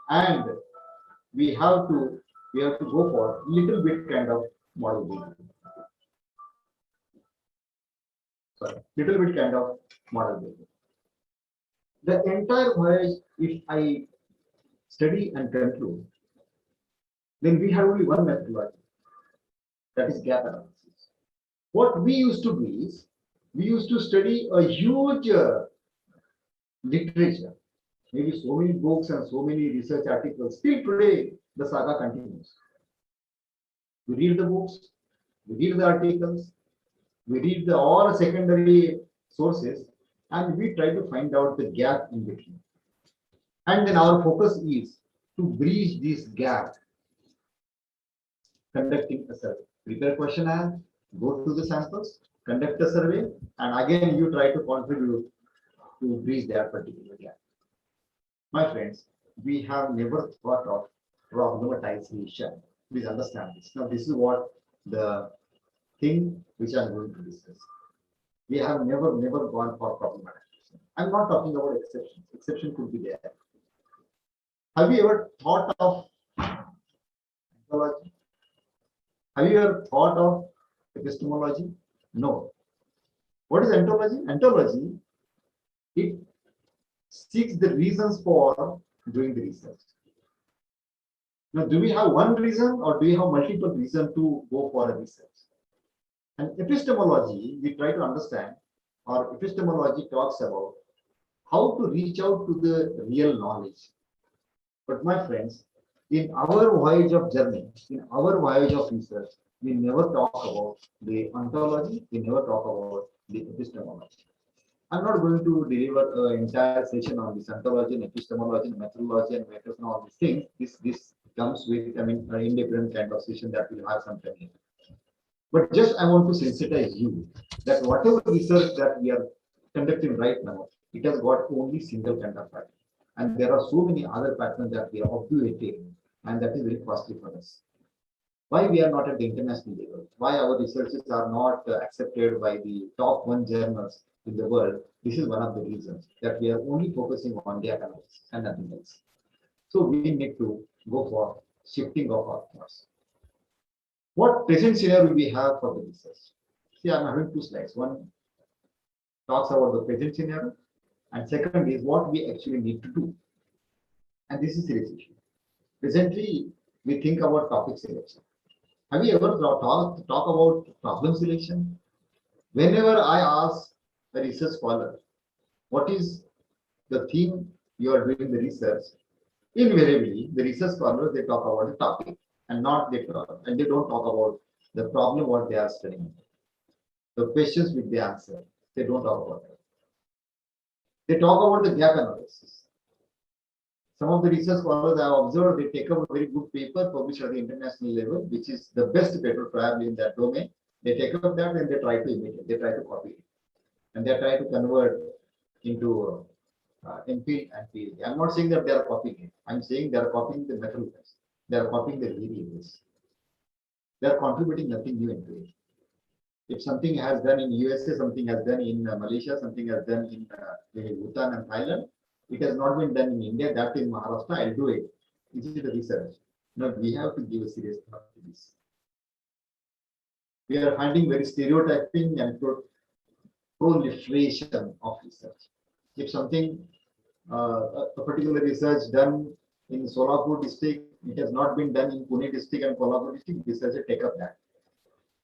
and we have to go for little bit kind of model building. Little bit kind of model building. The entire voyage, if I study and conclude, then we have only one methodology, that is gap analysis. What we used to do is, we used to study a huge literature, maybe so many books and so many research articles. Still today, the saga continues. We read the books, we read the articles, we read all secondary sources, and we try to find out the gap in between. And then our focus is to bridge this gap, conducting a survey. Prepare questionnaire, go through the samples, conduct a survey, and again you try to contribute to bridge that particular gap. My friends, we have never thought of problematization. Please understand this. Now, this is what the thing which I'm going to discuss. We have never gone for problematization. I'm not talking about exceptions. Exception could be there. Have you ever thought of ontology? Have you ever thought of epistemology? No. What is ontology? Ontology, it seeks the reasons for doing the research. Now, do we have one reason or do we have multiple reasons to go for a research? And epistemology, we try to understand, or epistemology talks about how to reach out to the real knowledge. But my friends, in our voyage of journey, in our voyage of research, we never talk about the ontology, we never talk about the epistemology. I'm not going to deliver an entire session on this ontology and epistemology and methodology and methods and all these things. This comes with, an independent kind of session that we'll have sometime later. But just I want to sensitize you that whatever research that we are conducting right now, it has got only single kind of pattern. And there are so many other patterns that we are obturating, and that is very costly for us. Why we are not at the international level? Why our researches are not accepted by the top 1 journals in the world? This is one of the reasons that we are only focusing on gap analysis and nothing else. So we need to go for shifting of our thoughts. What present scenario we have for the research? See, I'm having two slides. One talks about the present scenario, and second is what we actually need to do. And this is serious issue. Presently, we think about topic selection. Have you ever talk about problem selection? Whenever I ask a research scholar, what is the theme you are doing the research? Invariably, the research scholars, they talk about the topic and they don't talk about the problem what they are studying. The questions which they answer, they don't talk about that. They talk about the gap analysis. Some of the research scholars I have observed, they take up a very good paper published at the international level, which is the best paper probably in that domain. They take up that and they try to imitate, they try to copy it. And they try to convert into MP and PhD. I'm not saying that they are copying it. I'm saying they are copying the methodologies. They are copying the variables. They are contributing nothing new into it. If something has done in USA, something has done in Malaysia, something has done in Bhutan and Thailand, it has not been done in India, that in Maharashtra, I'll do it. This is the research. Now we have to give a serious thought to this. We are finding very stereotyping and proliferation of research. If something, a particular research done in Solapur district, it has not been done in Pune district and Kolhapur district, researchers take up that.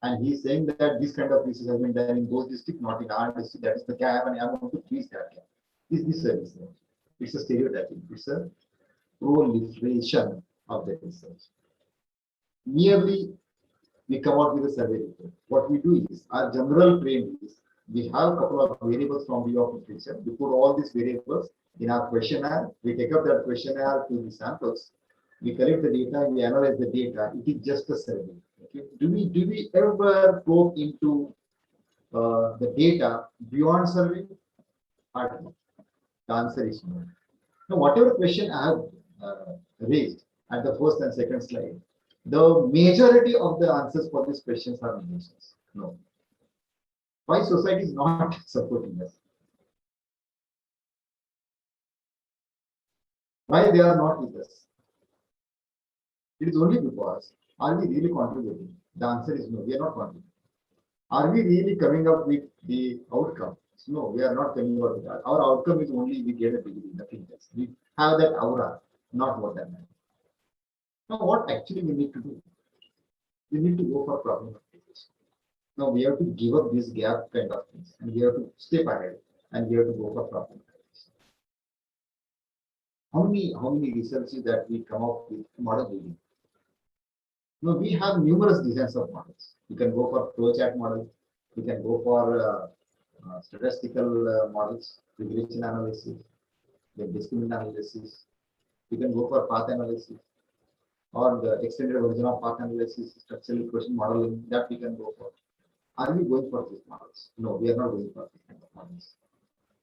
And he's saying that this kind of research has been done in those districts, not in our district. That is the gap, and I want to freeze that gap. Is this a research? It's a stereotyping. It's a proliferation of the research. Merely we come out with a survey report. What we do is our general trend is we have a couple of variables from view of literature. We put all these variables in our questionnaire. We take up that questionnaire to the samples. We collect the data. We analyze the data. It is just a survey. Okay. Do we ever go into the data beyond survey? Hardly. The answer is no. Now, whatever question I have raised at the first and second slide, the majority of the answers for these questions are negations. No. Why society is not supporting us? Why they are not with us? It is only because, are we really contributing? The answer is no, we are not contributing. Are we really coming up with the outcome? No, we are not coming up with that. Our outcome is only we get a degree, nothing else. We have that aura, not more than that. Now, what actually we need to do? We need to go for problem application. Now, we have to give up this gap kind of things, and we have to step ahead, and we have to go for problem application. How many researches that we come up with model building? Now, we have numerous designs of models. You can go for flowchart model. You can go for statistical models, regression analysis, the discriminant analysis. You can go for path analysis or the extended version of path analysis, structural equation modeling that we can go for. Are we going for these models? No, we are not going for these kind of models.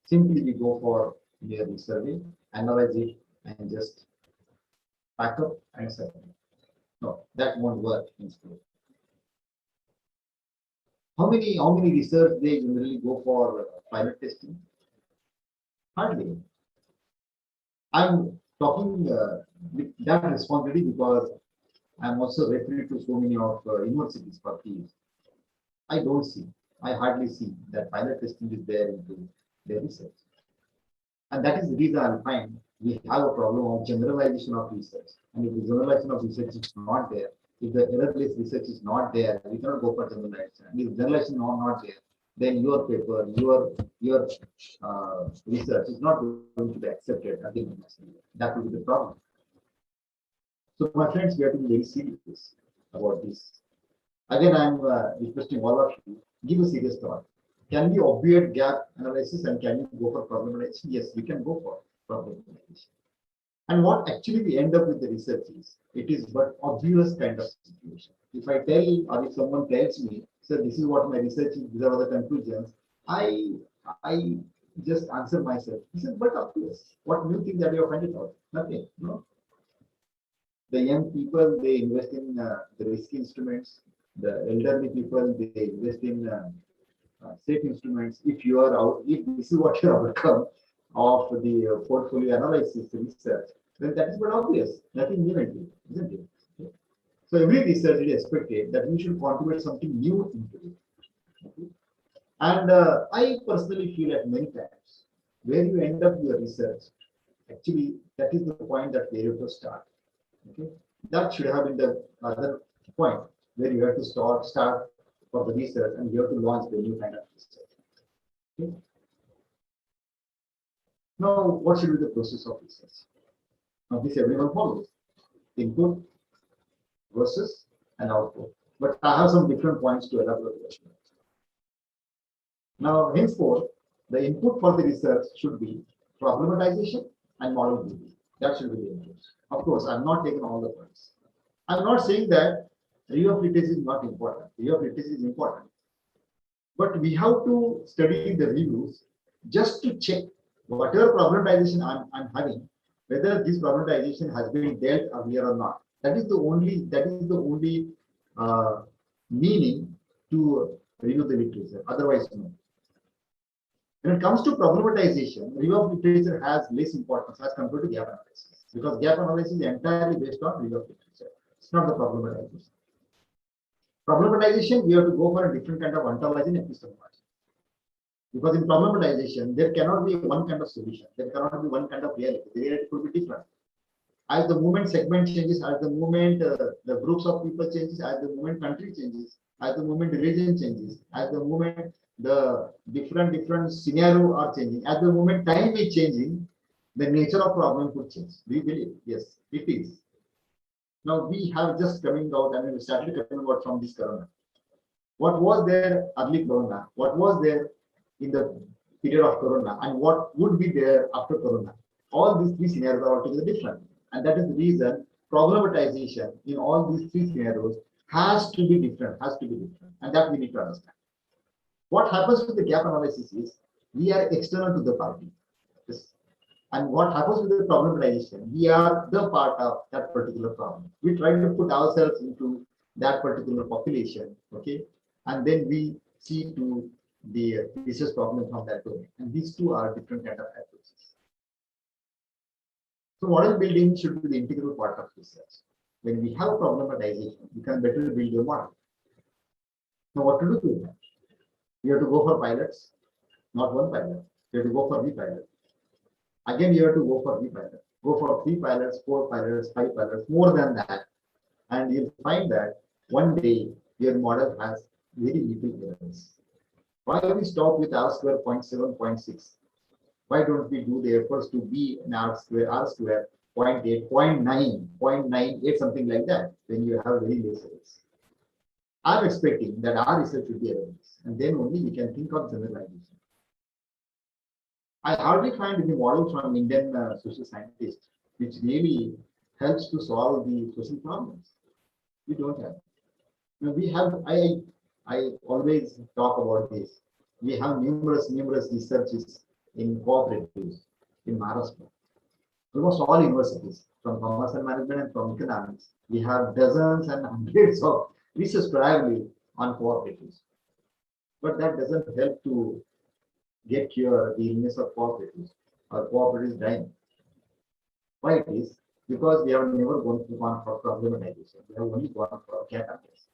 Simply we go for the survey, analyze it, and just pack up and submit. No, that won't work in school. How many research they generally go for pilot testing? Hardly. I'm talking with that responsibility because I'm also referring to so many of universities for PhD. I hardly see that pilot testing is there into their research. And that is the reason I find we have a problem of generalization of research. And if the generalization of research is not there, if the error-based research is not there, we cannot go for generalization. And if generalization is not there, then your paper, your research is not going to be accepted at the international level. That will be the problem. So, my friends, we have to be very serious about this. Again, I'm requesting all of you, give a serious thought. Can we obviate gap analysis and can we go for problem analysis? Yes, we can go for problem analysis. And what actually we end up with the research is, it is but obvious kind of situation. If I tell you, or if someone tells me, sir, this is what my research is, these are the conclusions, I just answer myself. This is but obvious. What new thing that you have found it out? Nothing, no. The young people, they invest in the risky instruments. The elderly people, they invest in safe instruments. If you are out, if this is what your outcome of the portfolio analysis research, then that is but obvious. Nothing new into it, isn't it? So every research is expected that we should contribute something new into it. Okay? And I personally feel at many times where you end up your research, actually that is the point that where you have to start. Okay, that should have been the other point where you have to start for the research and you have to launch the new kind of research. Okay. Now, what should be the process of research? Now, this everyone follows: input versus and output. But I have some different points to elaborate. Now, henceforth, the input for the research should be problematization and model building. That should be the input. Of course, I'm not taking all the points. I'm not saying that review of literacy is not important. Review of literacy is important. But we have to study the reviews just to check whatever problematization I'm having, whether this problematization has been dealt earlier or not. That is the only meaning to review the literature. Otherwise, no. When it comes to problematization, review of literature has less importance as compared to gap analysis, because gap analysis is entirely based on review of literature. It's not the problematization. Problematization, we have to go for a different kind of ontology and epistemology. Because in problematization, there cannot be one kind of solution. There cannot be one kind of reality. The reality could be different. As the movement segment changes, as the movement, the groups of people changes, as the movement country changes, as the movement religion changes, as the movement, the different scenario are changing, as the movement time is changing, the nature of problem could change. We believe, yes, it is. Now we have just coming out and we started coming out from this corona. What was there early corona? What was there in the period of corona? And what would be there after corona? All these three scenarios are altogether different. And that is the reason problematization in all these three scenarios has to be different, And that we need to understand. What happens with the gap analysis is we are external to the party. Yes. And what happens with the problematization, we are the part of that particular problem. We try to put ourselves into that particular population, okay? And then we see to the research problem from that domain. And these two are different kind of approaches. So model building should be the integral part of research. When we have a problematization, we can better build a model. Now what to do with that? You have to go for pilots, not one pilot. You have to go for the pilot. Again, you have to go for the pilot. Go for 3 pilots, 4 pilots, 5 pilots, more than that. And you'll find that one day your model has very little errors. Why do we stop with R square 0.7, 0.6? Why don't we do the efforts to be in R square 0.8, 0.9, 0.98, something like that, when you have very less errors? I'm expecting that our research should be errors, and then only we can think of generalization. I hardly find any model from Indian social scientists which really helps to solve the social problems. We don't have. You know, we have. I always talk about this. We have numerous researches in cooperatives in Maharashtra. Almost all universities, from commerce and management and from economics, we have dozens and hundreds of research probably on cooperatives. But that doesn't help to get cure the illness of cooperatives or cooperatives dying. Why it is? Because we have never gone for problematization. We have only gone for gap analysis.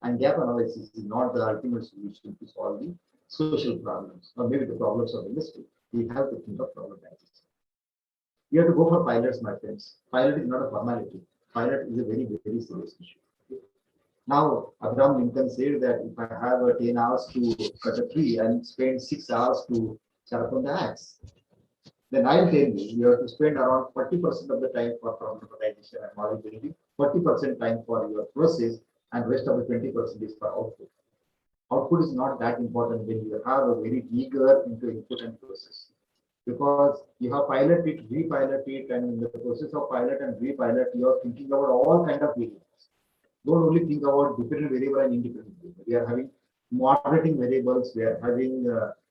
And gap analysis is not the ultimate solution to solve the social problems or maybe the problems of industry. We have to think of problematization. You have to go for pilots, my friends. Pilot is not a formality. Pilot is a very, very serious issue. Okay. Now, Abraham Lincoln said that if I have 10 hours to cut a tree and spend 6 hours to sharpen the axe, then I'll tell you have to spend around 40% of the time for problematization and model building, 40% time for your process, and rest of the 20% is for output. Output is not that important when you have a very eager into input and process. Because you have pilot it, repilot it, and in the process of pilot and repilot, you are thinking about all kind of variables. Don't only think about dependent variable and independent variable. We are having moderating variables, we are having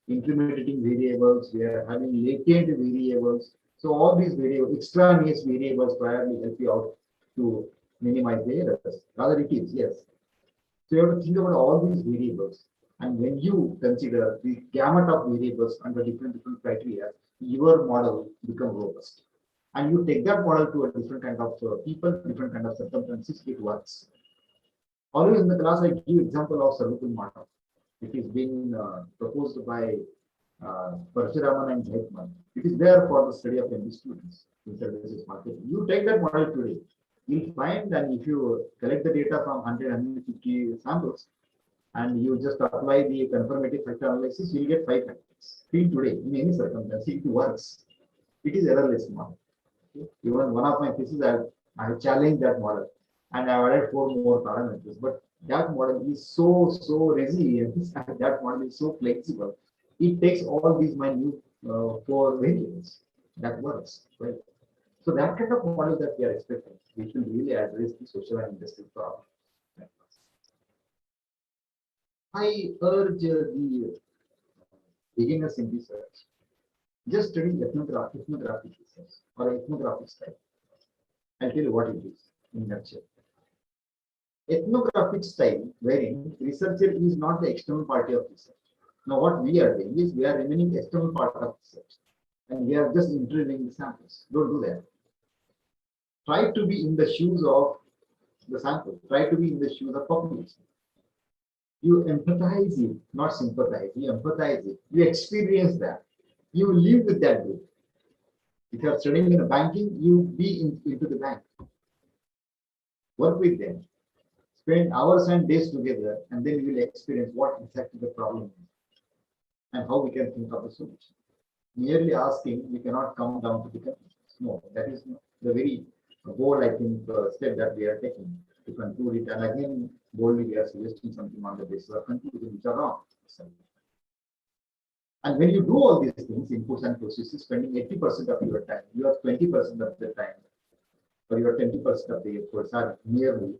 implementing variables, we are having latent variables. So all these variables, extraneous variables probably help you out to minimize the errors. Rather it is, yes. So you have to think about all these variables. And when you consider the gamut of variables under different criteria, your model becomes robust. and you take that model to a different kind of people, different kind of circumstances, it works. Always in the class, I give example of Sarvapul model. It is being proposed by Parshuraman and Jaitman. It is there for the study of MD students in services marketing. You take that model today, you'll find that if you collect the data from 100, 150 samples, and you just apply the confirmative factor analysis, you'll get 5 factors. Till today, in any circumstance, it works. It is errorless model. Okay? Even one of my thesis, I have challenged that model, and I added 4 more parameters. But that model is so resilient, and that model is so flexible. It takes all these minute 4 variables. That works, right? So that kind of model that we are expecting, which will really address the social and industrial problem. I urge the beginners in research, just study ethnographic research or ethnographic style. I'll tell you what it is in a nutshell. Ethnographic style, wherein researcher is not the external party of research. Now, what we are doing is we are remaining external part of research, and we are just interviewing the samples. Don't do that. Try to be in the shoes of the sample. Try to be in the shoes of population. You empathize it, not sympathize. You empathize it. You experience that. You live with that group. If you are studying in a banking, you be into the bank. Work with them. Spend hours and days together, and then you will experience what exactly the problem is and how we can think of a solution. Merely asking, we cannot come down to the conclusions. No, that is not the very bold, I think, step that we are taking to conclude it. And again, boldly we are suggesting something on the basis of conclusions which are wrong. And when you do all these things, inputs and processes, spending 80% of your time, you have 20% of the time, or your 20% of the efforts are merely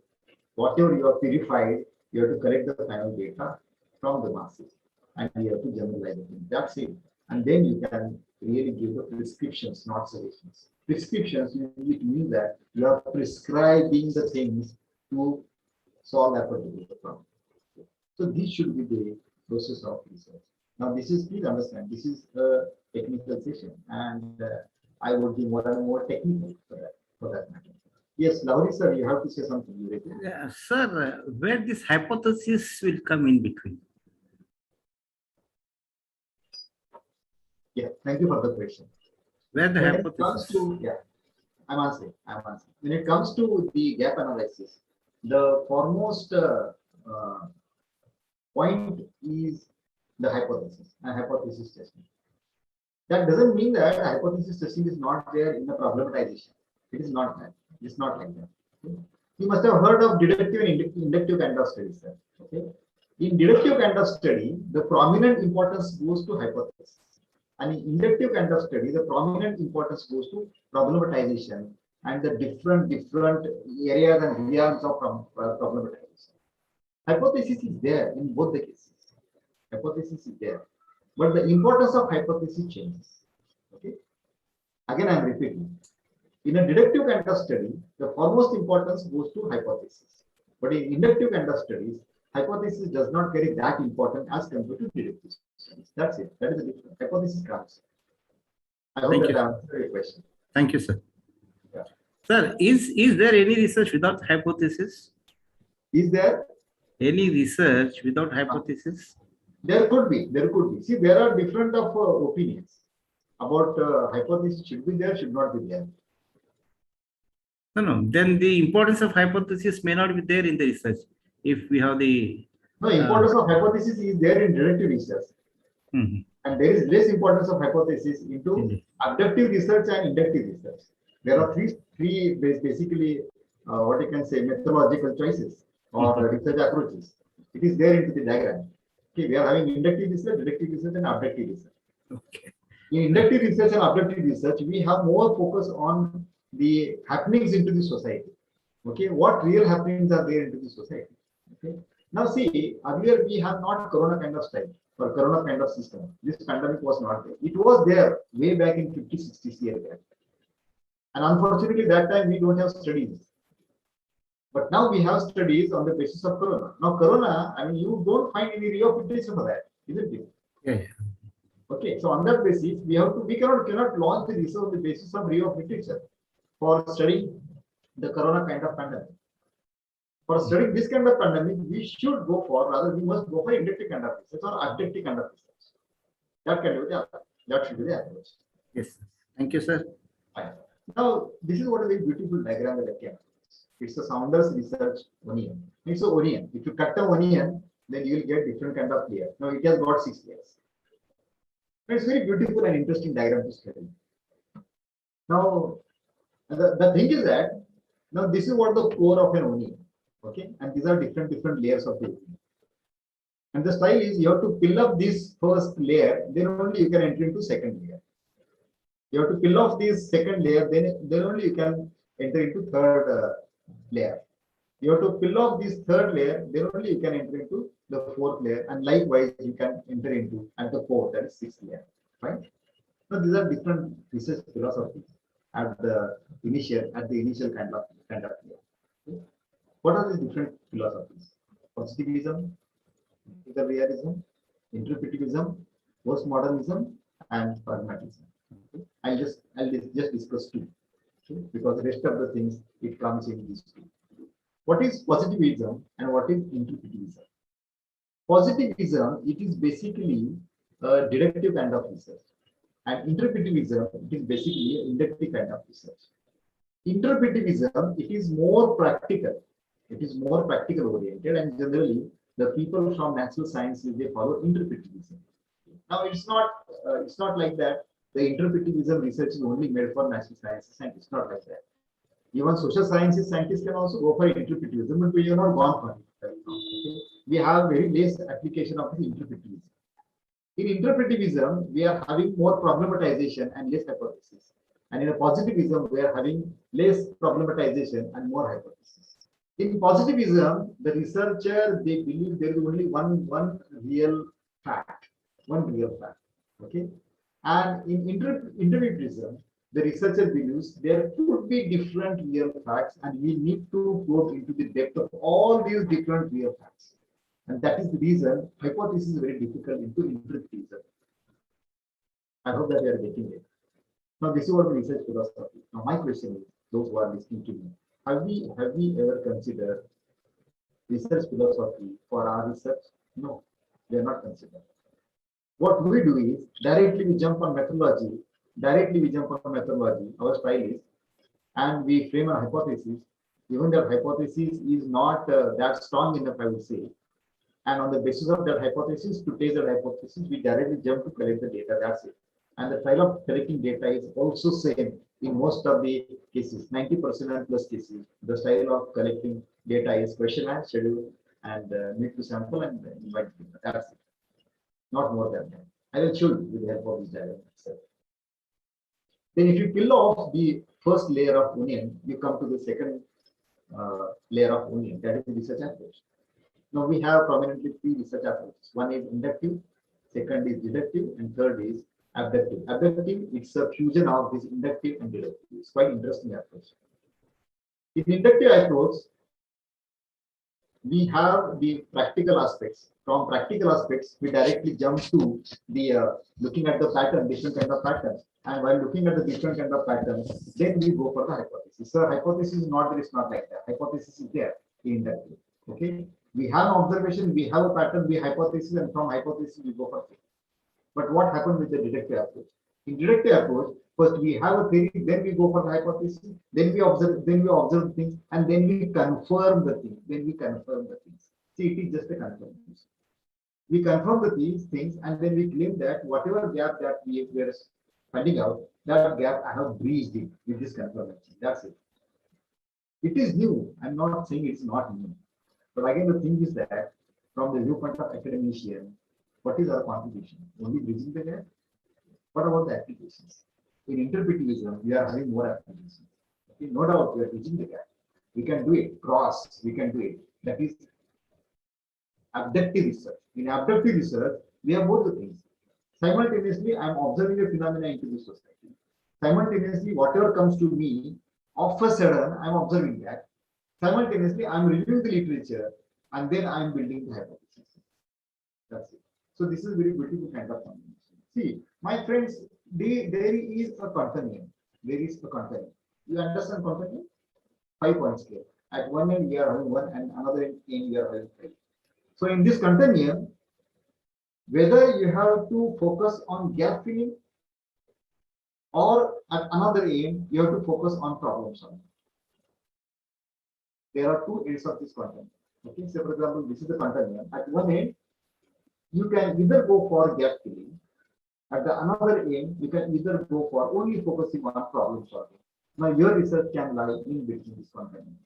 whatever you have purified, you have to collect the final data from the masses, and you have to generalize it. That's it. And then you can really give the prescriptions, not suggestions. Prescriptions, it means that you are prescribing the things to solve that particular problem. So this should be the process of research. Now, this is, please understand, this is a technical session, and I would be more and more technical for that matter. Yes, Lahori sir, you have to say something. Yeah, sir, where this hypothesis will come in between? Yeah, thank you for the question. Where the when hypothesis? It comes to, yeah, I'm answering. When it comes to the gap analysis, the foremost point is the hypothesis and hypothesis testing. That doesn't mean that hypothesis testing is not there in the problematization. It is not that. It's not like that. Okay? You must have heard of deductive and inductive kind of studies, sir. Okay. In deductive kind of study, the prominent importance goes to hypothesis. And in inductive kind of study, the prominent importance goes to problematization and the different areas and realms of problematization. Hypothesis is there in both the cases. Hypothesis is there, but the importance of hypothesis changes. Okay. Again, I am repeating. In a deductive kind of study, the foremost importance goes to hypothesis. But in inductive kind of studies, hypothesis does not carry that important as compared to deductive studies. That's it. That is the difference. Hypothesis comes. I hope that I answered your question. Thank you, sir. Yeah. Sir, is there any research without hypothesis? Is there any research without hypothesis? There could be. There could be. See, there are different of opinions about hypothesis should be there, should not be there. No. Then the importance of hypothesis may not be there in the research. If we have the importance of hypothesis is there in deductive research, and there is less importance of hypothesis into abductive research and inductive research. There are three basically what you can say methodological choices or research approaches. It is there into the diagram. Okay, we are having inductive research, deductive research, and abductive research. Okay. In inductive research and abductive research, we have more focus on the happenings into the society. Okay, what real happenings are there into the society? Okay. Now see, earlier we have not Corona kind of style or Corona kind of system. This pandemic was not there. It was there way back in 50, 60 years back. And unfortunately, that time we don't have studies. But now we have studies on the basis of Corona. Now Corona, I mean, you don't find any real potential for that, isn't it? Yeah. Okay, so on that basis, we cannot launch the research on the basis of review of literature for studying the corona kind of pandemic. For studying this kind of pandemic, we should go for, rather we must go for inductive kind of research or objective kind of research. That should be the approach. Yes, sir. Thank you, sir. Fine. Now, this is what a very beautiful diagram that I came. It's a Saunders research onion. It's an onion. If you cut the onion, then you will get different kind of layer. Now it has got 6 layers. It's very beautiful and interesting diagram to study. Now, the thing is that now this is what the core of an onion. Okay, and these are different layers of the onion. And the style is you have to fill up this first layer, then only you can enter into second layer. You have to fill off this second layer, then only you can enter into third layer. You have to fill off this third layer, then only you can enter into the fourth layer, and likewise you can enter into at the fourth, that is sixth layer. Right? So these are different research philosophies at the initial kind of layer. Okay? What are these different philosophies? Positivism, critical realism, interpretivism, postmodernism, and pragmatism. Okay? I'll just discuss 2, okay? Because the rest of the things it comes in these 2. What is positivism and what is interpretivism? Positivism, it is basically a deductive kind of research, and interpretivism, it is basically an inductive kind of research. Interpretivism, it is more practical. It is more practical oriented, and generally the people from natural sciences, they follow interpretivism. Now it's not like that. The interpretivism research is only made for natural sciences, and it's not like that. Even social sciences scientists can also go for interpretivism, but we are not gone for it. Okay? We have very less application of the interpretivism. In interpretivism, we are having more problematization and less hypothesis. And in a positivism, we are having less problematization and more hypothesis. In positivism, the researcher, they believe there is only one real fact, okay? And in interpretivism, the researcher believes there could be different real facts, and we need to go into the depth of all these different real facts. And that is the reason hypothesis is very difficult into interpretivism. I hope that we are getting it. Now, this is what the research philosophy. Now, my question is, those who are listening to me, have we ever considered research philosophy for our research? No, we are not considered. What we do is directly we jump on methodology. Our style is, and we frame a hypothesis. Even that hypothesis is not that strong enough, I would say. And on the basis of that hypothesis, to test that hypothesis, we directly jump to collect the data. That's it. And the style of collecting data is also same in most of the cases, 90% and plus cases. The style of collecting data is questionnaire, schedule, and need to sample and invite people. That's it. Not more than that. I will show you with the help of this diagram itself. Then if you peel off the first layer of onion, you come to the second layer of onion, that is the research approach. Now we have prominently 3 research approaches. One is inductive, second is deductive, and third is abductive. Abductive, it's a fusion of this inductive and deductive. It's quite interesting approach. In inductive approach, we have the practical aspects. From practical aspects, we directly jump to the looking at the pattern, different kind of patterns. And while looking at the different kind of patterns, then we go for the hypothesis. So hypothesis is not there, it's not like that. Hypothesis is there in inductive. Okay. We have an observation, we have a pattern, we hypothesis, and from hypothesis we go for theory. But what happened with the deductive approach? In deductive approach, first we have a theory, then we go for the hypothesis, then we observe things, and then we confirm the things. See, it is just a confirmation. We confirm these things, and then we claim that whatever gap that we were finding out, that gap I have breached it with this confirmation. That's it. It is new. I'm not saying it's not new. But again, the thing is that from the viewpoint of academician, what is our contribution? Only bridging the gap? What about the applications? In interpretivism, we are having more applications. Okay, no doubt we are bridging the gap. We can do it, we can do it. That is abductive research. In abductive research, we have both the things. Simultaneously, I am observing a phenomena into the society. Simultaneously, whatever comes to me, of a sudden, I am observing that. Simultaneously, I am reviewing the literature, and then I am building the hypothesis. That's it. So this is very beautiful kind of combination. See, my friends, there is a continuum. There is a continuum. You understand continuum? 5 points here. At one end, we are having one, and another end, we are having 5. So in this continuum, whether you have to focus on gap filling or at another end, you have to focus on problem solving. There are 2 ends of this continuum. Okay, so for example, this is the continuum. At one end, you can either go for gap filling. At the another end, you can either go for only focusing on problem solving. Now, your research can lie in between this continuum.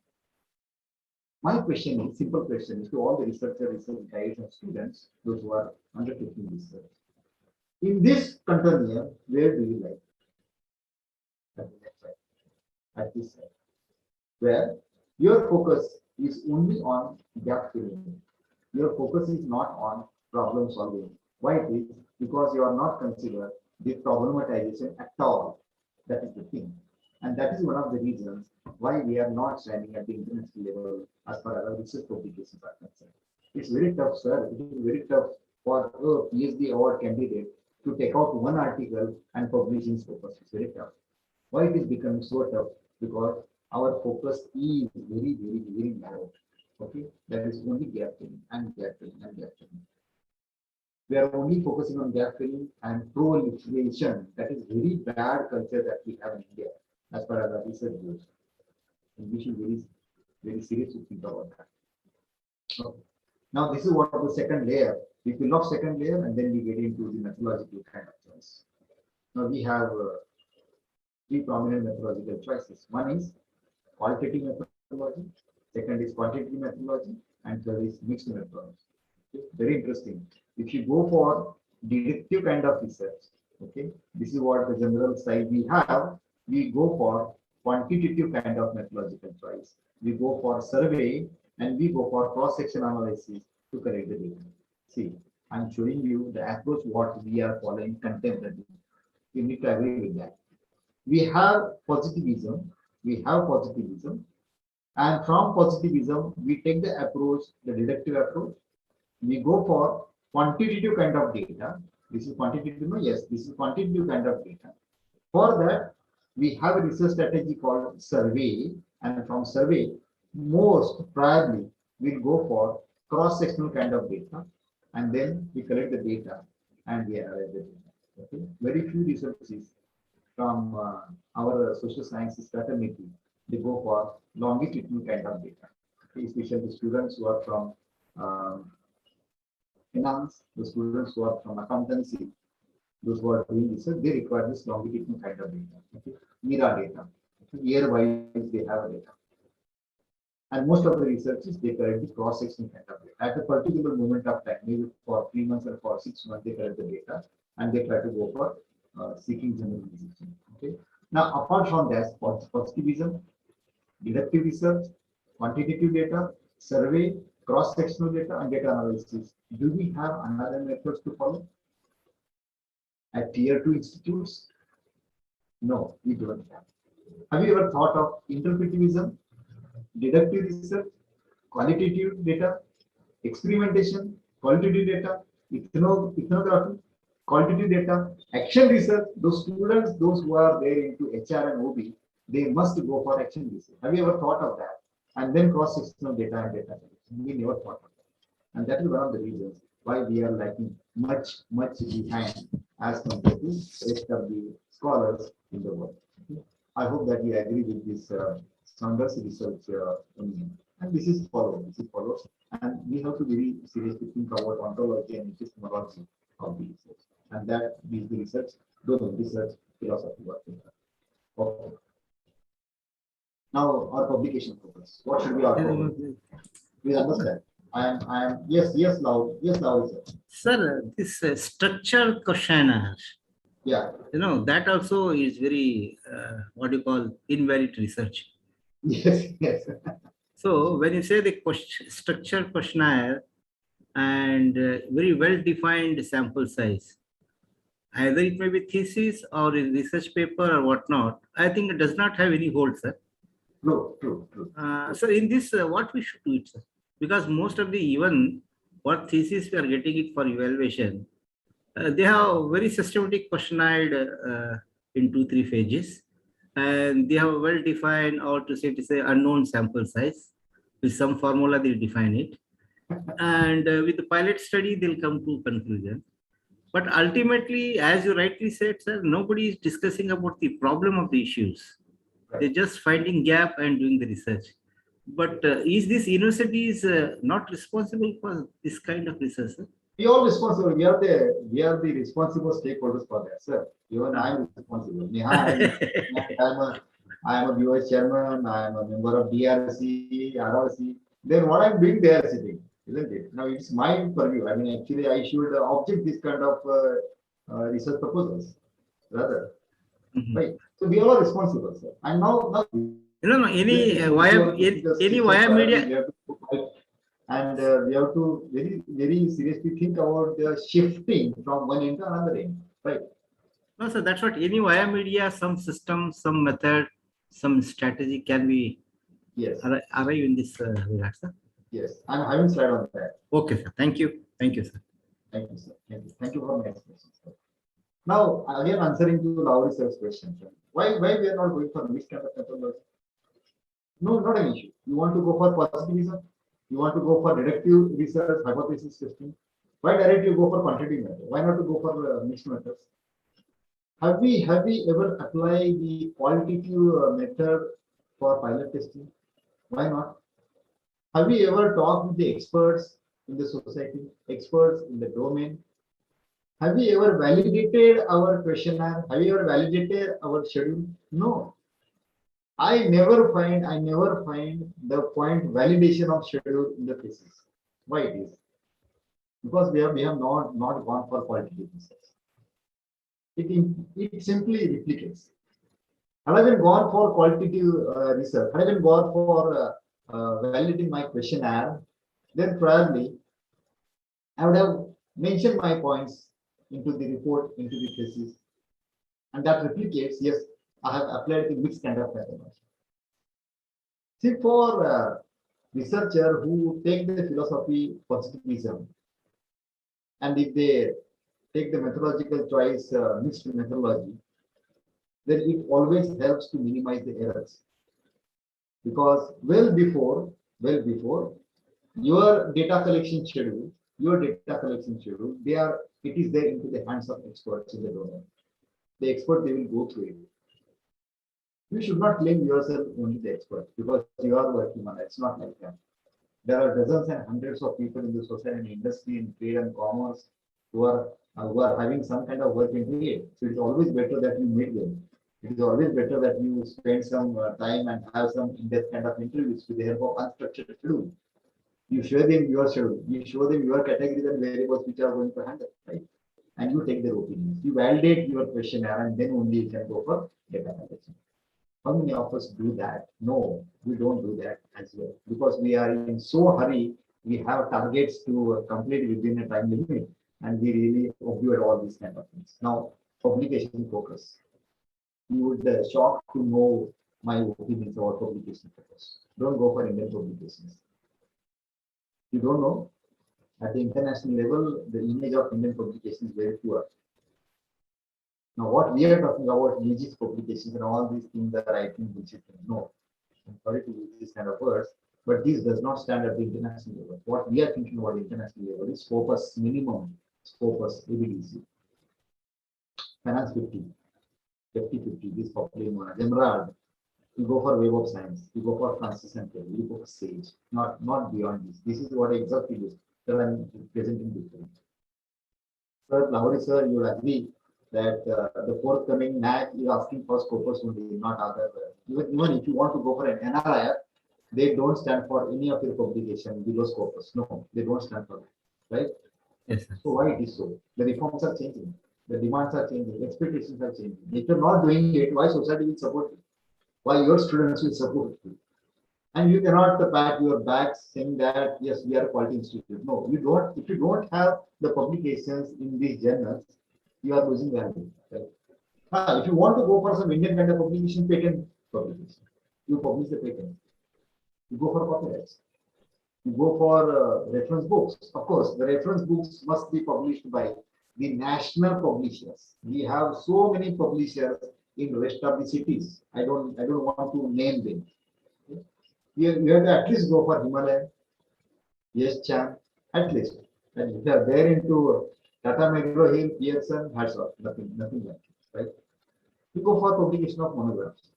My question is, simple question is to all the researchers, research guides, and students, those who are undertaking research. In this continuum, where do you like? At the left side, at this side, where your focus is only on gap filling. Your focus is not on problem solving. Why it is? Because you are not considered the problematization at all. That is the thing. And that is one of the reasons why we are not standing at the international level as far as our research publications are concerned. It's very tough, sir. It is very tough for a PhD award candidate to take out one article and publish in Scopus. It's very tough. Why it is becoming so tough? Because our focus is very narrow. Okay, that is only gap filling and gap filling and gap filling. We are only focusing on gap filling and proliferation. That is very bad culture that we have in India as far as our research goes. And we should very seriously think about that. Okay. Now this is what the second layer. We fill off second layer and then we get into the methodological kind of choice. Now we have 3 prominent methodological choices. One is qualitative methodology, second is quantitative methodology, and third is mixed methodology. Okay. Very interesting. If you go for deductive kind of research, okay, this is what the general style we have. We go for quantitative kind of methodological choice. We go for survey and we go for cross-section analysis to correct the data. See, I'm showing you the approach what we are following contemporarily. You need to agree with that. We have positivism, and from positivism, we take the approach, the deductive approach. We go for quantitative kind of data. This is quantitative, no? Yes, this is quantitative kind of data. For that, we have a research strategy called survey, and from survey, most probably we'll go for cross-sectional kind of data, and then we collect the data and we analyze the data. Okay, very few researches from our social sciences fraternity, they go for longitudinal kind of data, okay, especially the students who are from finance, the students who are from accountancy, those who are doing research, they require this longitudinal kind of data, okay, ERA data, okay, year-wise they have a data. And most of the researchers, they collect the cross-sectional kind of data. At a particular moment of time, maybe for 3 months or for 6 months, they collect the data and they try to go for seeking generalization. Okay. Now, apart from that, positivism, deductive research, quantitative data, survey, cross-sectional data, and data analysis. Do we have another methods to follow at tier 2 institutes? No, we don't have. Have you ever thought of interpretivism, deductive research, qualitative data, experimentation, qualitative data, ethnography, qualitative data, action research? Those students, those who are there into HR and OB, they must go for action research. Have you ever thought of that? And then cross-sectional data and data collection. We never thought of that. And that is one of the reasons why we are lacking much behind as compared to the rest of the scholars in the world. Okay. I hope that you agree with this Saunders research opinion. And this is followed. And we have to very seriously think about ontology and epistemology of the research. And that is the research, those research philosophy work. Okay. Now our publication focus. What should be our focus? Please understand. I am yes, loud, sir. Sir, this structured questionnaire. Yeah. That also is very what you call invalid research. Yes. So when you say the structured questionnaire and very well-defined sample size, either it may be thesis or a research paper or whatnot, I think it does not have any hold, sir. True. So in this, what we should do it, sir? Because most of the even what thesis we are getting it for evaluation, They have very systematic questionnaire in 2-3 phases, and they have a well-defined, or to say unknown sample size. With some formula, they define it, and with the pilot study, they'll come to conclusion. But ultimately, as you rightly said, sir, nobody is discussing about the problem of the issues. They're just finding gap and doing the research. But is this universities not responsible for this kind of research, sir? We all responsible. We are the responsible stakeholders for that, sir. Even I am responsible. I am a vice chairman. I am a member of DRC, RRC. Then what I'm doing there sitting, isn't it? Now it's my purview. I mean, actually, I should object this kind of research proposals rather. Right. So we are all responsible, sir. And now no, any via media. And we have to very seriously think about the shifting from one end to another end, right? No, sir, that's what any via media, some system, some method, some strategy can be arrive in this regard, sir. Yes, I'm having slide on that. Okay, sir. Thank you. Thank you, sir. Thank you, sir. Thank you for my explanation, sir. Now, again, answering to Lowry sir's question, sir. Why we are not going for this kind of methodology? No, not an issue. You want to go for positivism? You want to go for deductive research, hypothesis testing? Why directly go for quantitative method? Why not to go for mixed methods? Have we ever applied the qualitative method for pilot testing? Why not? Have we ever talked with the experts in the society, experts in the domain? Have we ever validated our questionnaire? Have we ever validated our schedule? No. I never find the point validation of schedule in the thesis. Why it is? Because we have not gone for qualitative research. It simply replicates. Had I been gone for qualitative research, had I been gone for validating my questionnaire, then probably I would have mentioned my points into the report, into the thesis, and that replicates. Yes, I have applied the mixed kind of methodology. See, for researcher who take the philosophy positivism, and if they take the methodological choice mixed methodology, then it always helps to minimize the errors. Because well before your data collection schedule, it is there into the hands of experts in the domain. The expert, they will go through it. You should not claim yourself only the expert because you are working on it. It's not like that. There are dozens and hundreds of people in the society and industry, in trade and commerce, who are having some kind of work in it. So it's always better that you meet them. It is always better that you spend some time and have some in-depth kind of interviews with the help of unstructured schedule. You show them your schedule, you show them your categories and variables which are going to handle, right? And you take their opinions. You validate your questionnaire and then only you can go for data collection. How many of us do that? No, we don't do that as well because we are in so hurry. We have targets to complete within a time limit, and we really avoid all these kind of things. Now, publication focus. You would shock to know my opinions about publication focus. Don't go for Indian publications. You don't know. At the international level, the image of Indian publication is very poor. Now, what we are talking about, UG's publications and all these things are writing bullshit. No, I'm sorry to use this kind of words, but this does not stand at the international level. What we are thinking about international level is Scopus minimum, Scopus ABDC, Finance 50, 50, this popular one, Emerald. You go for Web of Science, you go for Francis and Perry, you go for Sage, not beyond this. This is what exactly is that I'm presenting before. Sir, Lahori sir, you will agree that the forthcoming NAC is asking for Scopus only, not other. Even if you want to go for an NRIF, they don't stand for any of your publication below Scopus. No, they don't stand for that, right? Yes, sir. So why it is so? The reforms are changing, the demands are changing, expectations are changing. If you're not doing it, why society will support you? Why your students will support you? And you cannot pat your back saying that yes, we are a quality institute. No, you don't. If you don't have the publications in these journals, you are losing value. Right? If you want to go for some Indian kind of publication, patent publication, you publish the patent. You go for copyrights. You go for reference books. Of course, the reference books must be published by the national publishers. We have so many publishers in rest of the cities. I don't want to name them. Okay? You have to at least go for Himalaya, Yes Chan, at least. And if you are there into Tata Megro Hill, Pearson, hats off, nothing like it, right? You go for publication of monographs.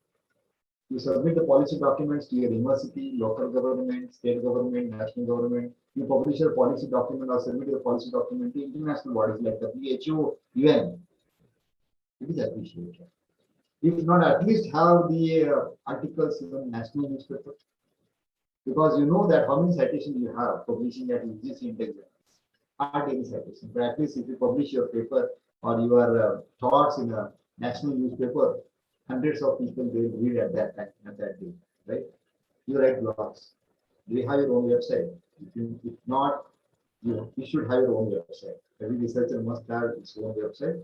You submit the policy documents to your university, local government, state government, national government. You publish your policy document or submit your policy document to international bodies like WHO, UN. It is appreciated. If not, at least have the articles in the national newspaper. Because you know that how many citations you have publishing at UGC index are daily citations. But at least if you publish your paper or your thoughts in a national newspaper, hundreds of people will read at that time, at that day, right? You write blogs. Do you have your own website? If not, you should have your own website. Every researcher must have its own website.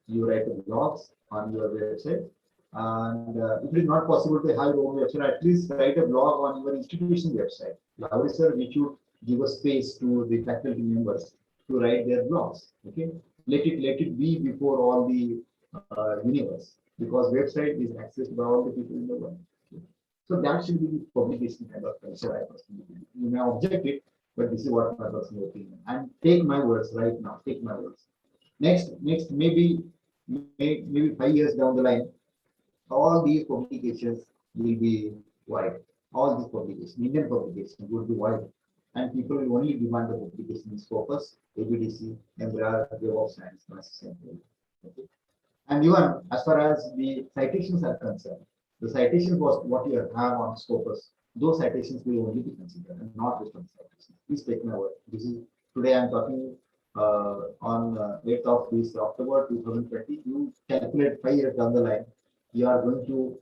You write blogs on your website. And if it is not possible to have your own website, at least write a blog on your institution website. Our research, we should give a space to the faculty members to write their blogs. Okay, let it be before all the universe, because website is accessed by all the people in the world. Okay? So that should be the publication kind of culture. I personally believe. You may object it, but this is what my personal opinion. And take my words right now. Take my words. Next, maybe 5 years down the line, all these publications will be wide. All these publications, Indian publications, will be wide, and people will only demand the publication in Scopus, ABDC, Embryo, DevOps Science, okay. And even as far as the citations are concerned, the citations was what you have on Scopus. Those citations will only be considered and not different citations. Please take my word. This is today I am talking on 8th of this October 2020. You calculate 5 years down the line, you are going to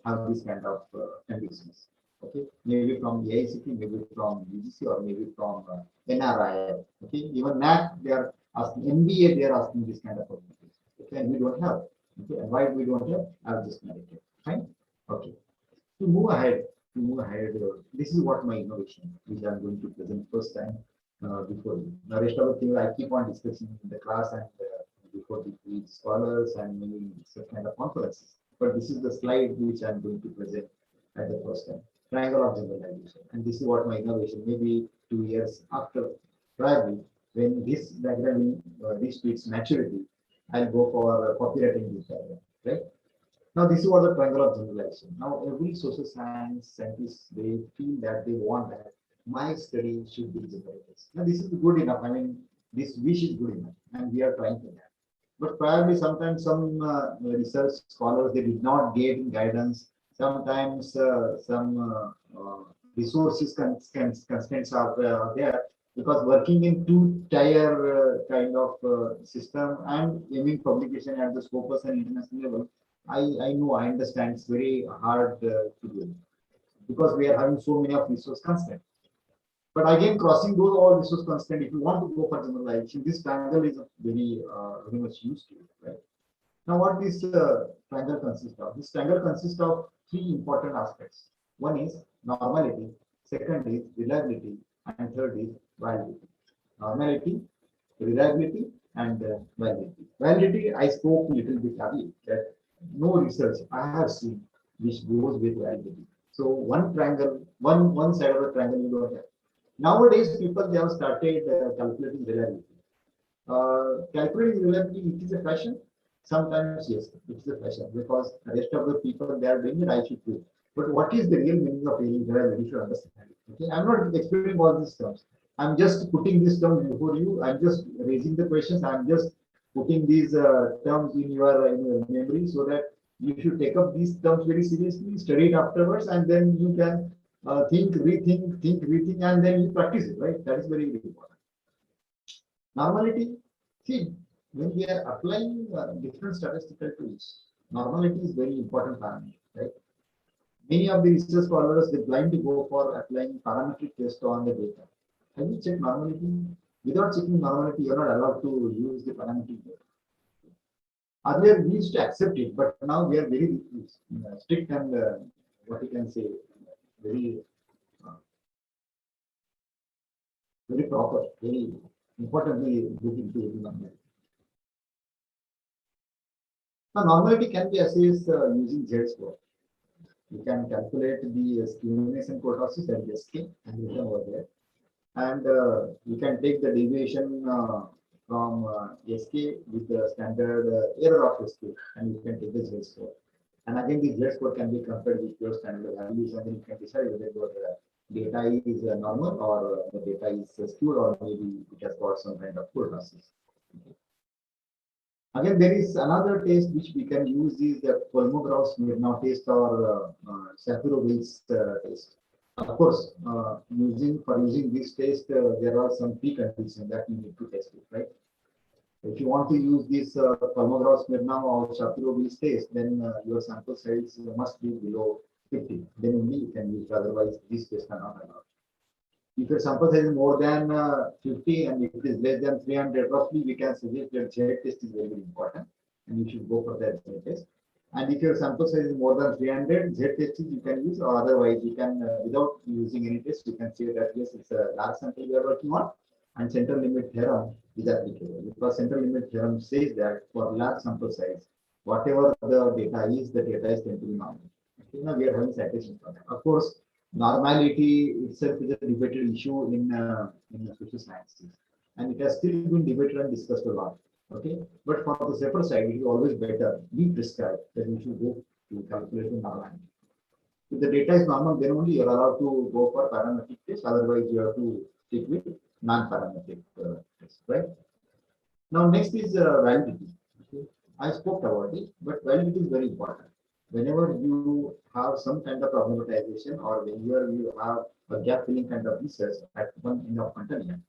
have this kind of conditions. Okay, maybe from the AICT, maybe from UGC, or maybe from NRI. Okay, even NAC, they are asking, NBA, they are asking this kind of publication. Okay, and we don't have. Okay, and why we don't have? I'll just narrate it. Fine. Okay. To move ahead, this is what my innovation, which I'm going to present first time before you. The rest of the things I keep on discussing in the class and before the scholars and many such kind of conferences. But this is the slide which I'm going to present at the first time. Triangle of generalization. And this is what my innovation, maybe 2 years after, probably, when this diagram reaches its maturity, I'll go for copywriting this diagram, right? Now, this is what the triangle of generalization. Now, every social science scientist, they feel that they want that my study should be generalized. Now, this is good enough. I mean, this wish is good enough, and we are trying for that. But probably sometimes some research scholars, they did not get guidance. Sometimes some resources constraints are there, because working in two-tier kind of system and aiming publication at the Scopus and international level, I know, I understand it's very hard to do, because we are having so many of resource constraints. But again, crossing those all resource constraints, if you want to go for generalization, this triangle is very much used to it, right? Now, what this triangle consists of? This triangle consists of 3 important aspects. One is normality, second is reliability, and third is validity. Normality, reliability, and validity. Validity, I spoke a little bit earlier that no research I have seen which goes with validity. So one triangle, one side of the triangle you don't have. Nowadays, people, they have started calculating reliability. Calculating reliability, it is a fashion. Sometimes, yes, it is a fashion, because the rest of the people, they are doing it, I should do. But what is the real meaning of reliability? You should understand it. Okay, I'm not explaining all these terms. I'm just putting this term before you. I'm just raising the questions. I'm just putting these terms in your memory, so that you should take up these terms very seriously, study it afterwards, and then you can think, rethink, and then you practice it, right? That is very, very important. Normality, see, when we are applying different statistical tools, normality is very important parameter, right? Many of the research scholars, they blindly go for applying parametric test on the data. Have you checked normality? Without checking normality, you're not allowed to use the parametric data. Earlier, we used to accept it, but now we are very strict and what you can say, very proper, very importantly look into normality. Now, normality can be assessed using Z-score. You can calculate the skewness and kurtosis at SK and written over there. And you can take the deviation from SK with the standard error of SK, and you can take the Z-score. And again, the Z-score can be compared with your standard values, and then you can decide whether your data is normal or the data is skewed, or maybe it has got some kind of kurtosis. Again, there is another test which we can use is the Kolmogorov-Smirnov test or Shapiro-Wills test. Of course, using this test, there are some preconditions that you need to test it, right? If you want to use this Kolmogorov-Smirnov or Shapiro-Wills test, then your sample size must be below 50. Then only you can use it. Otherwise, this test are not allowed. If your sample size is more than 50 and if it is less than 300, roughly we can suggest that Z test is very, very important and you should go for that Z test. And if your sample size is more than 300, Z test you can use, or otherwise you can, without using any test, you can say that yes, it's a large sample we are working on and central limit theorem is applicable, because central limit theorem says that for large sample size, whatever the data is tend to be normal. Okay, now we are having citation for that. Of course, normality itself is a debated issue in social sciences, and it has still been debated and discussed a lot. Okay, but for the safer side, it is always better we prescribe that we should go to calculate the normality. If the data is normal, then only you are allowed to go for parametric test. Otherwise, you have to stick with non-parametric test, right? Now, next is validity. Okay. I spoke about it, but validity is very important. Whenever you have some kind of problematization, or when you have a gap filling kind of research at one end of continuum,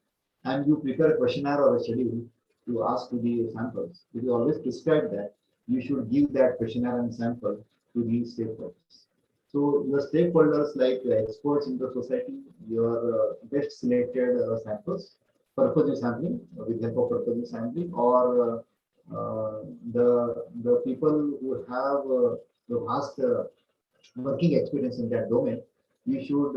and you prepare a questionnaire or a schedule to ask to the samples, it is always prescribed that you should give that questionnaire and sample to the stakeholders. So your stakeholders, like experts in the society, your best selected samples, purposive sampling with help of purposive sampling, or the people who have the vast working experience in that domain, you should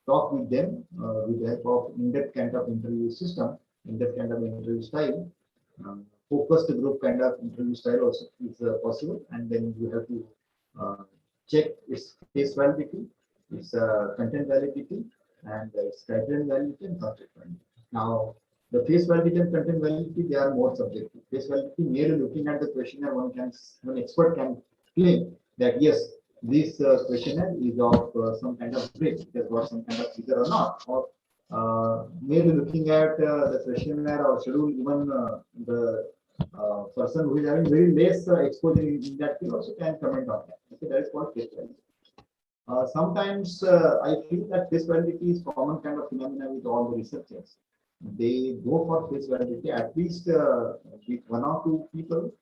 talk with them with the help of in-depth kind of interview system, in-depth kind of interview style. Focused group kind of interview style also is possible, and then you have to check its face validity, its content validity, and its criterion validity and content validity. Now, the face validity and content validity, they are more subjective. Face validity, merely looking at the questionnaire, one expert can claim that yes, this questionnaire is of some kind of grade, it has got some kind of figure or not, or merely looking at the questionnaire or schedule, even the person who is having very less exposure in that field also can comment on that. Okay, that is called face validity. Sometimes I feel that face validity is common kind of phenomena with all the researchers. They go for face validity, at least with one or two people.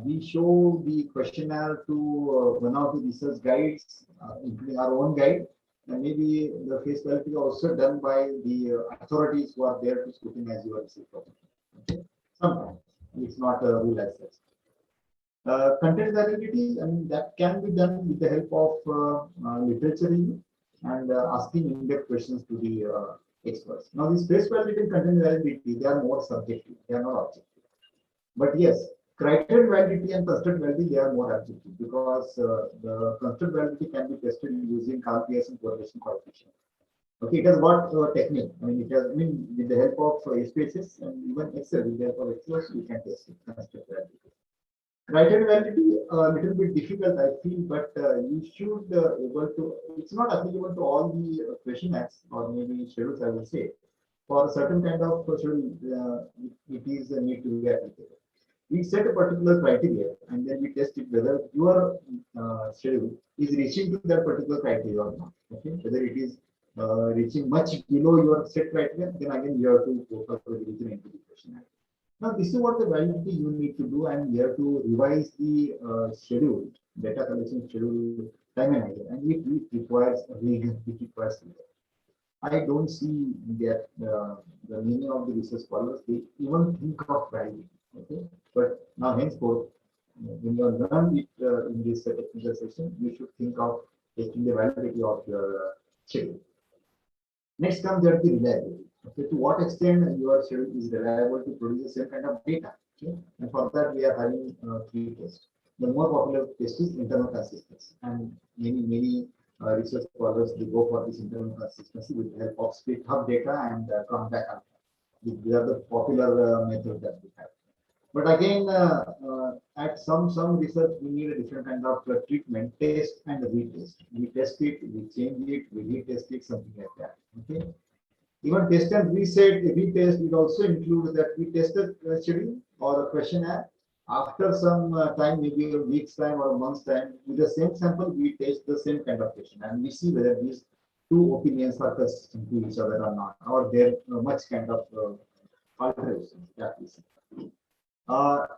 We show the questionnaire to one or two research guides, including our own guide, and maybe the face validity is also done by the authorities who are there to scrutinize your research property. Okay? Sometimes it's not a rule as such. Content validity, and that can be done with the help of literature review and asking in-depth questions to the experts. Now, this face validity and content validity, they are more subjective, they are not objective. But yes, criterion validity and construct validity, they are more objective, because the construct validity can be tested using Karl Pearson correlation coefficient. Okay, it has got technique. I mean, it has been with the help of SPSS and even Excel, with the help of Excel, you can test it, construct validity. Criterion validity a little bit difficult, I feel, but you should able to. It's not applicable to all the questionnaires or maybe schedules, I will say. For a certain kind of schedule, it is need to be applicable. We set a particular criteria and then we test it whether your schedule is reaching to that particular criteria or not. Okay, whether it is reaching much below your set criteria, then again you have to go for the revision into the questionnaire. Now, this is what the validity you need to do, and you have to revise the schedule, data collection schedule, time and again, and it requires a revision, it requires revision. I don't see that the meaning of the research scholars, they even think of validity. Okay, but now henceforth, when you learn it in this technical session, you should think of taking the validity of your schedule. Next comes the reliability. Okay, to what extent your schedule is reliable to produce the same kind of data. Okay, and for that we are having three tests. The more popular test is internal consistency, and many research scholars they go for this internal consistency with the help of split hub data and contact alpha. These are the popular methods that we have. But again, at some research, we need a different kind of treatment, test and retest. We test it, we change it, we retest it, something like that. Okay. Even test and reset, retest, it also includes that we test the schedule or a questionnaire. After some time, maybe a week's time or a month's time, with the same sample, we test the same kind of question and we see whether these two opinions are consistent to each other or not, or there much kind of alterations that we see.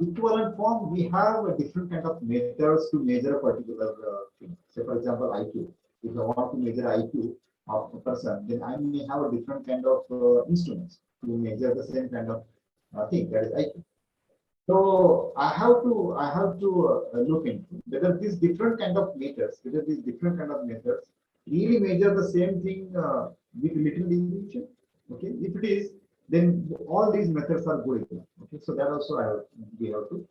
Equivalent form, we have a different kind of methods to measure a particular thing. Say, for example, IQ. If I want to measure IQ of a person, then I may have a different kind of instruments to measure the same kind of thing, that is IQ. So I have to look into whether these different kind of methods, really measure the same thing with little deviation. Okay, if it is, then all these methods are good enough. Okay, so that also we have to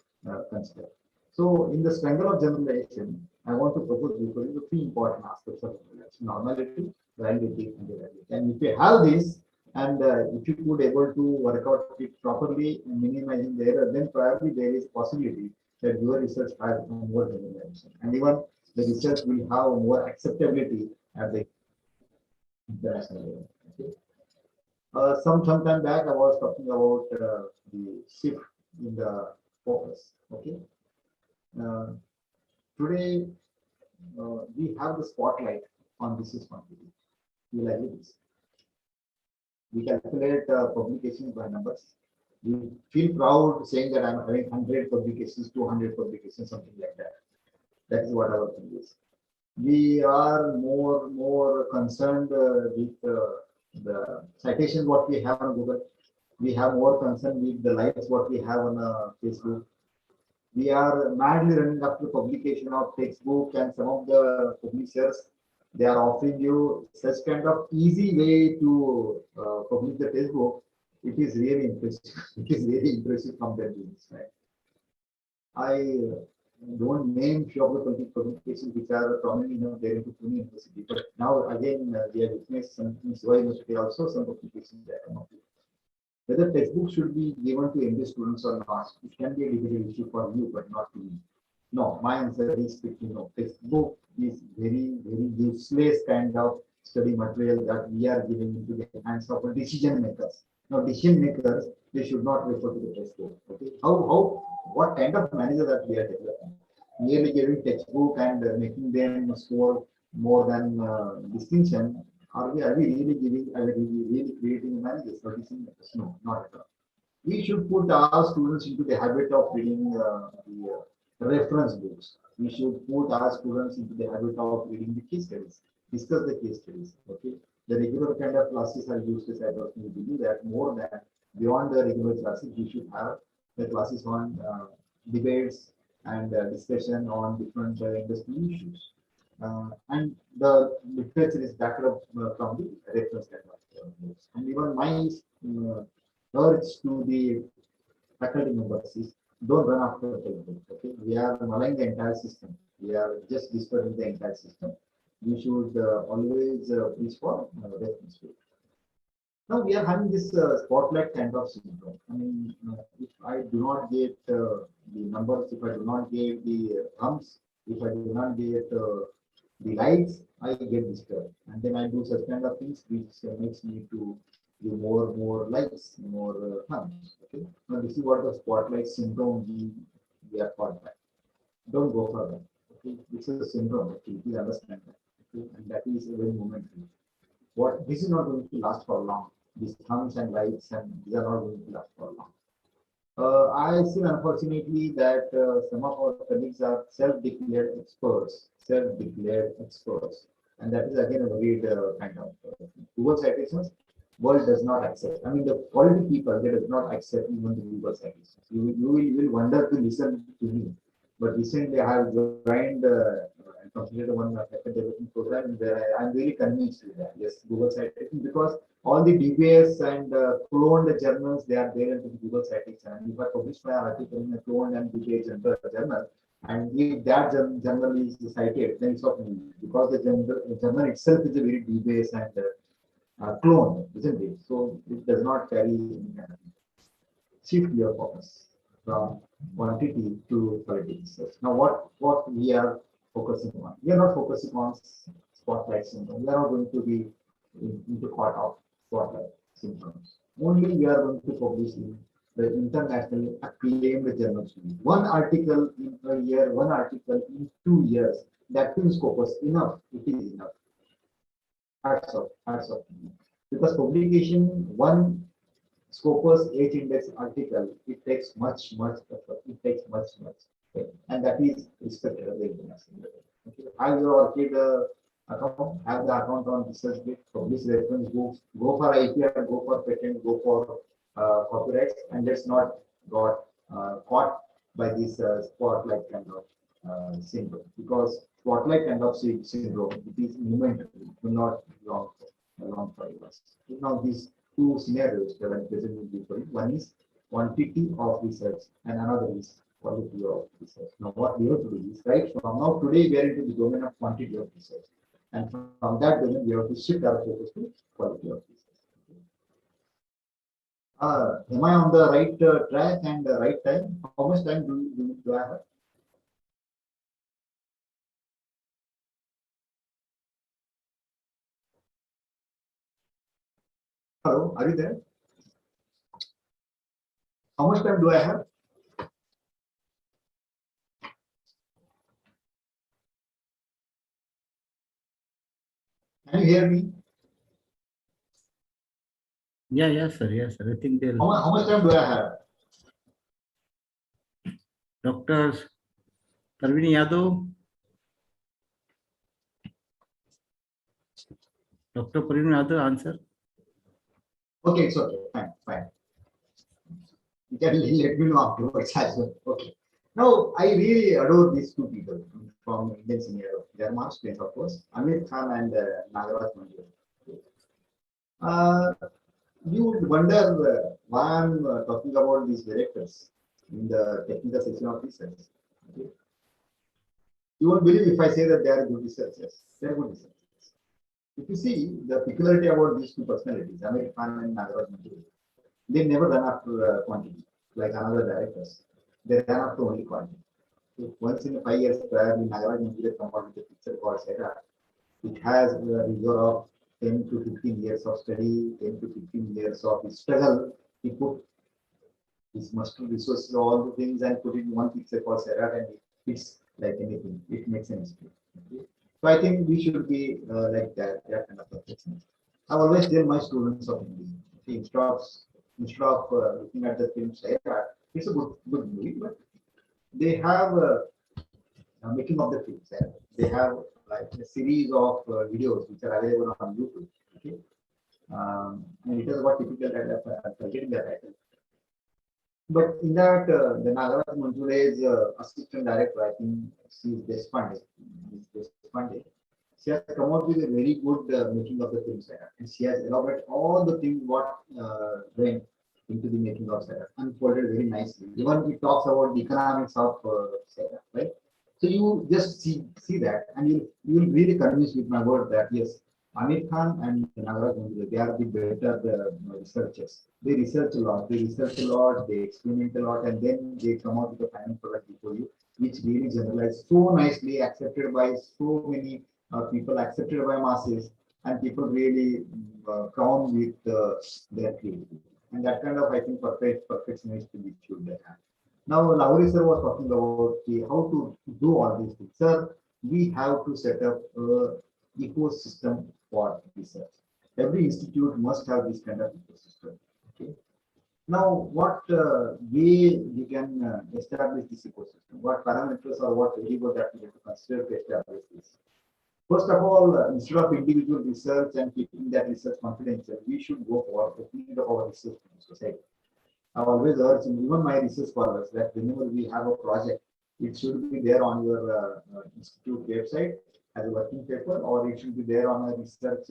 consider. So in the strangle of generalization, I want to propose the three important aspects of generalization: normality, validity, and reliability. And if you have this, and if you could able to work out it properly and minimizing the error, then probably there is possibility that your research has more generalization, and even the research will have more acceptability at the international level. Okay. Some time back, I was talking about the shift in the focus. Okay. Today, we have the spotlight on business quantity. You like this? We calculate publications by numbers. We feel proud saying that I'm having 100 publications, 200 publications, something like that. That is what our thing is. We are more concerned with the citation what we have on Google. We have more concern with the likes what we have on Facebook. We are madly running after publication of textbook, and some of the publishers, they are offering you such kind of easy way to publish the textbook. It is really impressive. It is really impressive compared to this, right? I don't name few of the publications which are prominent enough there into Pune University, but now again we have witnessed some in Shiva University also some publications that come up. Whether textbook should be given to MBA students or not, it can be a difficult issue for you, but not to me. No, my answer is strictly no. Textbook is very useless kind of study material that we are giving into the hands of decision makers. Now, decision makers, they should not refer to the textbook. Okay, what kind of manager that we are developing? Merely giving textbook and making them score more than distinction. Are we really giving? Are we really creating managers for decision makers? No, not at all. We should put our students into the habit of reading the reference books. We should put our students into the habit of reading the case studies, discuss the case studies. Okay, the regular kind of classes are used as I personally believe that more than beyond the regular classes, we should have the classes on debates and discussion on different industry issues. And the literature is backed up from the reference kind of books. And even my urge to the faculty members is don't run after the textbook. Okay, we are maligning the entire system. We are just disturbing the entire system. We should always reach for reference book. Now we are having this spotlight kind of syndrome. I mean, if I do not get the numbers, if I do not get the thumbs, if I do not get the likes, I get disturbed, and then I do such kind of things which makes me to do more likes, more thumbs. Okay, now this is what the spotlight syndrome we are called by. Don't go for that. Okay, this is a syndrome. Okay, please understand that. Okay, and that is very momentary. What this is not going to last for long. These thumbs and likes and these are not going to last for long. I see unfortunately that some of our colleagues are self-declared experts, and that is again a very kind of Google citations. World does not accept. I mean, the quality people they does not accept even the Google citations. You will wonder to listen to me, but recently I have joined completed one paper development program where I'm really convinced with that. Yes, Google citation, because all the DBS and cloned journals, they are there in the Google citation. And if I publish my article in a cloned and DBA journal, and if that journal is cited, then it's okay, because the journal itself is a very DBase and clone, isn't it? So it does not carry any kind of shift your focus from quantity to quality research. Now, what we are focusing on? We are not focusing on spotlight syndrome. We are not going to be into caught of spotlight syndromes. Only we are going to publish in the internationally acclaimed journals. One article in a year, one article in 2 years. That means Scopus enough. It is enough. Hats off. Because publication one Scopus H index article, it takes much effort. It takes much, okay? And that is respected at the international level. Okay. Have your ORCID account, have the account on ResearchGate, publish reference books, go for IPR, go for patent, go for copyrights, and let's not got caught by this spotlight kind of syndrome. Because spotlight kind of syndrome, it is momentary, it will not long for us. Now these two scenarios that I'm presenting before you. One is quantity of research and another is quality of research. Now what we have to do is, right from now today we are into the domain of quantity of research, and from that domain we have to shift our focus to quality of research. Am I on the right track and the right time? How much time do I have? Hello, are you there? How much time do I have? Can you hear me? Yeah, yes, sir. Yes, sir. I think they'll. How much time do I have? Dr. Parveen Yadav. Dr. Parveen Yadav, answer. Okay, it's okay. Fine. You can let me know afterwards as well. Okay. Now, I really adore these two people from Indian scenario. They are mass players, of course, Amir Khan and Nagaraj Mandir. You would wonder why I'm talking about these directors in the technical section of research. Okay. You won't believe if I say that they are good researchers. They are good researchers. If you see the peculiarity about these two personalities, Amir Khan and Nagaraj Mandir, they never run after quantity like another directors. They run after only quantity. So once in 5 years prior, the Nagaraj Mandir come out with a picture called Sera. It has a rigor of 10 to 15 years of study, 10 to 15 years of struggle. He put his muscle resources, all the things, and put it in one picture called Sera, and it's like anything. It makes a mistake. Okay? So I think we should be like that kind of perfectionist. I always tell my students of English, okay, instead of looking at the film Sera, it's a good movie, but they have making of the films. They have like a series of videos which are available on YouTube. Okay, and it is about typical getting the title. But in that, the Nagaraj Manjure's assistant director, I think she is Deshpande. She has come out with a very good making of the film Sera, and she has elaborated all the things what went into the making of Sera, unfolded very nicely. Even it talks about the economics of Sera, right? So you just see that, and you will really convince with my word that yes, Amir Khan and Nagaraj Manjure, they are the better researchers. They research a lot, they experiment a lot, and then they come out with a final product before you, which really generalized so nicely, accepted by so many people, accepted by masses, and people really crown with their creativity. And that kind of, I think, perfectionist we should have. Now, Lahori sir was talking about how to do all these things. Sir, we have to set up an ecosystem for research. Every institute must have this kind of ecosystem. Okay. Now, what way we can establish this ecosystem? What parameters or what variables that we have to consider to establish this? First of all, instead of individual research and keeping that research confidential, we should go for opening up our research to society. I've always urged even my research scholars that whenever we have a project, It should be there on your institute website as a working paper, or it should be there on a research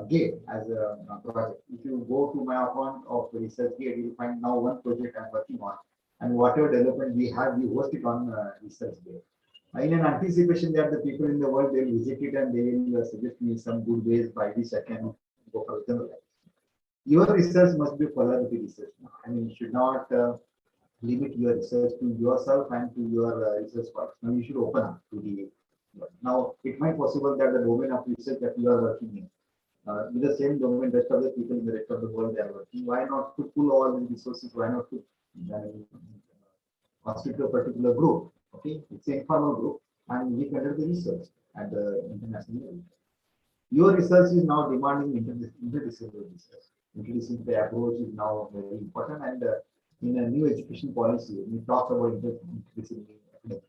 gate as a project. If you go to my account of research gate, you will find now one project I'm working on, and whatever development we have, we host it on research gate. In an anticipation that the people in the world, they will visit it and they will suggest me some good ways by which I can go for general. Your research must be collaborative research. I mean, you should not limit your research to yourself and to your research partners. Now you should open up to the. Now it might possible that the domain of research that you are working in, with the same domain, rest of the people in the rest of the world they are working. Why not to pull all the resources? Why not to constitute a particular group? Okay, it's an informal group, and we conduct the research at the international level. Your research is now demanding interdisciplinary research. Interdisciplinary approach is now very important, and in a new education policy, we talk about interdisciplinary academics.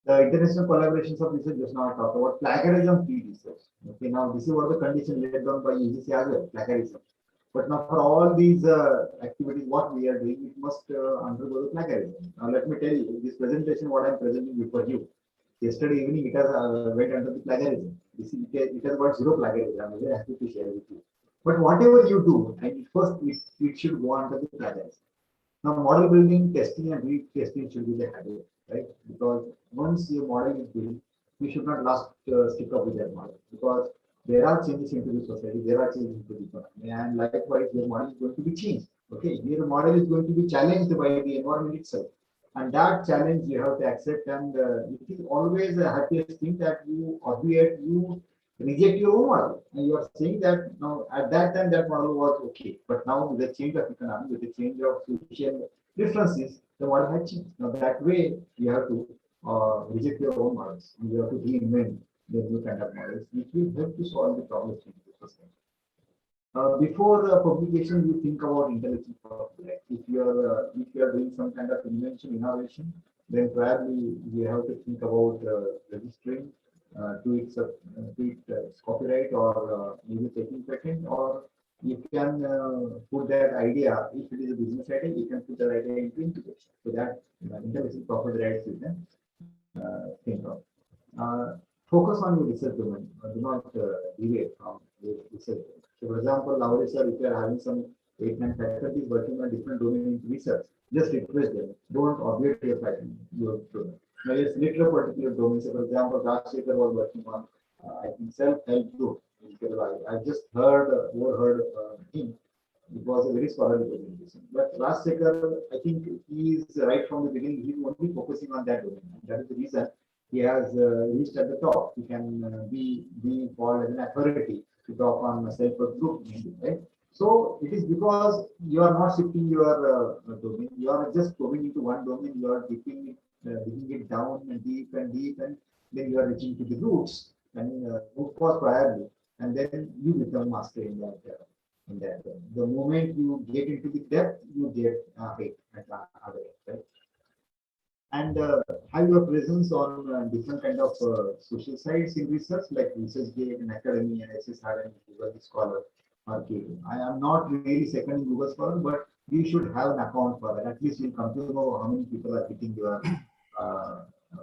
The international collaborations of research does not talk about plagiarism-free research. Okay, now this is what the condition laid down by UGC as well, plagiarism. But now for all these activities, what we are doing, it must undergo the plagiarism. Now let me tell you, this presentation, what I am presenting before you, yesterday evening it has went under the plagiarism. It has got zero plagiarism. I am very happy to share with you. But whatever you do, and first it should go under the plagiarism. Now model building, testing, and retesting should be the habit, right? Because once your model is built, you should not stick up with that model, because there are changes into the society, there are changes into the economy, and likewise your model is going to be changed. Okay, your model is going to be challenged by the environment itself, and that challenge you have to accept. And it is always the happiest thing that you obviate, you reject your own model, and you are saying that now at that time that model was okay, but now with the change of economy, with the change of social differences, the model has changed. Now that way you have to reject your own models, and you have to reinvent the new kind of models, which will help to solve the problems in the society. Before the publication, you think about intellectual property. If you are doing some kind of invention, innovation, then probably you have to think about registering to its copyright, or maybe taking patent, or you can put that idea. If it is a business idea, you can put that idea into incubation. So that intellectual property rights you can think of. Focus on your research domain. Do not deviate from your research. So, for example, nowadays, if you are having some 8-9 faculties working on different domain research, just request them. Don't obviate your faculty, your domain. Now, just select a particular domain. So, for example, Rajshekhar was working on, I think, self-help group. I just overheard him. It was a very scholarly presentation. But Rajshekhar, I think he is right from the beginning. He's only focusing on that domain. That is the reason he has reached at the top. He can be called as an authority to talk on self-help group, right? So it is because you are not shifting your domain. You are just going into one domain. You are digging it down and deep, and then you are reaching to the roots and root cause priorly, and then you become master in that. The moment you get into the depth, you get hit at the other end, right? And have your presence on different kind of social sites in research, like ResearchGate and Academy and SSR and Google Scholar or K2. I am not really seconding Google Scholar, but you should have an account for that. At least you'll come to know how many people are hitting your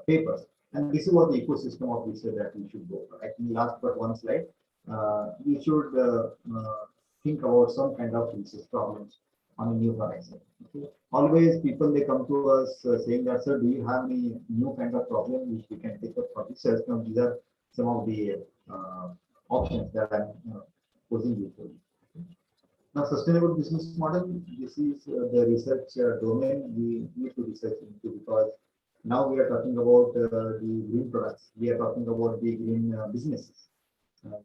papers. And this is what the ecosystem of research that you should go for. I think last but one slide, you should think about some kind of research problems on a new horizon. Okay. Always people, they come to us saying that, sir, do you have any new kind of problem which we can take up for research? Now, these are some of the options that I'm posing before you. Now, sustainable business model, this is the research domain we need to research into, because now we are talking about the green products. We are talking about the green businesses.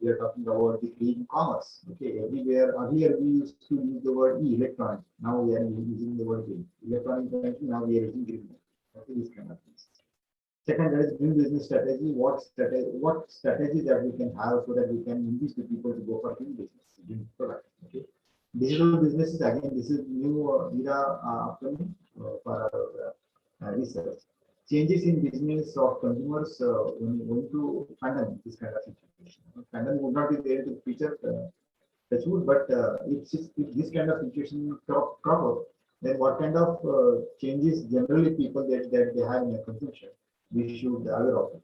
We are talking about the green commerce. Okay, everywhere earlier we used to use the word electronic. Now we are using the word green. Electronic banking, now we are using green. Okay, this kind of things. Second, there is green business strategy. What strategy that we can have so that we can induce the people to go for green business, green product. Okay, digital businesses, again, this is new era upcoming for our research. Changes in business of consumers when to pandemic, this kind of situation. Pandemic would not be there to feature but if this kind of situation crop up, then what kind of changes generally people that they have in their consumption, we should aware of it.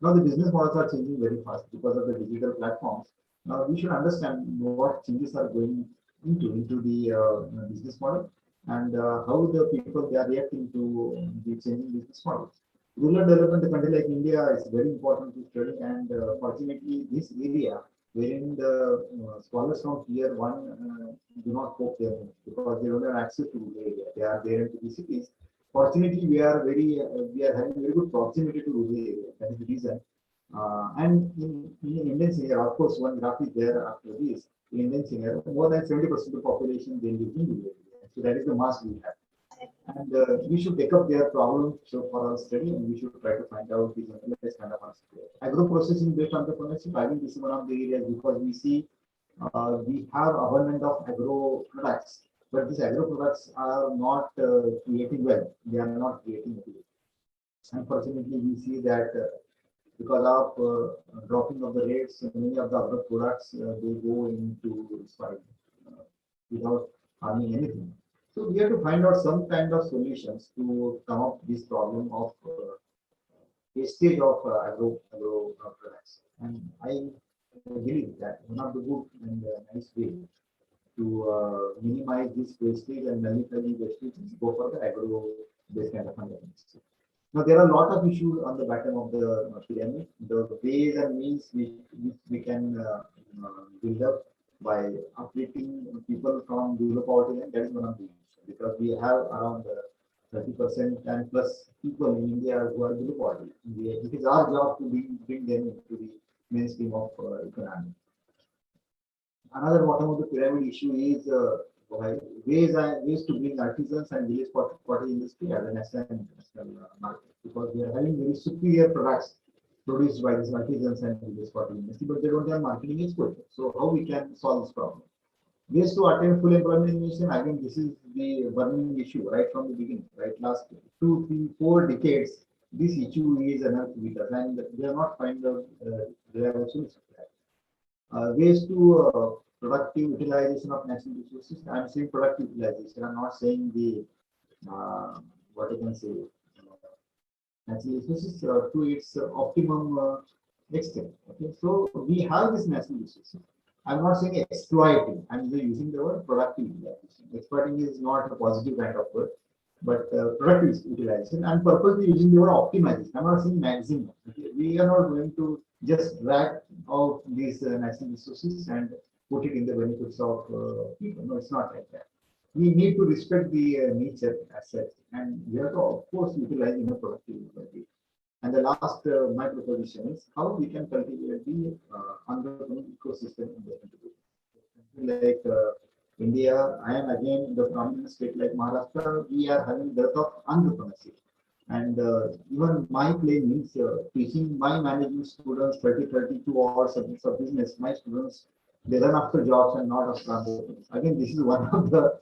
Now the business models are changing very fast because of the digital platforms. Now we should understand what changes are going into the business model and how the people they are reacting to the changing business models. Rural development in a country like India is very important to study, and fortunately this area wherein the scholars from tier one do not cope there because they don't have access to rural area. They are there into the cities. Fortunately, we are having very good proximity to rural area. That is the reason. And in Indian scenario, of course, one graph is there after this. In Indian scenario, more than 70% of the population they live in rural area. So that is the mass we have. And we should take up their problems for our study, and we should try to find out the generalized kind of answer. Agro processing based entrepreneurship, I think this is one of the areas because we see we have abundant of agro products, but these agro products are not creating well. They are not creating value. Unfortunately, we see that because of dropping of the rates, many of the other products they go into spoil without harming anything. So we have to find out some kind of solutions to come up this problem of wastage of agro products. And I believe that one of the good and nice way to minimize this wastage and nullify the wastage is go for the agro-based kind of fundamental. Now there are a lot of issues on the bottom of the pyramid. The ways and means we can build up by uplifting people from rural poverty, and that is one of the issues because we have around 30% and plus people in India who are below poverty. It is our job to bring them into the mainstream of economy. Another bottom of the pyramid issue is ways to bring artisans and village pottery industry as a national and international market because we are having very superior products produced by these artisans and village pottery industry, but they don't have marketing exposure. So how we can solve this problem? Ways to attain full employment in nation. I think this is the burning issue right from the beginning. Right, last 2, 3, 4 decades, this issue is enough with us, and they are not find out reliable solutions. Ways to productive utilization of natural resources. I'm saying productive utilization. I'm not saying the what I can say natural resources to its optimum extent. Okay, so we have this natural resources. I'm not saying exploiting. I'm using the word productive utilization. Exploiting is not a positive kind of word, but productive utilization and purposely using the word optimization. I'm not saying maximum. Okay? We are not going to just drag out these natural resources and put it in the benefits of people. No, it's not like that. We need to respect the nature as such, and we have to, of course, utilize in a productive way. And the last, my proposition is how we can cultivate the entrepreneurial ecosystem in the country. Like India, I am again the prominent state like Maharashtra, we are having dearth of entrepreneurship. And even my play means teaching my management students 32 hours subjects of business. My students, they run after jobs and not after entrepreneurs. Again, this is one of the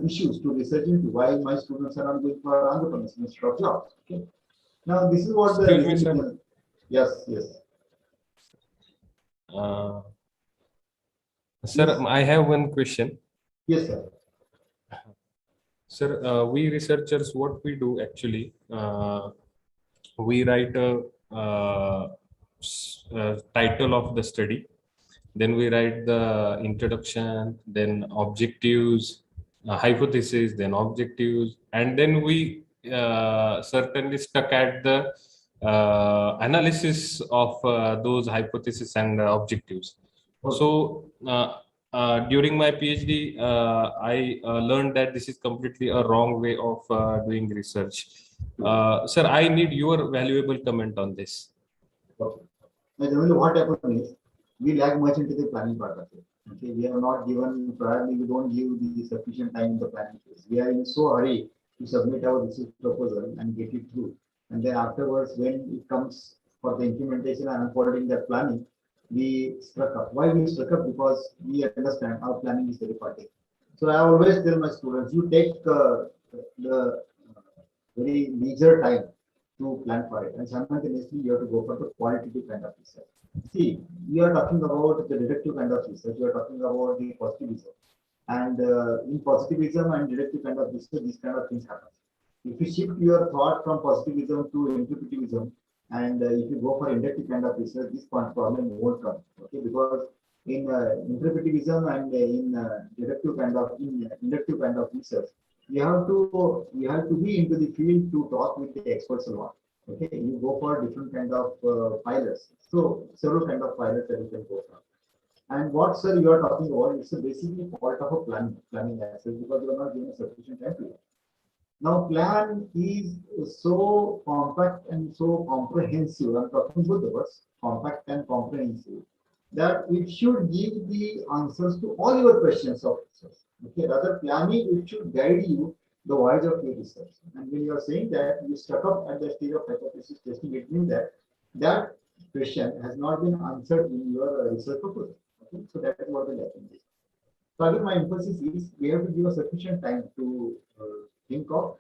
issues to research into why my students are not going for entrepreneurs instead of jobs. Okay. Now, this is what Excuse me, sir. Yes, yes. Sir, Yes. I have one question. Yes, sir. Sir, we researchers, what we do actually, we write a title of the study, then we write the introduction, then objectives, hypothesis, then objectives, and then we certainly stuck at the analysis of those hypotheses and objectives. Okay. So during my PhD, I learned that this is completely a wrong way of doing research. Sir, I need your valuable comment on this. Okay. Now, generally, what happens is we lag much into the planning part of it. Okay, we are not given, probably we don't give the sufficient time in the planning phase. We are in so hurry to submit our research proposal and get it through. And then afterwards, when it comes for the implementation and unfolding that planning, we struck up. Why we struck up? Because we understand our planning is very particular. So I always tell my students, you take the very leisure time to plan for it, and simultaneously you have to go for the qualitative kind of research. See, we are talking about the deductive kind of research. We are talking about the positive research. And in positivism and deductive kind of research, these kind of things happen. If you shift your thought from positivism to interpretivism, and if you go for inductive kind of research, this problem won't come. Okay, because in interpretivism and in deductive kind of inductive kind of research, you have to be into the field to talk with the experts a lot. Okay, you go for different kind of pilots. So several kind of pilots that you can go for. And what, sir, you are talking about, it's a basically part of a planning access, because you are not giving sufficient time to it. Now, plan is so compact and so comprehensive. I'm talking both the words, compact and comprehensive, that it should give the answers to all your questions of research. Okay, rather planning, it should guide you the voyage of your research. And when you are saying that you stuck up at the stage of hypothesis testing, it means that that question has not been answered in your research proposal. Okay, so that is what the lesson is. So again, my emphasis is we have to give a sufficient time to think of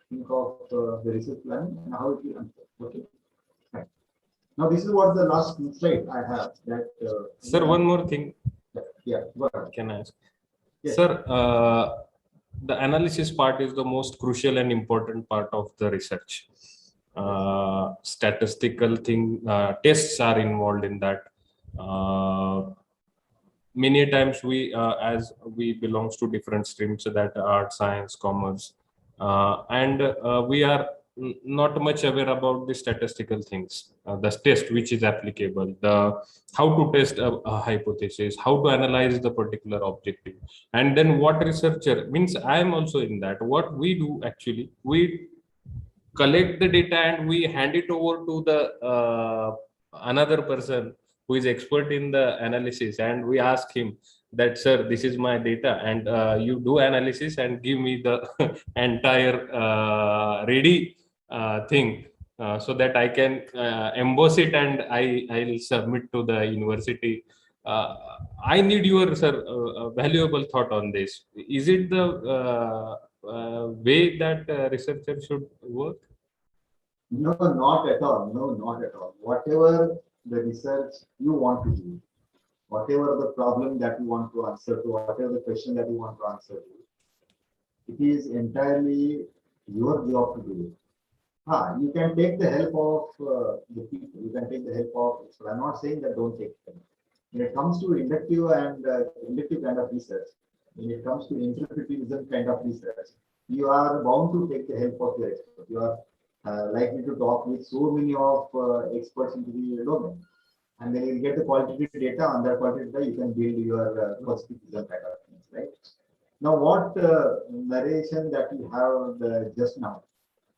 the research planning and how it will unfold. Okay. Right. Now this is what the last slide I have. That sir, one more thing. Yeah. Go ahead. Can I ask? Yes. Sir, the analysis part is the most crucial and important part of the research. Statistical tests are involved in that. Many times we as we belongs to different streams, so that art, science, commerce, and we are not much aware about the statistical things, the test which is applicable, the how to test a hypothesis, how to analyze the particular objective, and then what researcher means. I am also in that. What we do actually, we collect the data and we hand it over to the another person who is expert in the analysis, and we ask him that, sir, this is my data, and you do analysis and give me the entire ready thing, so that I can emboss it and I'll submit to the university. I need your, sir, valuable thought on this. Is it the way that researcher should work? No, not at all. No, not at all. Whatever the research you want to do, whatever the problem that you want to answer to, whatever the question that you want to answer to, it is entirely your job to do it. You can take the help of the people. You can take the help of. So I'm not saying that don't take them. When it comes to inductive and inductive kind of research, when it comes to interpretivism kind of research, you are bound to take the help of your expert. You are likely to talk with so many of experts into the domain, and then you get the qualitative data. On that qualitative data, you can build your positivism kind of things, right? Now, what narration that you have just now,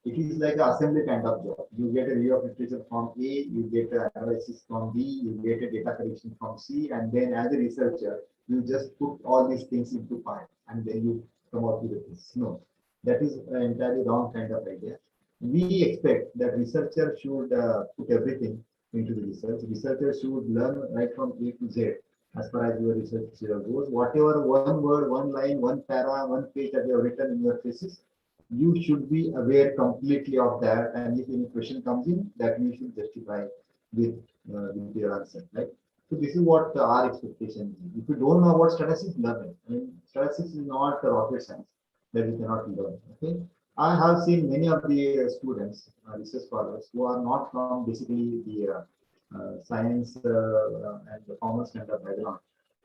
it is like an assembly kind of job. You get a review of literature from A, you get an analysis from B, you get a data collection from C, and then as a researcher, you just put all these things into pile, and then you come out with this. No, that is an entirely wrong kind of idea. We expect that researcher should put everything into the research. Researchers should learn right from A to Z as far as your research goes. Whatever one word, one line, one para, one page that you have written in your thesis, you should be aware completely of that. And if any question comes in, that you should justify with your answer, right? So this is what our expectation is. If you don't know about statistics, learn it. I mean, statistics is not rocket science that you cannot learn. Okay. I have seen many of the students, research scholars, who are not from basically the science and the commerce kind of background.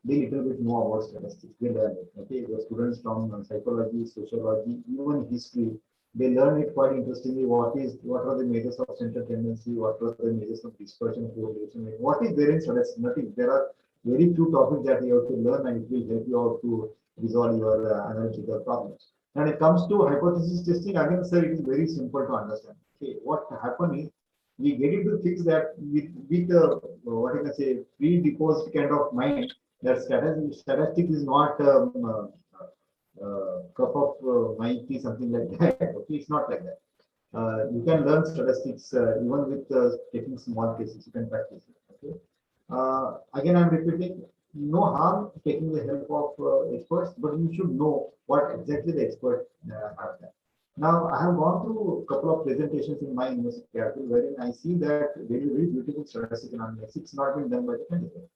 They little bit know about statistics. They learn it. Okay, the students from psychology, sociology, even history, they learn it quite interestingly. What are the measures of central tendency? What are the measures of dispersion, correlation? What is there in statistics? Nothing. There are very few topics that you have to learn, and it will help you out to resolve your analytical problems. When it comes to hypothesis testing, again, sir, it is very simple to understand. Okay, what happens is we get into things that with what I can say predisposed kind of mind, that statistics is not cup of my tea, something like that. Okay, it's not like that. You can learn statistics even with taking small cases. You can practice it. Okay. Again, I'm repeating, no harm taking the help of experts, but you should know what exactly the expert have done. Now, I have gone through a couple of presentations in my university wherein I see that there is very beautiful statistics analysis. It's not been done by the candidate.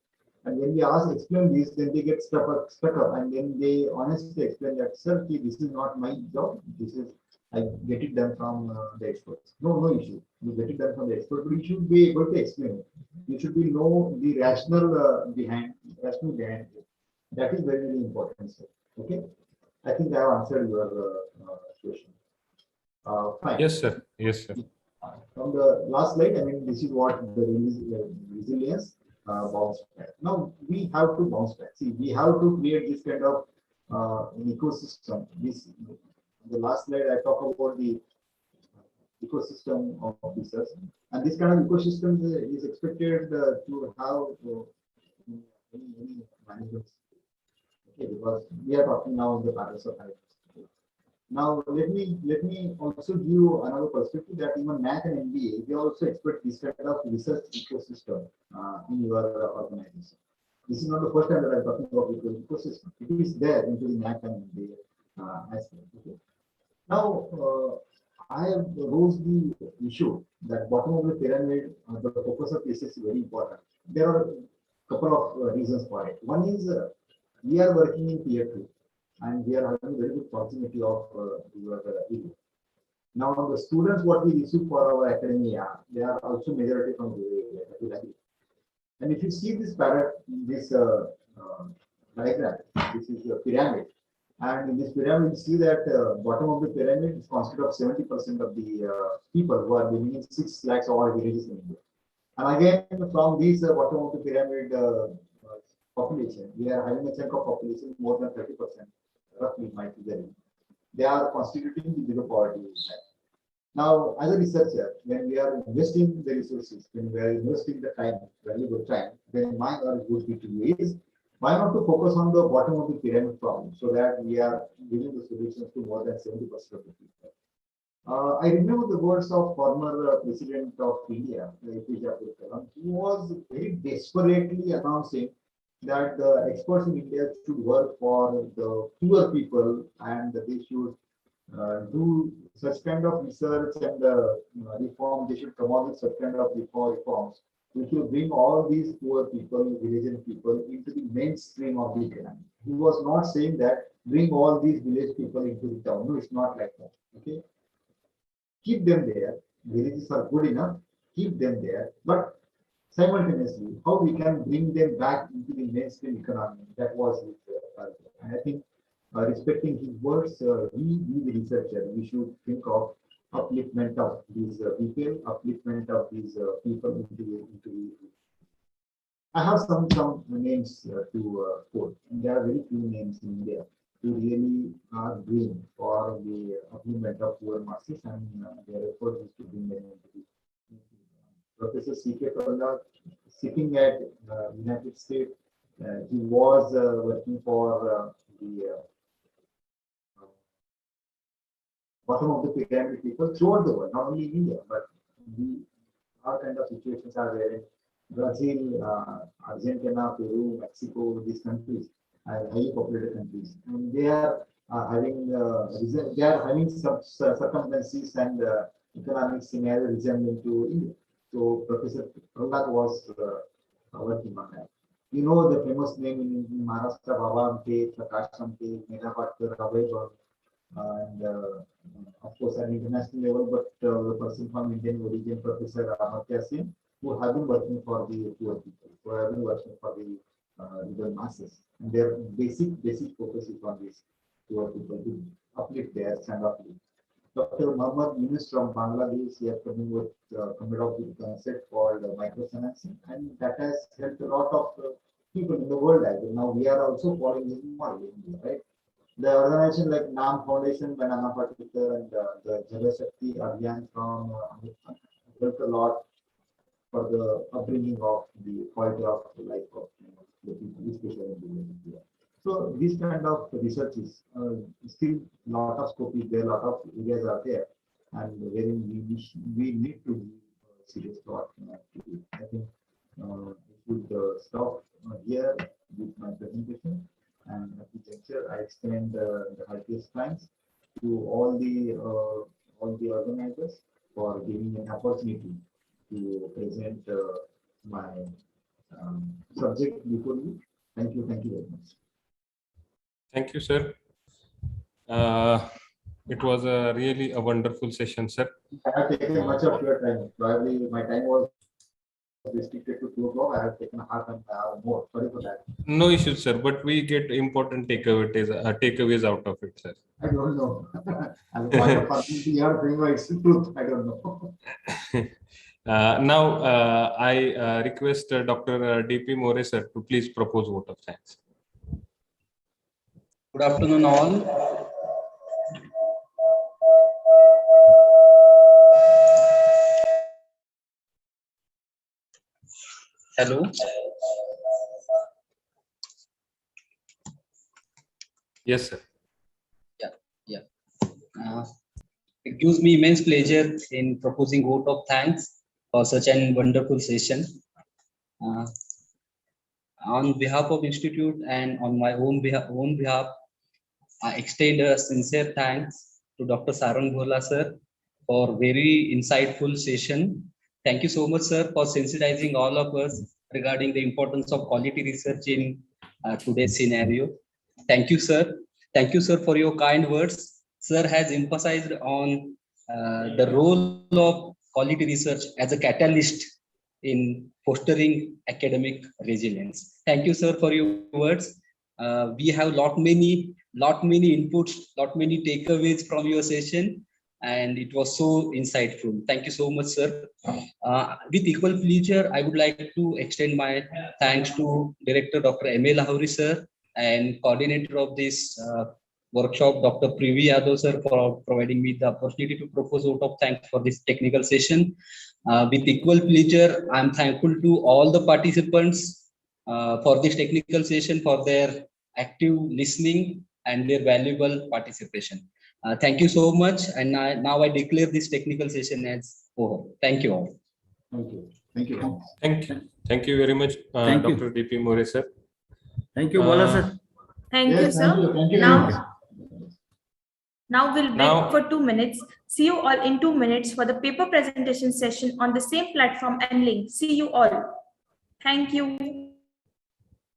And when we ask explain this, then they get stuck up, and then they honestly explain that, sir, this is not my job. This is I get it done from the experts. No issue. You get it done from the expert, but you should be able to explain it. You should be know the rationale behind it. That is very important, sir. Okay. I think I have answered your question. Fine. Yes, sir. Yes, sir. From the last slide, I mean, this is what the resilience bounce back. Now we have to bounce back. See, we have to create this kind of an ecosystem. The last slide I talk about the ecosystem of research, and this kind of ecosystem is expected to have any management. Okay, because we are talking now in the matters of health. Now let me also give you another perspective that even NAC and MBA, they also expect this kind of research ecosystem in your organization. This is not the first time that I'm talking about ecosystem. It is there into the NAC and MBA as well. Okay. Now I have raised the issue that bottom of the pyramid, the focus of this is very important. There are a couple of reasons for it. One is we are working in tier 2. And we are having very good proximity of your area. Now, the students what we receive for our academia, they are also majority from the area. And if you see this diagram, this is a pyramid. And in this pyramid, you see that bottom of the pyramid is consisted of 70% of the people who are living in 6 lakhs of all villages in India. And again, from this bottom of the pyramid population, we are having a chunk of population more than 30%. Roughly my figure. They are constituting the below poverty line. Now, as a researcher, when we are investing the resources, when we are investing the time, valuable time, then my urge would be to you is why not to focus on the bottom of the pyramid problem so that we are giving the solutions to more than 70% of the people. I remember the words of former President of India, APJ Abdul Kalam, who was very desperately announcing that the experts in India should work for the poor people and they should do such kind of research and reform. They should come out with such kind of reforms which will bring all these poor people, village people into the mainstream of the economy. He was not saying that bring all these village people into the town. No, it's not like that. Okay, keep them there. Villages are good enough. Keep them there, but simultaneously, how we can bring them back into the mainstream economy. That was his and I think respecting his words, we the researcher, we should think of upliftment of these people, upliftment of these people into. I have some names to quote, and there are very few names in India who really are doing for the upliftment of poor masses, and their effort is to bring them into the. Professor C.K. Palla, sitting at United States, he was working for the bottom of the pyramid people throughout the world, not only in India, but our kind of situations are there in Brazil, Argentina, Peru, Mexico, these countries are highly populated countries, and they are having some circumstances and economic scenario resembling to India. So Professor Prahlad was working on that. You know the famous name in Maharashtra, Baba Amte, Prakash Amte, Meena Patkar, Abhay and of course at international level, but the person from Indian origin, Professor Amartya Singh, who have been working for the poor people, who have been working for the rural masses. And their basic focus is on this poor people to uplift their stand up. Dr. Muhammad Yunus from Bangladesh, he has come up with a concept called microfinancing, and that has helped a lot of people in the world. Now we are also following this model in India, right? The organization like NAM Foundation by Nana Patekar and the Jala Shakti Abhiyan from helped a lot for the upbringing of the quality of life of the people, especially in India. So this kind of research is still lot of scope is there, lot of areas are there, and wherein we need to be serious thought. I think I should stop here with my presentation, and at this juncture I extend the heartiest thanks to all the organizers for giving me an opportunity to present my subject before you. Thank you very much. Thank you, sir. It was really a wonderful session, sir. I have taken much of your time. Probably my time was restricted to 2 o'clock. I have taken half an hour more. Sorry for that. No issues, sir, but we get important takeaways out of it, sir. I don't know. As a point of argument, you are saying it's the truth. I don't know. Now, I request Dr. D.P. More, sir, to please propose vote of thanks. Good afternoon, all. Hello. Yes, sir. Yeah. It gives me immense pleasure in proposing vote of thanks for such an wonderful session. On behalf of Institute and on my own behalf, I extend a sincere thanks to Dr. Sarang Bhola, sir, for very insightful session. Thank you so much, sir, for sensitizing all of us regarding the importance of quality research in today's scenario. Thank you, sir. Thank you, sir, for your kind words. Sir has emphasized on the role of quality research as a catalyst in fostering academic resilience. Thank you, sir, for your words. We have lot many inputs, lot many takeaways from your session, and it was so insightful. Thank you so much, sir. With equal pleasure, I would like to extend my thanks to Director Dr. M.A. Lahori, sir, and coordinator of this workshop, Dr. Privi Yadav, sir, for providing me the opportunity to propose vote of thanks for this technical session. With equal pleasure, I am thankful to all the participants for this technical session, for their active listening and their valuable participation. Thank you so much. And now I declare this technical session as over. Thank you all. Thank you. Thank you. Thank you very much, Dr. D.P. More, sir. Thank you, Bhola, sir. Thank you, Yes, sir. thank you. Now we'll break for 2 minutes. See you all in 2 minutes for the paper presentation session on the same platform and link. See you all. Thank you.